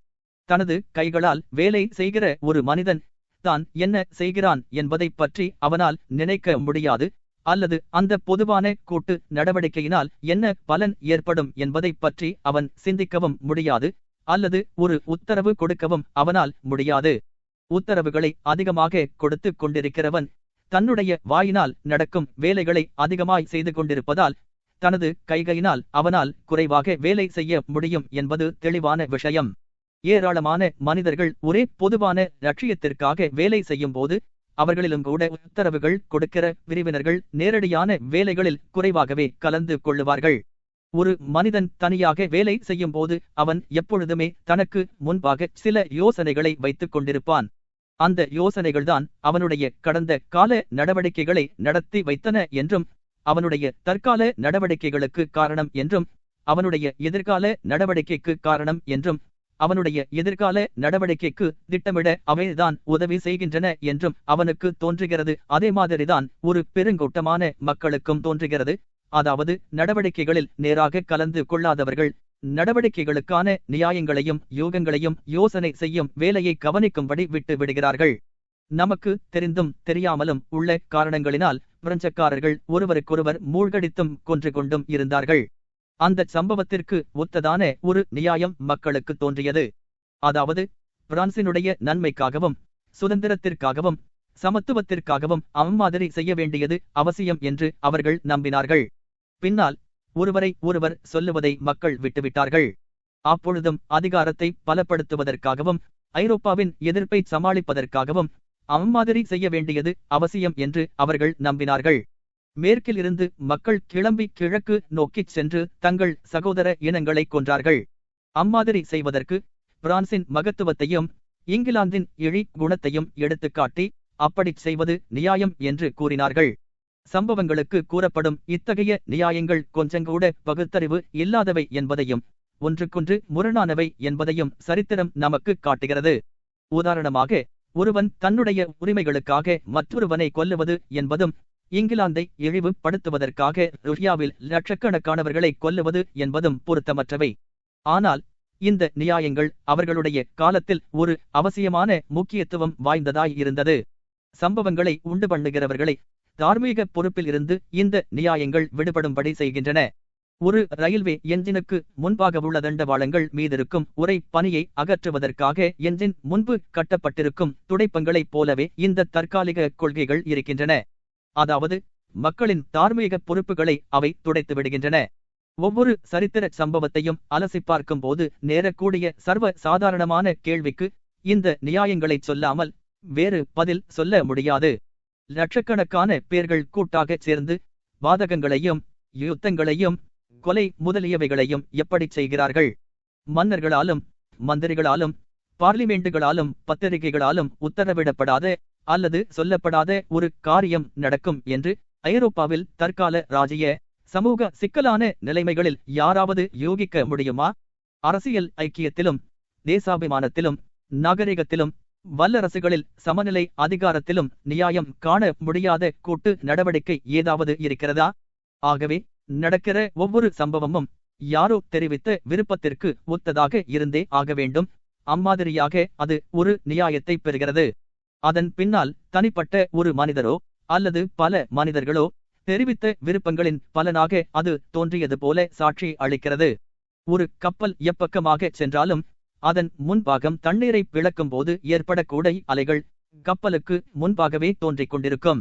தனது கைகளால் வேலை செய்கிற ஒரு மனிதன் தான் என்ன செய்கிறான் என்பதை பற்றி அவனால் நினைக்க முடியாது, அல்லது அந்த பொதுவான கூட்டு நடவடிக்கையினால் என்ன பலன் ஏற்படும் என்பதை பற்றி அவன் சிந்திக்கவும் முடியாது, அல்லது ஒரு உத்தரவு கொடுக்கவும் அவனால் முடியாது. உத்தரவுகளை அதிகமாக கொடுத்து கொண்டிருக்கிறவன் தன்னுடைய வாயினால் நடக்கும் வேலைகளை அதிகமாய் செய்து கொண்டிருப்பதால் தனது கைகளினால் அவனால் குறைவாக வேலை செய்ய முடியும் என்பது தெளிவான விஷயம். ஏராளமான மனிதர்கள் ஒரே பொதுவான லட்சியத்திற்காக வேலை செய்யும் போது அவர்களிலும் கூட உத்தரவுகள் கொடுக்கிற பிரிவினர்கள் நேரடியான வேலைகளில் குறைவாகவே கலந்து கொள்ளுவார்கள். ஒரு மனிதன் தனியாக வேலை செய்யும் போது அவன் எப்பொழுதுமே தனக்கு முன்பாக சில யோசனைகளை வைத்துக் கொண்டிருப்பான். அந்த யோசனைகள்தான் அவனுடைய கடந்த கால நடவடிக்கைகளை நடத்தி வைத்தன என்றும், அவனுடைய தற்கால நடவடிக்கைகளுக்கு காரணம் என்றும், அவனுடைய எதிர்கால நடவடிக்கைக்கு காரணம் என்றும், அவனுடைய எதிர்கால நடவடிக்கைக்கு திட்டமிட அவைதான் உதவி செய்கின்றன என்றும் அவனுக்கு தோன்றுகிறது. அதே மாதிரிதான் ஒரு பெருங்கூட்டமான மக்களுக்கும் தோன்றுகிறது. அதாவது நடவடிக்கைகளில் நேராக கலந்து கொள்ளாதவர்கள் நடவடிக்கைகளுக்கான நியாயங்களையும் யூகங்களையும் யோசனை செய்யும் வேலையை கவனிக்கும்படி விட்டு விடுகிறார்கள். நமக்கு தெரிந்தும் தெரியாமலும் உள்ள காரணங்களினால் பிரெஞ்சக்காரர்கள் ஒருவருக்கொருவர் மூழ்கடித்தும் கொன்று கொண்டும் இருந்தார்கள். அந்த சம்பவத்திற்கு ஒத்ததான ஒரு நியாயம் மக்களுக்கு தோன்றியது. அதாவது பிரான்சினுடைய நன்மைக்காகவும் சுதந்திரத்திற்காகவும் சமத்துவத்திற்காகவும் அம்மாதிரி செய்ய வேண்டியது அவசியம் என்று அவர்கள் நம்பினார்கள். பின்னால் ஒருவரை ஒருவர் சொல்லுவதை மக்கள் விட்டுவிட்டார்கள். அப்பொழுதும் அதிகாரத்தை பலப்படுத்துவதற்காகவும் ஐரோப்பாவின் எதிர்ப்பை சமாளிப்பதற்காகவும் அம்மாதிரி செய்ய வேண்டியது அவசியம் என்று அவர்கள் நம்பினார்கள். மேற்கில் இருந்து மக்கள் கிளம்பி கிழக்கு நோக்கிச் சென்று தங்கள் சகோதர இனங்களை கொன்றார்கள். அம்மாதிரி செய்வதற்கு பிரான்சின் மகத்துவத்தையும் இங்கிலாந்தின் இழி குணத்தையும் எடுத்துக்காட்டி அப்படிச் செய்வது நியாயம் என்று கூறினார்கள். சம்பவங்களுக்கு கூறப்படும் இத்தகைய நியாயங்கள் கொஞ்சங்கூட பகுத்தறிவு இல்லாதவை என்பதையும் ஒன்றுக்கொன்று முரணானவை என்பதையும் சரித்திரம் நமக்கு காட்டுகிறது. உதாரணமாக, ஒருவன் தன்னுடைய உரிமைகளுக்காக மற்றொருவனை கொல்லுவது என்பதும், இங்கிலாந்தை இழிவுபடுத்துவதற்காக ருஷ்யாவில் லட்சக்கணக்கானவர்களை கொல்லுவது என்பதும் பொருத்தமற்றவை. ஆனால் இந்த நியாயங்கள் அவர்களுடைய காலத்தில் ஒரு அவசியமான முக்கியத்துவம் வாய்ந்ததாய் இருந்தது. சம்பவங்களை உண்டு பண்ணுகிறவர்களை தார்மீக பொறுப்பில் இருந்து இந்த நியாயங்கள் விடுபடும்படி செய்கின்றன. ஒரு ரயில்வே என்ஜினுக்கு முன்பாக உள்ள தண்டவாளங்கள் மீதிருக்கும் உரை பனியை அகற்றுவதற்காக என்ஜின் முன்பு கட்டப்பட்டிருக்கும் துடைப்பங்களைப் போலவே இந்த தற்காலிக கொள்கைகள் இருக்கின்றன. அதாவது மக்களின் தார்மீக பொறுப்புகளை அவை துடைத்து விடுகின்றன. ஒவ்வொரு சரித்திர சம்பவத்தையும் அலசி பார்க்கும் போது நேரக்கூடிய சர்வ சாதாரணமான கேள்விக்கு இந்த நியாயங்களைச் சொல்லாமல் வேறு பதில் சொல்ல முடியாது. லட்சக்கணக்கான பேர்கள் கூட்டாகச் சேர்ந்து வாதகங்களையும் யுத்தங்களையும் கொலை முதலியவைகளையும் எப்படிச் செய்கிறார்கள்? மன்னர்களாலும் மந்திரிகளாலும் பார்லிமெண்டுகளாலும் பத்திரிகைகளாலும் உத்தரவிடப்படாத அல்லது சொல்லப்படாத ஒரு காரியம் நடக்கும் என்று ஐரோப்பாவில் தற்கால ராஜ்ய சமூக சிக்கலான நிலைமைகளில் யாராவது யூகிக்க முடியுமா? அரசியல் ஐக்கியத்திலும் தேசாபிமானத்திலும் நாகரிகத்திலும் வல்லரசுகளில் சமநிலை அதிகாரத்திலும் நியாயம் காண முடியாத கூட்டு நடவடிக்கை ஏதாவது இருக்கிறதா? ஆகவே நடக்கிற ஒவ்வொரு சம்பவமும் யாரோ தெரிவித்த விருப்பத்திற்கு ஒத்ததாக இருந்தே ஆக வேண்டும். அம்மாதிரியாக அது ஒரு நியாயத்தை பெறுகிறது. அதன் பின்னால் தனிப்பட்ட ஒரு மனிதரோ அல்லது பல மனிதர்களோ தெரிவித்த விருப்பங்களின் பலனாக அது தோன்றியது போல சாட்சி அளிக்கிறது. ஒரு கப்பல் எப்பக்கமாக சென்றாலும் அதன் முன்பாகம் தண்ணீரை பிளக்கும் போது ஏற்படக்கூடிய அலைகள் கப்பலுக்கு முன்பாகவே தோன்றிக் கொண்டிருக்கும்.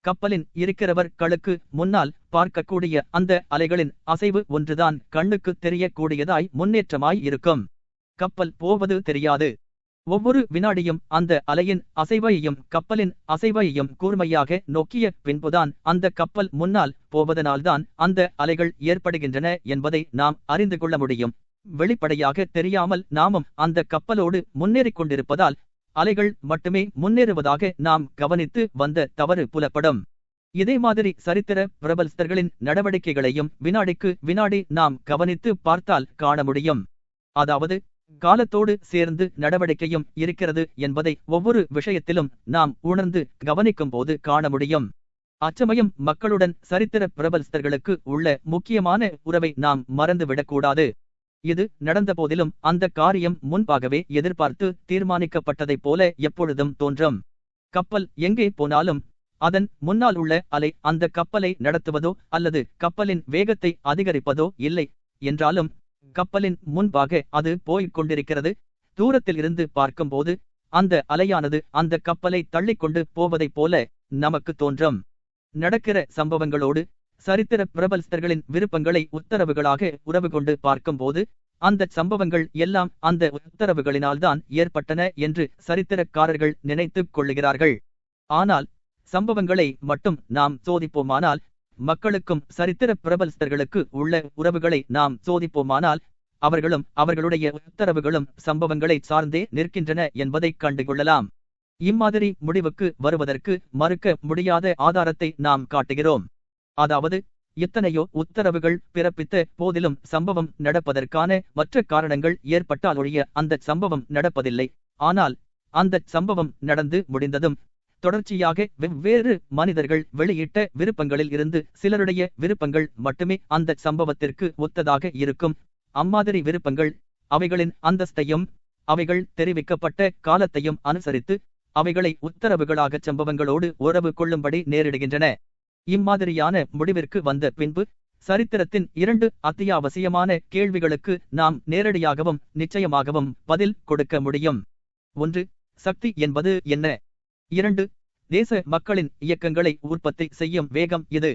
கப்பலின் இருக்கிறவர்களுக்கு முன்னால் பார்க்கக்கூடிய அந்த அலைகளின் அசைவு ஒன்றுதான் கண்ணுக்கு தெரியக்கூடியதாய் முன்னேற்றமாய் இருக்கும். கப்பல் போவது தெரியாது. ஒவ்வொரு வினாடியும் அந்த அலையின் அசைவையும் கப்பலின் அசைவையும் கூர்மையாக நோக்கிய பின்புதான் அந்த கப்பல் முன்னால் போவதனால்தான் அந்த அலைகள் ஏற்படுகின்றன என்பதை நாம் அறிந்து கொள்ள முடியும். வெளிப்படையாக தெரியாமல் நாமும் அந்த கப்பலோடு முன்னேறிக் கொண்டிருப்பதால் அலைகள் மட்டுமே முன்னேறுவதாக நாம் கவனித்து வந்த தவறு புலப்படும். இதே மாதிரி சரித்திர பிரபலஸ்தர்களின் நடவடிக்கைகளையும் வினாடிக்கு வினாடி நாம் கவனித்து பார்த்தால் காண முடியும். அதாவது காலத்தோடு சேர்ந்து நடவடிக்கையும் இருக்கிறது என்பதை ஒவ்வொரு விஷயத்திலும் நாம் உணர்ந்து கவனிக்கும் போது காண முடியும். அச்சமயம் மக்களுடன் சரித்திர பிரபலஸ்தர்களுக்கு உள்ள முக்கியமான உறவை நாம் மறந்துவிடக்கூடாது. இது நடந்த போதிலும் அந்த காரியம் முன்பாகவே எதிர்பார்த்து தீர்மானிக்கப்பட்டதைப் போல எப்பொழுதும் தோன்றும். கப்பல் எங்கே போனாலும் அதன் முன்னால் உள்ள அலை அந்த கப்பலை நடத்துவதோ அல்லது கப்பலின் வேகத்தை அதிகரிப்பதோ இல்லை என்றாலும் கப்பலின் முன்பாக அது போய்க் கொண்டிருக்கிறது. தூரத்தில் இருந்து பார்க்கும்போது அந்த அலையானது அந்த கப்பலை தள்ளிக்கொண்டு போவதைப் போல நமக்கு தோன்றும். நடக்கிற சம்பவங்களோடு சரித்திர பிரபலஸ்தர்களின் விருப்பங்களை உத்தரவுகளாக உறவு கொண்டு பார்க்கும்போது அந்த சம்பவங்கள் எல்லாம் அந்த உத்தரவுகளினால்தான் ஏற்பட்டன என்று சரித்திரக்காரர்கள் நினைத்துக் கொள்ளுகிறார்கள். ஆனால் சம்பவங்களை மட்டும் நாம் சோதிப்போமானால், மக்களுக்கும் சரித்திர பிரபலஸ்தர்களுக்கு உள்ள உறவுகளை நாம் சோதிப்போமானால், அவர்களும் அவர்களுடைய உத்தரவுகளும் சம்பவங்களை சார்ந்தே நிற்கின்றன என்பதை கண்டுகொள்ளலாம். இம்மாதிரி முடிவுக்கு வருவதற்கு மறுக்க முடியாத ஆதாரத்தை நாம் காட்டுகிறோம். அதாவது எத்தனையோ உத்தரவுகள் பிறப்பித்த போதிலும் சம்பவம் நடப்பதற்கான மற்ற காரணங்கள் ஏற்பட்டாலொழிய அந்த சம்பவம் நடப்பதில்லை. ஆனால் அந்த சம்பவம் நடந்து முடிந்ததும் தொடர்ச்சியாக வெவ்வேறு மனிதர்கள் வெளியிட்ட விருப்பங்களில் இருந்து சிலருடைய விருப்பங்கள் மட்டுமே அந்த சம்பவத்திற்கு ஒத்ததாக இருக்கும். அம்மாதிரி விருப்பங்கள் அவைகளின் அந்தஸ்தையும் அவைகள் தெரிவிக்கப்பட்ட காலத்தையும் அனுசரித்து அவைகளை உத்தரவுகளாக சம்பவங்களோடு உறவு கொள்ளும்படி நேரிடுகின்றன. இம்மாதிரியான முடிவிற்கு வந்த பின்பு சரித்திரத்தின் 2 அத்தியாவசியமான கேள்விகளுக்கு நாம் நேரடியாகவும் நிச்சயமாகவும் பதில் கொடுக்க முடியும். 1. சக்தி என்பது என்ன? 2. தேச மக்களின் இயக்கங்களை உற்பத்தி செய்யும் வேகம் எது?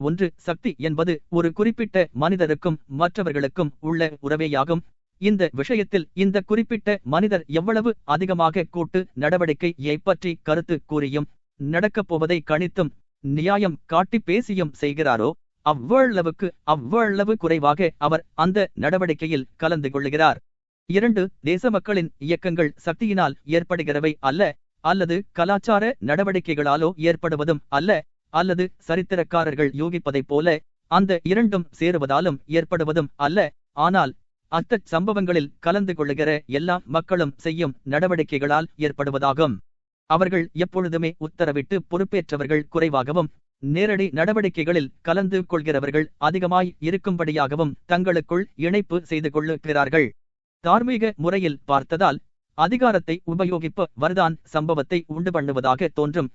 1. சக்தி என்பது ஒரு குறிப்பிட்ட மனிதருக்கும் மற்றவர்களுக்கும் உள்ள உறவேயாகும். இந்த விஷயத்தில் இந்த குறிப்பிட்ட மனிதர் எவ்வளவு அதிகமாக கூட்டு நடவடிக்கையை பற்றி கருத்து கூறியும் நடக்கப் போவதை கணித்தும் நியாயம் காட்டி பேசியும் செய்கிறாரோ அவ்வளவு குறைவாக அவர் அந்த நடவடிக்கையில் கலந்து கொள்ளுகிறார். 2. தேச மக்களின் இயக்கங்கள் சக்தியினால் ஏற்படுகிறவை அல்ல, அல்லது கலாச்சார நடவடிக்கைகளாலோ ஏற்படுவதும் அல்ல, அல்லது சரித்திரக்காரர்கள் யூகிப்பதைப் போல அந்த 2ம் சேருவதாலும் ஏற்படுவதும் அல்ல. ஆனால் அத்தச் சம்பவங்களில் கலந்து கொள்ளுகிற எல்லா மக்களும் செய்யும் நடவடிக்கைகளால் ஏற்படுவதாகும். அவர்கள் எப்பொழுதுமே உத்தரவிட்டு பொறுப்பேற்றவர்கள் குறைவாகவும் நேரடி நடவடிக்கைகளில் கலந்து கொள்கிறவர்கள் அதிகமாய் இருக்கும்படியாகவும் தங்களுக்குள் இணைப்பு செய்து கொள்ளுகிறார்கள். தார்மீக முறையில் பார்த்ததால் அதிகாரத்தை உபயோகிப்பவர்தான் சம்பவத்தை உண்டு பண்ணுவதாக தோன்றும்.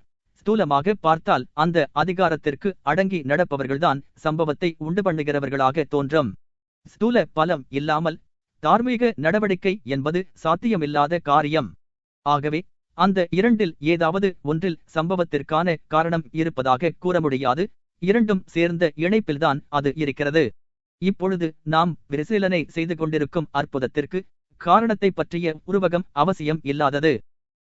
ஸ்தூலமாக பார்த்தால் அந்த அதிகாரத்திற்கு அடங்கி நடப்பவர்கள்தான் சம்பவத்தை உண்டு பண்ணுகிறவர்களாக தோன்றும். ஸ்தூல பலம் இல்லாமல் தார்மீக நடவடிக்கை என்பது சாத்தியமில்லாத காரியம். ஆகவே அந்த இரண்டில் ஏதாவது ஒன்றில் சம்பவத்திற்கான காரணம் இருப்பதாக கூற முடியாது. இரண்டும் சேர்ந்த இணைப்பில்தான் அது இருக்கிறது. இப்பொழுது நாம் பரிசீலனை செய்து கொண்டிருக்கும் அற்புதத்திற்கு காரணத்தை பற்றிய உருவகம் அவசியம் இல்லாதது.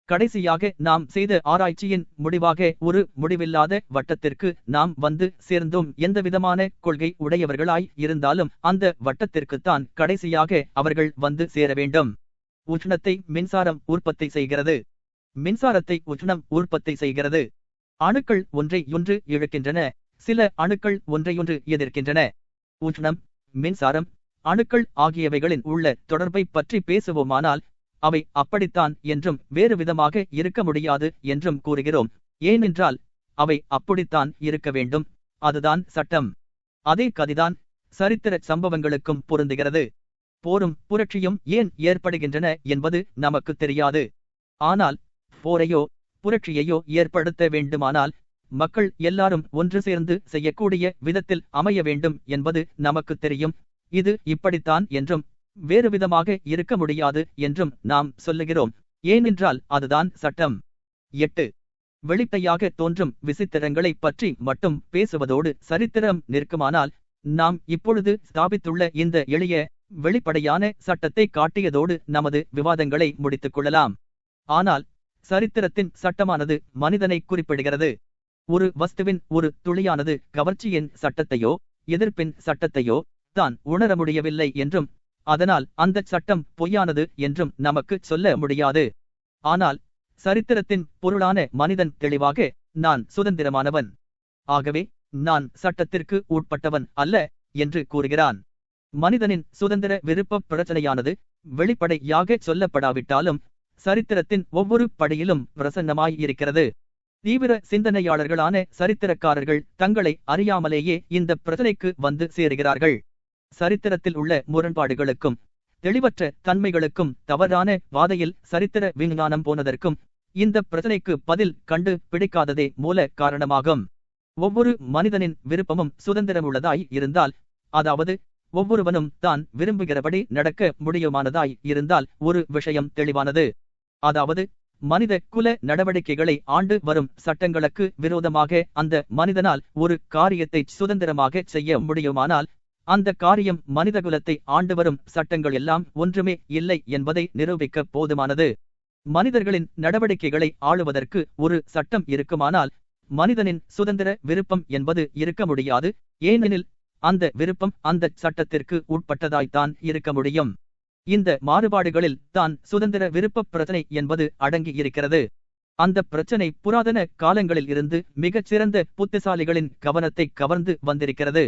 கடைசியாக நாம் செய்த ஆராய்ச்சியின் முடிவாக ஒரு முடிவில்லாத வட்டத்திற்கு நாம் வந்து சேர்ந்தோம். எந்தவிதமான கொள்கை உடையவர்களாய் இருந்தாலும் அந்த வட்டத்திற்குத்தான் கடைசியாக அவர்கள் வந்து சேர வேண்டும். உஷ்ணத்தை மின்சாரம் உற்பத்தி செய்கிறது. மின்சாரத்தை உஷ்ணம் உற்பத்தி செய்கிறது. அணுக்கள் ஒன்றையொன்று இழுக்கின்றன. சில அணுக்கள் ஒன்றையொன்று எதிர்க்கின்றன. உஷ்ணம், மின்சாரம், அணுக்கள் ஆகியவைகளின் உள்ள தொடர்பை பற்றி பேசுவோமானால் அவை அப்படித்தான் என்றும் வேறு விதமாக இருக்க முடியாது என்றும் கூறுகிறோம். ஏனென்றால் அவை அப்படித்தான் இருக்க வேண்டும். அதுதான் சட்டம். அதே கதிதான் சரித்திர சம்பவங்களுக்கும் பொருந்துகிறது. போரும் புரட்சியும் ஏன் ஏற்படுகின்றன என்பது நமக்கு தெரியாது. ஆனால் போரையோ புரட்சியையோ ஏற்படுத்த வேண்டுமானால் மக்கள் எல்லாரும் ஒன்று சேர்ந்து செய்யக்கூடிய விதத்தில் அமைய வேண்டும் என்பது நமக்கு தெரியும். இது இப்படித்தான் என்றும் வேறு விதமாக இருக்க முடியாது என்றும் நாம் சொல்லுகிறோம். ஏனென்றால் அதுதான் சட்டம். 8. வெளிப்படையாக தோன்றும் விசித்திரங்களை பற்றி மட்டும் பேசுவதோடு சரித்திரம் நிற்குமானால் நாம் இப்பொழுது ஸ்தாபித்துள்ள இந்த எளிய வெளிப்படையான சட்டத்தை காட்டியதோடு நமது விவாதங்களை முடித்துக் கொள்ளலாம். ஆனால் சரித்திரத்தின் சட்டமானது மனிதனை குறிப்பிடுகிறது. ஒரு வஸ்துவின் ஒரு துளியானது கவர்ச்சியின் சட்டத்தையோ எதிர்ப்பின் சட்டத்தையோ தான் உணர முடியவில்லை என்றும் அதனால் அந்த சட்டம் பொய்யானது என்றும் நமக்கு சொல்ல முடியாது. ஆனால் சரித்திரத்தின் பொருளான மனிதன் தெளிவாக நான் சுதந்திரமானவன், ஆகவே நான் சட்டத்திற்கு உட்பட்டவன் அல்ல என்று கூறுகிறான். மனிதனின் சுதந்திர விருப்ப பிரச்சனையானது வெளிப்படையாக சொல்லப்படாவிட்டாலும் சரித்திரத்தின் ஒவ்வொரு படியிலும் பிரசன்னமாய் இருக்கிறது. தீவிர சிந்தனையாளர்களான சரித்திரக்காரர்கள் தங்களை அறியாமலேயே இந்த பிரச்சனைக்கு வந்து சேருகிறார்கள். சரித்திரத்தில் உள்ள முரண்பாடுகளுக்கும் தெளிவற்ற தன்மைகளுக்கும் தவறான பாதையில் சரித்திர விஞ்ஞானம் போனதற்கும் இந்த பிரச்சனைக்கு பதில் கண்டு பிடிக்காததே மூல காரணமாகும். ஒவ்வொரு மனிதனின் விருப்பமும் சுதந்திரமுள்ளதாய் இருந்தால், அதாவது ஒவ்வொருவனும் தான் விரும்புகிறபடி நடக்க முடியுமானதாய் இருந்தால் ஒரு விஷயம் தெளிவானது. அதாவது மனித குல நடவடிக்கைகளை ஆண்டு வரும் சட்டங்களுக்கு விரோதமாக அந்த மனிதனால் ஒரு காரியத்தை சுதந்திரமாக செய்ய முடியுமானால் அந்த காரியம் மனிதகுலத்தை ஆண்டு வரும் சட்டங்கள் எல்லாம் ஒன்றுமே இல்லை என்பதை நிரூபிக்க போதுமானது. மனிதர்களின் நடவடிக்கைகளை ஆளுவதற்கு ஒரு சட்டம் இருக்குமானால் மனிதனின் சுதந்திர விருப்பம் என்பது இருக்க முடியாது. ஏனெனில் அந்த விருப்பம் அந்த சட்டத்திற்கு உட்பட்டதாய்த்தான் இருக்க முடியும். இந்த மாறுபாடுகளில் தான் சுதந்திர விருப்ப பிரச்சனை என்பது அடங்கி இருக்கிறது. அந்த பிரச்சனை புராதன காலங்களில் இருந்து மிகச் சிறந்த புத்திசாலிகளின் கவனத்தை கவர்ந்து வந்திருக்கிறது.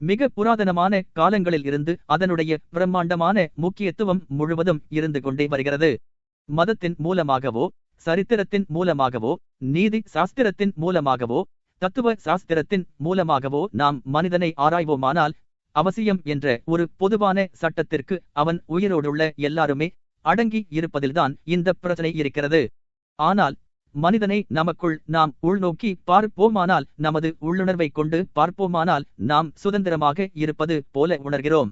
மிக புராதனமான காலங்களில் இருந்து அதனுடைய பிரம்மாண்டமான முக்கியத்துவம் முழுவதும் இருந்து கொண்டே வருகிறது. மதத்தின் மூலமாகவோ சரித்திரத்தின் மூலமாகவோ நீதி சாஸ்திரத்தின் மூலமாகவோ தத்துவ சாஸ்திரத்தின் மூலமாகவோ நாம் மனிதனை ஆராய்வோமானால் அவசியம் என்ற ஒரு பொதுவான சட்டத்திற்கு அவன் உயிரோடுள்ள எல்லாருமே அடங்கி இருப்பதில்தான் இந்த பிரச்சனை இருக்கிறது. ஆனால் மனிதனை நமக்குள் நாம் உள்நோக்கி பார்ப்போமானால், நமது உள்ளுணர்வை கொண்டு பார்ப்போமானால் நாம் சுதந்திரமாக இருப்பது போல உணர்கிறோம்.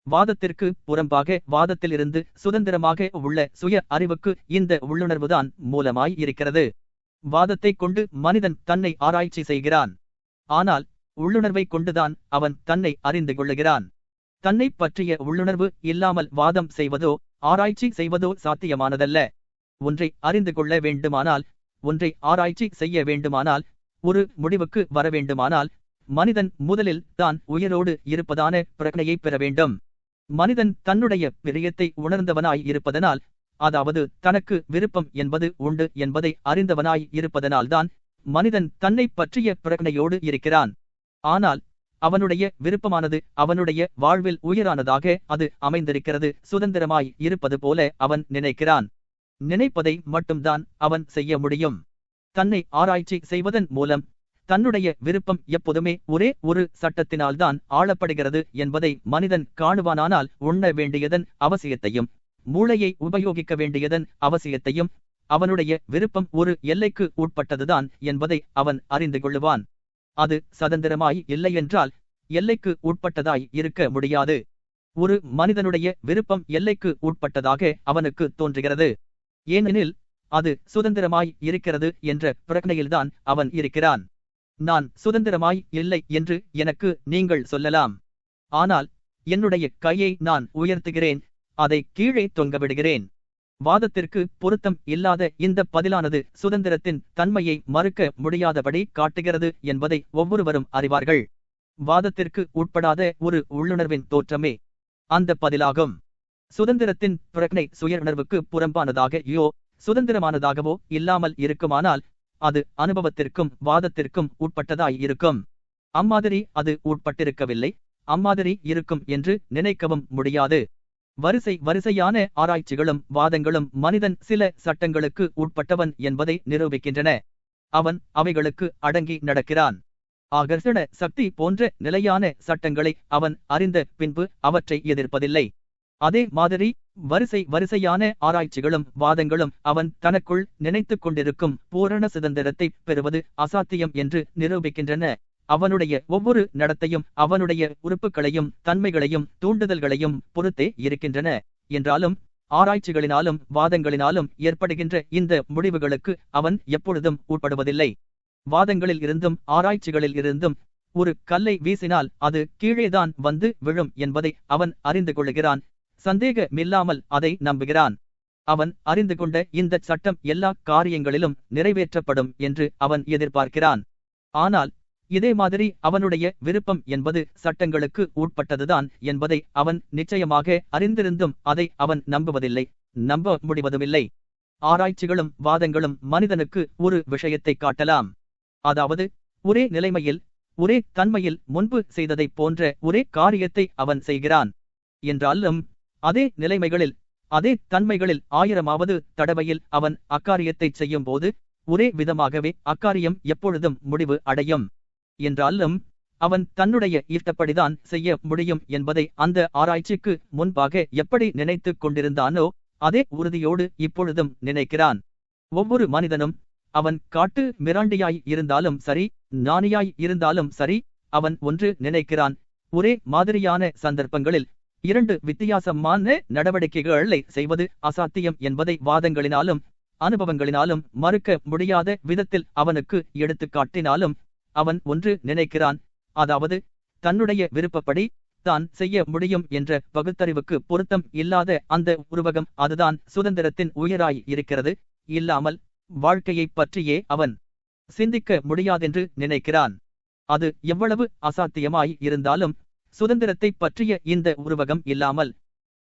வாதத்திற்கு புறம்பாக வாதத்திலிருந்து சுதந்திரமாக உள்ள சுய அறிவுக்கு இந்த உள்ளுணர்வுதான் மூலமாய் இருக்கிறது. வாதத்தை கொண்டு மனிதன் தன்னை ஆராய்ச்சி செய்கிறான். ஆனால் உள்ளுணர்வை கொண்டுதான் அவன் தன்னை அறிந்து கொள்ளுகிறான். தன்னை பற்றிய உள்ளுணர்வு இல்லாமல் வாதம் செய்வதோ ஆராய்ச்சி செய்வதோ சாத்தியமானதல்ல. ஒன்றை அறிந்து கொள்ள வேண்டுமானால், ஒன்றை ஆராய்ச்சி செய்ய வேண்டுமானால், ஒரு முடிவுக்கு வர வேண்டுமானால் மனிதன் முதலில் தான் உயிரோடு இருப்பதான பிரக்ஞையை பெற வேண்டும். மனிதன் தன்னுடைய பிரியத்தை உணர்ந்தவனாய் இருப்பதனால், அதாவது தனக்கு விருப்பம் என்பது உண்டு என்பதை அறிந்தவனாய் இருப்பதனால்தான் மனிதன் தன்னை பற்றிய பிரக்ஞையோடு இருக்கிறான். ஆனால் அவனுடைய விருப்பமானது அவனுடைய வாழ்வில் உயரானதாக அது அமைந்திருக்கிறது. சுதந்திரமாய் இருப்பது போல அவன் நினைக்கிறான். நினைப்பதை மட்டும்தான் அவன் செய்ய முடியும். தன்னை ஆராய்ச்சி செய்வதன் மூலம் தன்னுடைய விருப்பம் எப்போதுமே ஒரே ஒரு சட்டத்தினால்தான் ஆளப்படுகிறது என்பதை மனிதன் காணுவானானால் உண்ண வேண்டியதன் அவசியத்தையும் மூளையை உபயோகிக்க வேண்டியதன் அவசியத்தையும் அவனுடைய விருப்பம் ஒரு எல்லைக்கு உட்பட்டதுதான் என்பதை அவன் அறிந்து கொள்ளுவான். அது சுதந்திரமாய் இல்லையென்றால் எல்லைக்கு உட்பட்டதாய் இருக்க முடியாது. ஒரு மனிதனுடைய விருப்பம் எல்லைக்கு உட்பட்டதாக அவனுக்கு தோன்றுகிறது. ஏனெனில் அது சுதந்திரமாய் இருக்கிறது என்ற பிரக்னையில்தான் அவன் இருக்கிறான். நான் சுதந்திரமாய் இல்லை என்று எனக்கு நீங்கள் சொல்லலாம். ஆனால் என்னுடைய கையை நான் உயர்த்துகிறேன், அதை கீழே தொங்கவிடுகிறேன். வாதத்திற்கு பொருத்தம் இல்லாத இந்த பதிலானது சுதந்திரத்தின் தன்மையை மறுக்க முடியாதபடி காட்டுகிறது என்பதை ஒவ்வொருவரும் அறிவார்கள். வாதத்திற்கு உட்படாத ஒரு உள்ளுணர்வின் தோற்றமே அந்த பதிலாகும். சுதந்திரத்தின் பிரக்னை சுயஉணர்வுக்கு புறம்பானதாகவோ சுதந்திரமானதாகவோ இல்லாமல் இருக்குமானால் அது அனுபவத்திற்கும் வாதத்திற்கும் உட்பட்டதாய் இருக்கும். அம்மாதிரி அது உட்பட்டிருக்கவில்லை, அம்மாதிரி இருக்கும் என்று நினைக்கவும் முடியாது. வரிசையான ஆராய்ச்சிகளும் வாதங்களும் மனிதன் சில சட்டங்களுக்கு உட்பட்டவன் என்பதை நிரூபிக்கின்றன. அவன் அவைகளுக்கு அடங்கி நடக்கிறான். ஆகர்ஷண சக்தி போன்ற நிலையான சட்டங்களை அவன் அறிந்த பின்பு அவற்றை எதிர்ப்பதில்லை. அதே மாதிரி வரிசையான ஆராய்ச்சிகளும் வாதங்களும் அவன் தனக்குள் நினைத்துக் கொண்டிருக்கும் பூரண சுதந்திரத்தை பெறுவது அசாத்தியம் என்று நிரூபிக்கின்றன. அவனுடைய ஒவ்வொரு நடத்தையும் அவனுடைய உறுப்புகளையும் தன்மைகளையும் தூண்டுதல்களையும் பொறுத்தே இருக்கின்றன. என்றாலும் ஆராய்ச்சிகளினாலும் வாதங்களினாலும் ஏற்படுகின்ற இந்த முடிவுகளுக்கு அவன் எப்பொழுதும் உட்படுவதில்லை. வாதங்களில் இருந்தும் ஆராய்ச்சிகளில் இருந்தும் ஒரு கல்லை வீசினால் அது கீழேதான் வந்து விழும் என்பதை அவன் அறிந்து கொள்ளுகிறான். சந்தேகமில்லாமல் அதை நம்புகிறான். அவன் அறிந்து கொண்ட இந்த சட்டம் எல்லா காரியங்களிலும் நிறைவேற்றப்படும் என்று அவன் எதிர்பார்க்கிறான். ஆனால் இதே மாதிரி அவனுடைய விருப்பம் என்பது சட்டங்களுக்கு உட்பட்டதுதான் என்பதை அவன் நிச்சயமாக அறிந்திருந்தும் அதை அவன் நம்புவதில்லை, நம்ப முடிவதுமில்லை. ஆராய்ச்சிகளும் வாதங்களும் மனிதனுக்கு ஒரு விஷயத்தை காட்டலாம். அதாவது ஒரே நிலைமையில் ஒரே தன்மையில் முன்பு செய்ததைப் போன்ற ஒரே காரியத்தை அவன் செய்கிறான் என்றாலும் அதே நிலைமைகளில் அதே தன்மைகளில் 1000வது தடவையில் அவன் அக்காரியத்தை செய்யும் போது ஒரே விதமாகவே அக்காரியம் எப்பொழுதும் முடிவு அடையும் என்றாலும் அவன் தன்னுடைய இஷ்டப்படிதான் செய்ய முடியும் என்பதை அந்த ஆராய்ச்சிக்கு முன்பாக எப்படி நினைத்து கொண்டிருந்தானோ அதே உறுதியோடு இப்பொழுதும் நினைக்கிறான். ஒவ்வொரு மனிதனும் அவன் காட்டு மிராண்டியாய் இருந்தாலும் சரி, ஞானியாய் இருந்தாலும் சரி, அவன் ஒன்று நினைக்கிறான்: ஒரே மாதிரியான சந்தர்ப்பங்களில் 2 வித்தியாசமான நடவடிக்கைகளை செய்வது அசாத்தியம் என்பதை வாதங்களினாலும் அனுபவங்களினாலும் மறுக்க முடியாத விதத்தில் அவனுக்கு எடுத்து காட்டினாலும் அவன் ஒன்று நினைக்கிறான். அதாவது தன்னுடைய விருப்பப்படி தான் செய்ய முடியும் என்ற பகுத்தறிவுக்கு பொருத்தம் இல்லாத அந்த உருவகம் அதுதான் சுதந்திரத்தின் உயராய் இருக்கிறது. இல்லாமல் வாழ்க்கையைப் பற்றியே அவன் சிந்திக்க முடியாதென்று நினைக்கிறான். அது எவ்வளவு அசாத்தியமாய் இருந்தாலும் சுதந்திரத்தை பற்றிய இந்த உருவகம் இல்லாமல்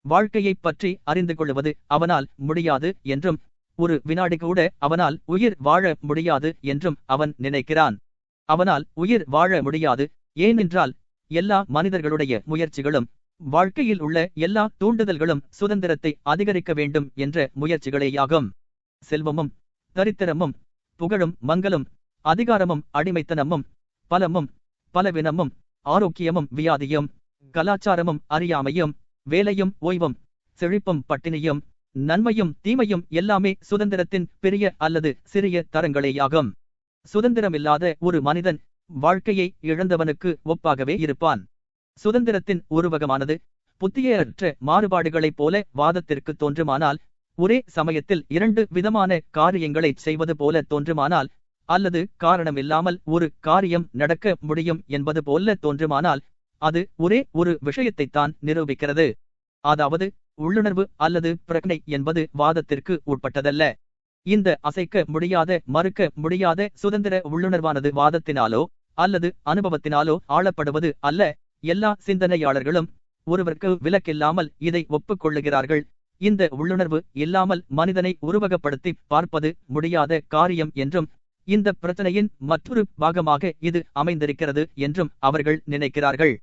வாழ்க்கையைப் பற்றி அறிந்து கொள்வது அவனால் முடியாது என்றும் ஒரு வினாடி கூட அவனால் உயிர் வாழ முடியாது என்றும் அவன் நினைக்கிறான். அவனால் உயிர் வாழ முடியாது, ஏனென்றால் எல்லா மனிதர்களுடைய முயற்சிகளும் வாழ்க்கையில் உள்ள எல்லா தூண்டுதல்களும் சுதந்திரத்தை அதிகரிக்க வேண்டும் என்ற முயற்சிகளேயாகும். செல்வமும் தரித்திரமும் புகழும் மங்கலும் அதிகாரமும் அடிமைத்தனமும் பலமும் பலவினமும் ஆரோக்கியமும் வியாதியும் கலாச்சாரமும் அறியாமையும் வேலையும் ஓய்வும் செழிப்பும் பட்டினியும் நன்மையும் தீமையும் எல்லாமே சுதந்திரத்தின் பெரிய அல்லது சிறிய தரங்களேயாகும். சுதந்திரமில்லாத ஒரு மனிதன் வாழ்க்கையை இழந்தவனுக்கு ஒப்பாகவே இருப்பான். சுதந்திரத்தின் உருவகமானது புத்தியற்ற மாறுபாடுகளைப் போல வாதத்திற்கு தோன்றுமானால், ஒரே சமயத்தில் 2 விதமான காரியங்களை செய்வது போல தோன்றுமானால், அல்லது காரணமில்லாமல் ஒரு காரியம் நடக்க முடியும் என்பது போல தோன்றுமானால், அது ஒரே ஒரு விஷயத்தைத்தான் நிரூபிக்கிறது. அதாவது உள்ளுணர்வு அல்லது பிரக்ஞை என்பது வாதத்திற்கு உட்பட்டதல்ல. இந்த அசைக்க முடியாத மறுக்க முடியாத சுதந்திர உள்ளுணர்வானது வாதத்தினாலோ அல்லது அனுபவத்தினாலோ ஆளப்படுவது அல்ல. எல்லா சிந்தனையாளர்களும் ஒருவருக்கு விலக்கில்லாமல் இதை ஒப்புக்கொள்ளுகிறார்கள். இந்த உள்ளுணர்வு இல்லாமல் மனிதனை உருவகப்படுத்தி பார்ப்பது முடியாத காரியம் என்றும், இந்த பிரச்சனையின் மற்றொரு பாகமாக இது அமைந்திருக்கிறது என்றும் அவர்கள் நினைக்கிறார்கள்.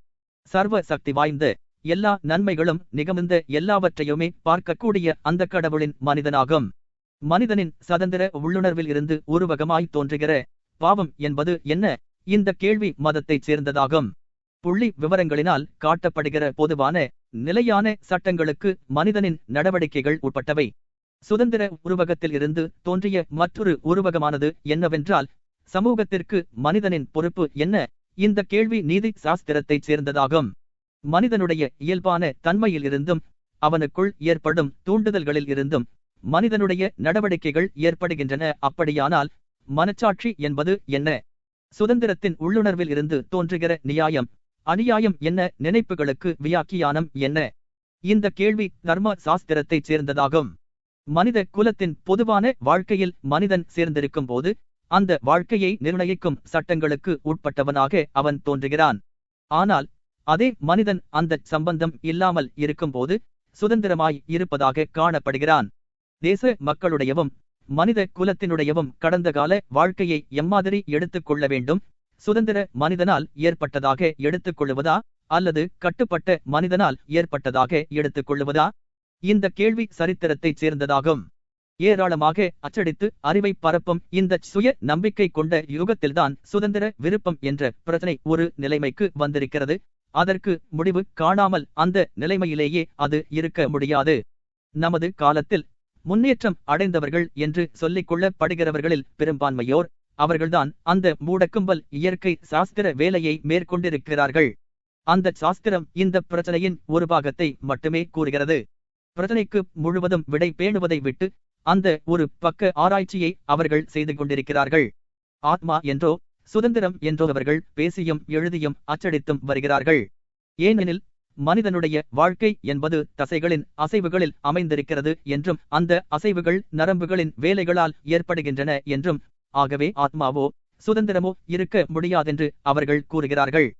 சர்வ சக்தி வாய்ந்த எல்லா நன்மைகளும் நிகழ்ந்த எல்லாவற்றையுமே பார்க்கக்கூடிய அந்த கடவுளின் மனிதனாகும். மனிதனின் சுதந்திர உள்ளுணர்வில் இருந்து உருவகமாய் தோன்றுகிற பாவம் என்பது என்ன? இந்த கேள்வி மதத்தைச் சேர்ந்ததாகும். புள்ளி விவரங்களினால் காட்டப்படுகிற பொதுவான நிலையான சட்டங்களுக்கு மனிதனின் நடவடிக்கைகள் உட்பட்டவை. சுதந்திர உருவகத்தில் இருந்து தோன்றிய மற்றொரு உருவகமானது என்னவென்றால், சமூகத்திற்கு மனிதனின் பொறுப்பு என்ன? இந்த கேள்வி நீதி சாஸ்திரத்தைச் சேர்ந்ததாகும். மனிதனுடைய இயல்பான தன்மையிலிருந்தும் அவனுக்குள் ஏற்படும் தூண்டுதல்களில் இருந்தும் மனிதனுடைய நடவடிக்கைகள் ஏற்படுகின்றன. அப்படியானால் மனச்சாட்சி என்பது என்ன? சுதந்திரத்தின் உள்ளுணர்வில் இருந்து தோன்றுகிற நியாயம், அநியாயம் என்ன? நினைப்புகளுக்கு வியாக்கியானம் என்ன? இந்த கேள்வி தர்ம சாஸ்திரத்தைச் சேர்ந்ததாகும். மனித குலத்தின் பொதுவான வாழ்க்கையில் மனிதன் சேர்ந்திருக்கும் போது அந்த வாழ்க்கையை நிர்ணயிக்கும் சட்டங்களுக்கு உட்பட்டவனாக அவன் தோன்றுகிறான். ஆனால் அதே மனிதன் அந்த சம்பந்தம் இல்லாமல் இருக்கும்போது சுதந்திரமாய் இருப்பதாக காணப்படுகிறான். தேச மக்களுடையவும் மனித குலத்தினுடையவும் கடந்த கால வாழ்க்கையை எம்மாதிரி எடுத்துக் கொள்ள வேண்டும்? சுதந்திர மனிதனால் ஏற்பட்டதாக எடுத்துக் கொள்ளுவதா அல்லது கட்டுப்பட்ட மனிதனால் ஏற்பட்டதாக எடுத்துக் கொள்ளுவதா? இந்த கேள்வி சரித்திரத்தைச் சேர்ந்ததாகும். ஏராளமாக அச்சடித்து அறிவை பரப்பும் இந்த சுய நம்பிக்கை கொண்ட யுகத்தில்தான் சுதந்திர விருப்பம் என்ற பிரச்சனை ஒரு நிலைமைக்கு வந்திருக்கிறது. அதற்கு முடிவு காணாமல் அந்த நிலைமையிலேயே அது இருக்க முடியாது. நமது காலத்தில் முன்னேற்றம் அடைந்தவர்கள் என்று சொல்லிக் கொள்ளப்படுகிறவர்களில் பெரும்பான்மையோர் அவர்கள்தான் அந்த மூடக்கும்பல் இயற்கை சாஸ்திர வேலையை மேற்கொண்டிருக்கிறார்கள். அந்த சாஸ்திரம் இந்த பிரச்சனையின் ஒரு பாகத்தை மட்டுமே கூறுகிறது. பிரச்சனைக்கு முழுவதும் விடை பேணுவதை விட்டு அந்த ஒரு பக்க ஆராய்ச்சியை அவர்கள் செய்து கொண்டிருக்கிறார்கள். ஆத்மா என்றோ சுதந்திரம் என்றோ அவர்கள் பேசியும் எழுதியும் அச்சடித்தும் வருகிறார்கள். ஏனெனில் மனிதனுடைய வாழ்க்கை என்பது தசைகளின் அசைவுகளில் அமைந்திருக்கிறது என்றும் அந்த அசைவுகள் நரம்புகளின் வேலைகளால் ஏற்படுகின்றன என்றும், ஆகவே ஆத்மாவோ சுதந்திரமோ இருக்க முடியாதென்று அவர்கள் கூறுகிறார்கள்.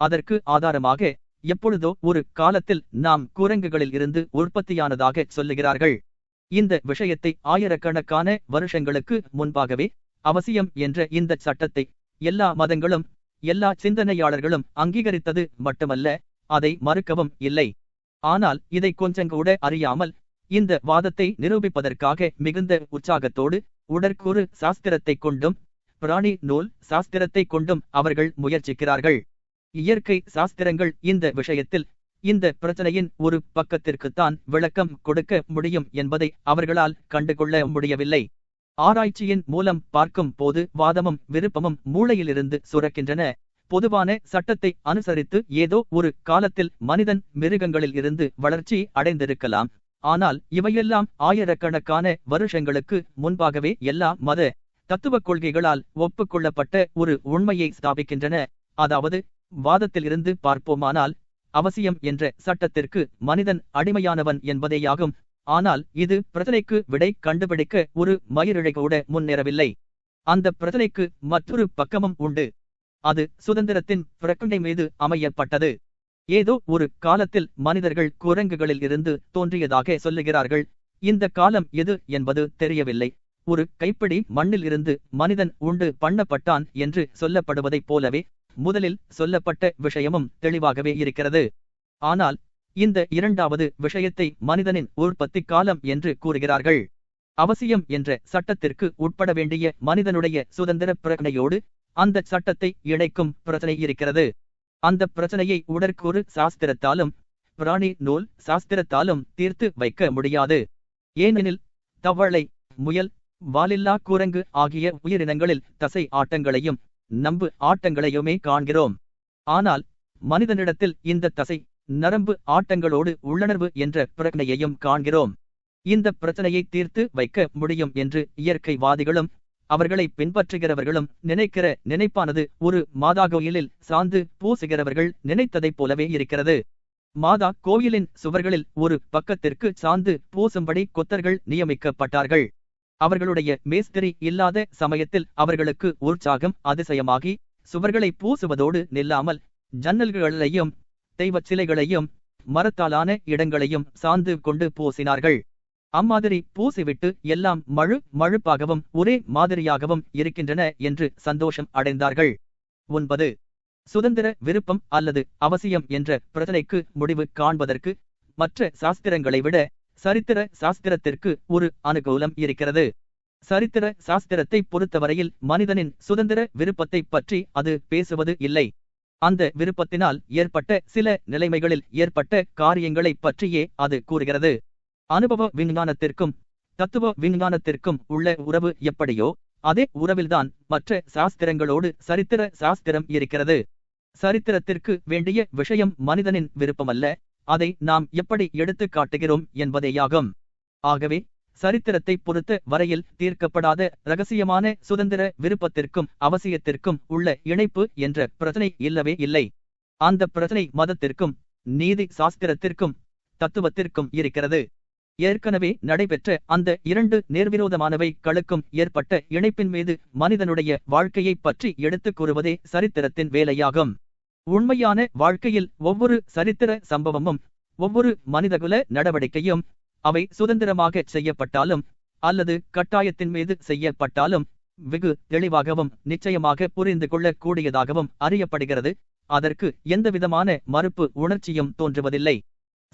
அதற்கு ஆதாரமாக எப்பொழுதோ ஒரு காலத்தில் நாம் குரங்குகளில் இருந்து உற்பத்தியானதாக சொல்லுகிறார்கள். இந்த விஷயத்தை ஆயிரக்கணக்கான வருஷங்களுக்கு முன்பாகவே அவசியம் என்ற இந்த சட்டத்தை எல்லா மதங்களும் எல்லா சிந்தனையாளர்களும் அங்கீகரித்தது மட்டுமல்ல, அதை மறுக்கவும் இல்லை. ஆனால் இதை கொஞ்சங்கூட அறியாமல் இந்த வாதத்தை நிரூபிப்பதற்காக மிகுந்த உற்சாகத்தோடு உடற்கூறு சாஸ்திரத்தை கொண்டும் பிராணி நூல் சாஸ்திரத்தை கொண்டும் அவர்கள் முயற்சிக்கிறார்கள். இயற்கை சாஸ்திரங்கள் இந்த விஷயத்தில் இந்த பிரச்சனையின் ஒரு பக்கத்திற்குத்தான் விளக்கம் கொடுக்க முடியும் என்பதை அவர்களால் கண்டுகொள்ள முடியவில்லை. ஆராய்ச்சியின் மூலம் பார்க்கும் போது வாதமும் விருப்பமும் மூளையிலிருந்து சுரக்கின்றன. பொதுவான சட்டத்தை அனுசரித்து ஏதோ ஒரு காலத்தில் மனிதன் மிருகங்களில் இருந்து வளர்ச்சி அடைந்திருக்கலாம். ஆனால் இவையெல்லாம் ஆயிரக்கணக்கான வருஷங்களுக்கு முன்பாகவே எல்லா மத தத்துவ கொள்கைகளால் ஒப்புக்கொள்ளப்பட்ட ஒரு உண்மையை ஸ்தாபிக்கின்றன. அதாவது, வாதத்தில் இருந்து பார்ப்போமானால் அவசியம் என்ற சட்டத்திற்கு மனிதன் அடிமையானவன் என்பதேயாகும். ஆனால் இது பிரச்சனைக்கு விடை கண்டுபிடிக்க ஒரு மயிரிழை கூட முன்னேறவில்லை. அந்த பிரச்சனைக்கு மற்றொரு பக்கமும் உண்டு. அது சுதந்திரத்தின் பிரச்சனை மீது அமையப்பட்டது. ஏதோ ஒரு காலத்தில் மனிதர்கள் குரங்குகளில் இருந்து தோன்றியதாக சொல்லுகிறார்கள். இந்த காலம் எது என்பது தெரியவில்லை. ஒரு கைப்பிடி மண்ணில் இருந்து மனிதன் உண்டு பண்ணப்பட்டான் என்று சொல்லப்படுவதைப் போலவே முதலில் சொல்லப்பட்ட விஷயமும் தெளிவாகவே இருக்கிறது. ஆனால் இந்த இரண்டாவது விஷயத்தை மனிதனின் உற்பத்தி காலம் என்று கூறுகிறார்கள். அவசியம் என்ற சட்டத்திற்கு உட்பட வேண்டிய மனிதனுடைய சுதந்திர பிரச்சனையோடு அந்த சட்டத்தை இணைக்கும் பிரச்சனை இருக்கிறது. அந்த பிரச்சனையை உடற்கூறு சாஸ்திரத்தாலும் பிராணி நூல் சாஸ்திரத்தாலும் தீர்த்து வைக்க முடியாது. ஏனெனில் தவளை, முயல், வாலில்லா குரங்கு ஆகிய உயிரினங்களில் தசை ஆட்டங்களையும் நம்பு ஆட்டங்களையுமே காண்கிறோம். ஆனால் மனிதனிடத்தில் இந்த தசை நரம்பு ஆட்டங்களோடு உள்ளுணர்வு என்ற பிரச்சனையையும் காண்கிறோம். இந்த பிரச்சனையை தீர்த்து வைக்க முடியும் என்று இயற்கைவாதிகளும் அவர்களை பின்பற்றுகிறவர்களும் நினைக்கிற நினைப்பானது ஒரு மாதா கோயிலில் சாந்து பூசுகிறவர்கள் நினைத்ததைப் போலவே இருக்கிறது. மாதா கோயிலின் சுவர்களில் ஒரு பக்கத்திற்கு சாந்து பூசும்படி கொத்தர்கள் நியமிக்கப்பட்டார்கள். அவர்களுடைய மேஸ்திரி இல்லாத சமயத்தில் அவர்களுக்கு உற்சாகம் அதிசயமாகி சுவர்களை பூசுவதோடு நில்லாமல் ஜன்னல்களையும் தெய்வச் சிலைகளையும் மரத்தாலான இடங்களையும் சாந்து கொண்டு பூசினார்கள். அம்மாதிரி பூசிவிட்டு எல்லாம் மழுப்பாகவும் ஒரே மாதிரியாகவும் இருக்கின்றன என்று சந்தோஷம் அடைந்தார்கள். 9. சுதந்திர விருப்பம் அல்லது அவசியம் என்ற பிரச்சனைக்கு முடிவு காண்பதற்கு மற்ற சாஸ்திரங்களை விட சரித்திர சாஸ்திரத்திற்கு ஒரு அனுகூலம் இருக்கிறது. சரித்திர சாஸ்திரத்தை பொறுத்தவரையில் மனிதனின் சுதந்திர விருப்பத்தை பற்றி அது பேசுவது இல்லை. அந்த விருப்பத்தினால் ஏற்பட்ட சில நிலைமைகளில் ஏற்பட்ட காரியங்களை பற்றியே அது கூறுகிறது. அனுபவ விஞ்ஞானத்திற்கும் தத்துவ விஞ்ஞானத்திற்கும் உள்ள உறவு எப்படியோ அதே உறவில்தான் மற்ற சாஸ்திரங்களோடு சரித்திர சாஸ்திரம் இருக்கிறது. சரித்திரத்திற்கு வேண்டிய விஷயம் மனிதனின் விருப்பமல்ல, அதை நாம் எப்படி எடுத்து காட்டுகிறோம் என்பதேயாகும். ஆகவே சரித்திரத்தை பொறுத்த வரையில் தீர்க்கப்படாத இரகசியமான சுதந்திர விருப்பத்திற்கும் அவசியத்திற்கும் உள்ள இணைப்பு என்ற பிரச்சனை இல்லவே இல்லை. அந்த பிரச்சனை மதத்திற்கும் நீதி சாஸ்திரத்திற்கும் தத்துவத்திற்கும் இருக்கிறது. ஏற்கனவே நடைபெற்ற அந்த இரண்டு நேர்விரோதமானவைகளுக்கும் ஏற்பட்ட இணைப்பின் மீது மனிதனுடைய வாழ்க்கையை பற்றி எடுத்துக் கூறுவதே சரித்திரத்தின் வேலையாகும். உண்மையான வாழ்க்கையில் ஒவ்வொரு சரித்திர சம்பவமும் ஒவ்வொரு மனிதகுல நடவடிக்கையும் அவை சுதந்திரமாக செய்யப்பட்டாலும் அல்லது கட்டாயத்தின் மீது செய்யப்பட்டாலும் வெகு தெளிவாகவும் நிச்சயமாக புரிந்து கொள்ளக் கூடியதாகவும் அறியப்படுகிறது. அதற்கு எந்தவிதமான மறுப்பு உணர்ச்சியும் தோன்றுவதில்லை.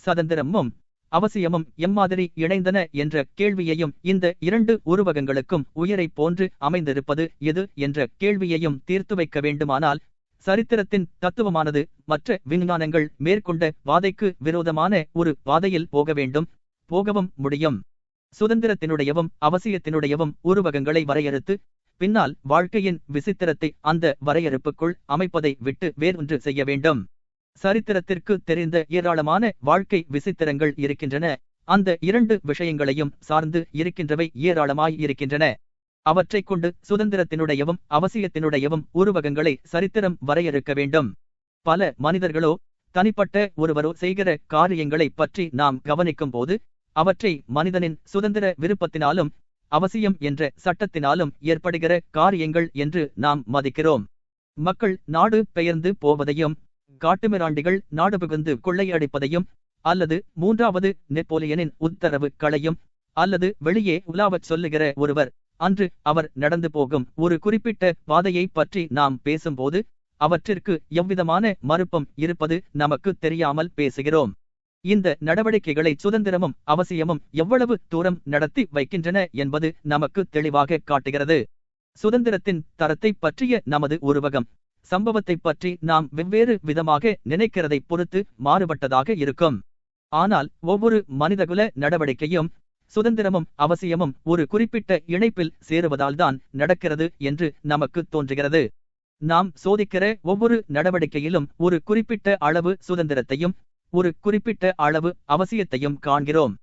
சுதந்திரமும் அவசியமும் எம்மாதிரி இணைந்தன என்ற கேள்வியையும் இந்த இரண்டு உருவகங்களுக்கும் உயிரை போன்று அமைந்திருப்பது எது என்ற கேள்வியையும் தீர்த்து வைக்க வேண்டுமானால் சரித்திரத்தின் தத்துவமானது மற்ற விஞ்ஞானங்கள் மேற்கொண்ட பாதைக்கு விரோதமான ஒரு பாதையில் போக வேண்டும், போகவும் முடியும். சுதந்திரத்தினுடையவும் அவசியத்தினுடையவும் உருவகங்களை வரையறுத்து பின்னால் வாழ்க்கையின் விசித்திரத்தை அந்த வரையறுப்புக்குள் அமைப்பதை விட்டு வேறொன்று செய்ய வேண்டும். சரித்திரத்திற்கு தெரிந்த ஏராளமான வாழ்க்கை விசித்திரங்கள் இருக்கின்றன. அந்த இரண்டு விஷயங்களையும் சார்ந்து இருக்கின்றவை ஏராளமாய் இருக்கின்றன. அவற்றைக் கொண்டு சுதந்திரத்தினுடையவும் அவசியத்தினுடையவும் உருவகங்களை சரித்திரம் வரையறுக்க வேண்டும். பல மனிதர்களோ தனிப்பட்ட ஒருவரோ செய்கிற காரியங்களை பற்றி நாம் கவனிக்கும் போது அவற்றை மனிதனின் சுதந்திர விருப்பத்தினாலும் அவசியம் என்ற சட்டத்தினாலும் ஏற்படுகிற காரியங்கள் என்று நாம் மதிக்கிறோம். மக்கள் நாடு பெயர்ந்து போவதையும் காட்டுமிராண்டிகள் நாடு புகுந்து கொள்ளையடிப்பதையும் அல்லது மூன்றாவது நெப்போலியனின் உத்தரவு களையும் அல்லது வெளியே உலாவச் சொல்லுகிற ஒருவர் அன்று அவர் நடந்து போகும் ஒரு குறிப்பிட்ட பாதையை பற்றி நாம் பேசும்போது அவற்றிற்கு எவ்விதமான மறுப்பும் இருப்பது நமக்கு தெரியாமல் பேசுகிறோம். இந்த நடவடிக்கைகளை சுதந்திரமும் அவசியமும் எவ்வளவு தூரம் நடத்தி வைக்கின்றன என்பது நமக்கு தெளிவாக காட்டுகிறது. சுதந்திரத்தின் தரத்தை பற்றிய நமது உருவகம் சம்பவத்தை பற்றி நாம் வெவ்வேறு விதமாக நினைக்கிறதை பொறுத்து மாறுபட்டதாக இருக்கும். ஆனால் ஒவ்வொரு மனிதகுல நடவடிக்கையும் சுதந்திரமும் அவசியமும் ஒரு குறிப்பிட்ட இணைப்பில் சேருவதால்தான் நடக்கிறது என்று நமக்கு தோன்றுகிறது. நாம் சோதிக்கிற ஒவ்வொரு நடவடிக்கையிலும் ஒரு குறிப்பிட்ட அளவு சுதந்திரத்தையும் ஒரு குறிப்பிட்ட அளவு அவசியத்தையும் காண்கிறோம்.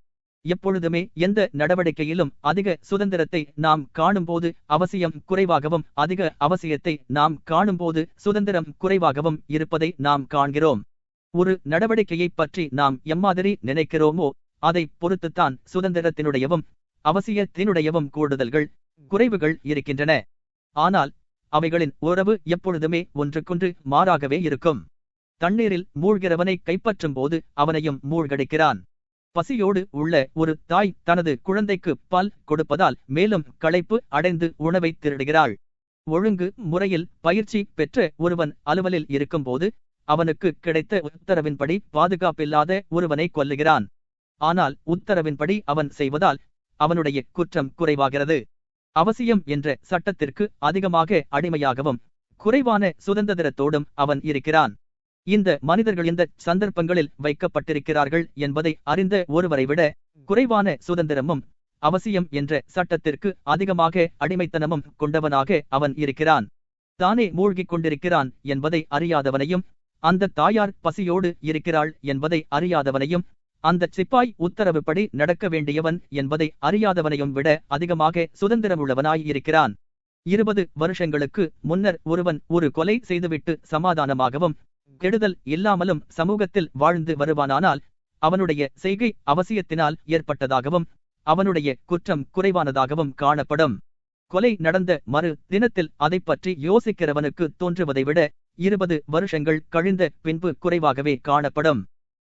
எப்பொழுதுமே எந்த நடவடிக்கையிலும் அதிக சுதந்திரத்தை நாம் காணும்போது அவசியம் குறைவாகவும் அதிக அவசியத்தை நாம் காணும்போது சுதந்திரம் குறைவாகவும் இருப்பதை நாம் காண்கிறோம். ஒரு நடவடிக்கையை பற்றி நாம் எம்மாதிரி நினைக்கிறோமோ அதை பொறுத்துத்தான் சுதந்திரத்தினுடையவும் அவசியத்தினுடையவும் கூடுதல்கள் குறைவுகள் இருக்கின்றன. ஆனால் அவைகளின் உறவு எப்பொழுதுமே ஒன்றுக்கொன்று மாறாகவே இருக்கும். தண்ணீரில் மூழ்கிறவனை கைப்பற்றும் போது அவனையும் மூழ்கடிக்கிறான். பசியோடு உள்ள ஒரு தாய் தனது குழந்தைக்கு பால் கொடுப்பதால் மேலும் களைப்பு அடைந்து உணவை திருடுகிறாள். ஒழுங்கு முறையில் பயிற்சி பெற்ற ஒருவன் அலுவலில் இருக்கும்போது அவனுக்கு கிடைத்த உத்தரவின்படி பாதுகாப்பில்லாத ஒருவனை கொல்லுகிறான். ஆனால் உத்தரவின்படி அவன் செய்வதால் அவனுடைய குற்றம் குறைவாகிறது. அவசியம் என்ற சட்டத்திற்கு அதிகமாக அடிமையாகவும் குறைவான சுதந்திரத்தோடும் அவன் இருக்கிறான். இந்த மனிதர்கள் இந்த சந்தர்ப்பங்களில் வைக்கப்பட்டிருக்கிறார்கள் என்பதை அறிந்த ஒருவரை விட குறைவான சுதந்திரமும் அவசியம் என்ற சட்டத்திற்கு அதிகமாக அடிமைத்தனமும் கொண்டவனாக அவன் இருக்கிறான். தானே மூழ்கிக் கொண்டிருக்கிறான் என்பதை அறியாதவனையும் அந்த தாயார் பசியோடு இருக்கிறாள் என்பதை அறியாதவனையும் அந்த சிப்பாய் உத்தரவுப்படி நடக்க வேண்டியவன் என்பதை அறியாதவனையும் விட அதிகமாக சுதந்திரமுள்ளவனாய் இருக்கிறான். 20 வருஷங்களுக்கு முன்னர் ஒருவன் ஒரு கொலை செய்துவிட்டு சமாதானமாகவும் கெடுதல் இல்லாமலும் சமூகத்தில் வாழ்ந்து வருவானானால் அவனுடைய செய்கை அவசியத்தினால் ஏற்பட்டதாகவும் அவனுடைய குற்றம் குறைவானதாகவும் காணப்படும். கொலை நடந்த மறு தினத்தில் அதை பற்றி யோசிக்கிறவனுக்கு தோன்றுவதை விட 20 வருஷங்கள் கழிந்த பின்பு குறைவாகவே காணப்படும்.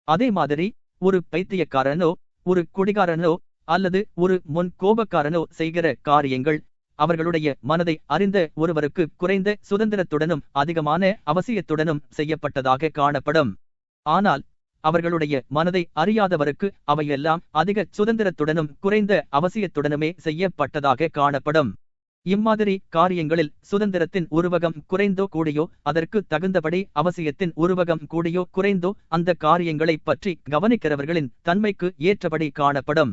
அதே மாதிரி ஒரு பைத்தியக்காரனோ ஒரு குடிகாரனோ அல்லது ஒரு முன் கோபக்காரனோ செய்கிற காரியங்கள் அவர்களுடைய மனதை அறிந்த ஒருவருக்கு குறைந்த சுதந்திரத்துடனும் அதிகமான அவசியத்துடனும் செய்யப்பட்டதாக காணப்படும். ஆனால் அவர்களுடைய மனதை அறியாதவருக்கு அவையெல்லாம் அதிக சுதந்திரத்துடனும் குறைந்த அவசியத்துடனுமே செய்யப்பட்டதாக காணப்படும். இம்மாதிரி காரியங்களில் சுதந்திரத்தின் உருவகம் குறைந்தோ கூடியோ அதற்கு தகுந்தபடி அவசியத்தின் உருவகம் கூடியோ குறைந்தோ அந்த காரியங்களை பற்றி கவனிக்கிறவர்களின் தன்மைக்கு ஏற்றபடி காணப்படும்.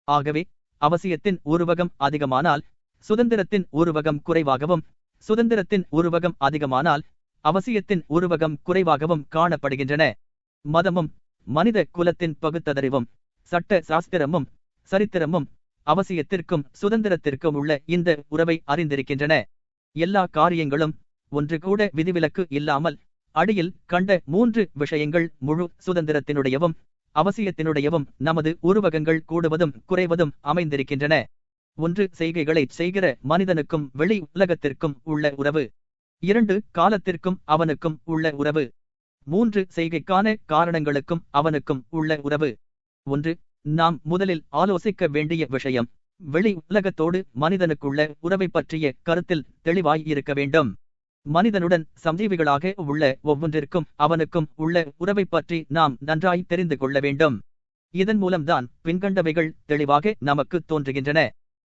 ஆகவே அவசியத்தின் உருவகம் அதிகமானால் சுதந்திரத்தின் உருவகம் குறைவாகவும், சுதந்திரத்தின் உருவகம் அதிகமானால் அவசியத்தின் உருவகம் குறைவாகவும் காணப்படுகின்றன. மதமும் மனித குலத்தின் பகுத்ததறிவும் சட்ட சாஸ்திரமும் சரித்திரமும் அவசியத்திற்கும் சுதந்திரத்திற்கும் உள்ள இந்த உறவை அறிந்திருக்கின்றன. எல்லா காரியங்களும் ஒன்று கூட விதிவிலக்கு இல்லாமல் அடியில் கண்ட 3 விஷயங்கள் முழு சுதந்திரத்தினுடையவும் அவசியத்தினுடையவும் நமது உருவகங்கள் கூடுவதும் குறைவதும் அமைந்திருக்கின்றன. 1 செய்கைகளைச் செய்கிற மனிதனுக்கும் வெளி உலகத்திற்கும் உள்ள உறவு. 2 காலத்திற்கும் அவனுக்கும் உள்ள உறவு. 3 செய்கைக்கான காரணங்களுக்கும் அவனுக்கும் உள்ள உறவு. 1 நாம் முதலில் ஆலோசிக்க வேண்டிய விஷயம், வெளி உலகத்தோடு மனிதனுக்குள்ள உறவை பற்றிய கருத்தில் தெளிவாய் இருக்க வேண்டும். மனிதனுடன் சஞ்சீவிகளாக உள்ள ஒவ்வொன்றிற்கும் அவனுக்கும் உள்ள உறவை பற்றி நாம் நன்றாய் தெரிந்து கொள்ள வேண்டும். இதன் மூலம்தான் பின்கண்டவைகள் தெளிவாக நமக்கு தோன்றுகின்றன.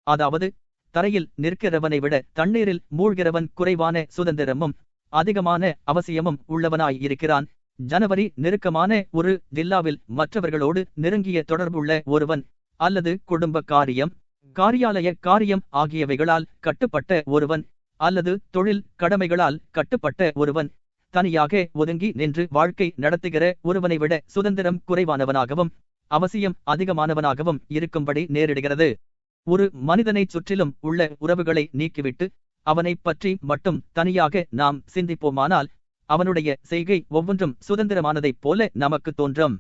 அதாவது, தரையில் நிற்கிறவனை விட தண்ணீரில் மூழ்கிறவன் குறைவான சுதந்திரமும் அதிகமான அவசியமும் உள்ளவனாய் இருக்கிறான். ஜனவரி நெருக்கமான ஒரு ஜில்லாவில் மற்றவர்களோடு நெருங்கிய தொடர்புள்ள ஒருவன், அல்லது குடும்ப காரியம், காரியாலய காரியம் ஆகியவைகளால் கட்டுப்பட்ட ஒருவன், அல்லது தொழில் கடமைகளால் கட்டுப்பட்ட ஒருவன் தனியாக ஒதுங்கி நின்று வாழ்க்கை நடத்துகிற ஒருவனை விட சுதந்திரம் குறைவானவனாகவும் அவசியம் அதிகமானவனாகவும் இருக்கும்படி நேரிடுகிறது. ஒரு மனிதனைச் சுற்றிலும் உள்ள உறவுகளை நீக்கிவிட்டு அவனைப் பற்றி மட்டும் தனியாக நாம் சிந்திப்போமானால் அவனுடைய செய்கை ஒவ்வொன்றும் சுதந்திரமானதைப் போல நமக்கு தோன்றும்.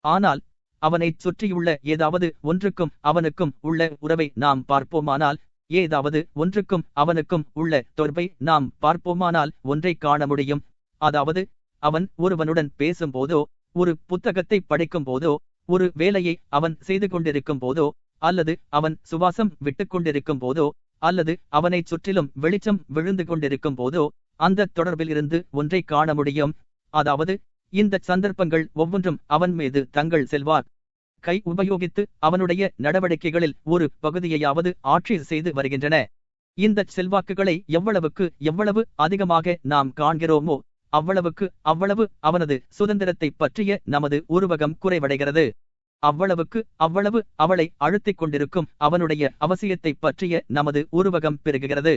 ஆனால் அவனைச் சுற்றியுள்ள ஏதாவது ஒன்றுக்கும் அவனுக்கும் உள்ள உறவை நாம் பார்ப்போமானால், ஏதாவது ஒன்றுக்கும் அவனுக்கும் உள்ள தொடர்பை நாம் பார்ப்போமானால் ஒன்றை காண முடியும். அதாவது, அவன் ஒருவனுடன் பேசும்போதோ, ஒரு புத்தகத்தை படிக்கும் போதோ, ஒரு வேலையை அவன் செய்து கொண்டிருக்கும் போதோ, அல்லது அவன் சுவாசம் விட்டுக் கொண்டிருக்கும் போதோ, அல்லது அவனைச் சுற்றிலும் வெளிச்சம் விழுந்து கொண்டிருக்கும் போதோ அந்த தொடர்பில் இருந்து ஒன்றை காண முடியும். அதாவது, இந்த சந்தர்ப்பங்கள் ஒவ்வொன்றும் அவன் மீது தங்கள் செல்வாக் கை உபயோகித்து அவனுடைய நடவடிக்கைகளில் ஒரு பகுதியையாவது ஆட்சி செய்து வருகின்றன. இந்த செல்வாக்குகளை எவ்வளவு அதிகமாக நாம் காண்கிறோமோ அவ்வளவு அவனது சுதந்திரத்தை பற்றிய நமது உருவகம் குறைவடைகிறது. அவ்வளவு அவளை அழுத்திக் கொண்டிருக்கும் அவனுடைய அவசியத்தை பற்றிய நமது உருவகம் பெருகுகிறது.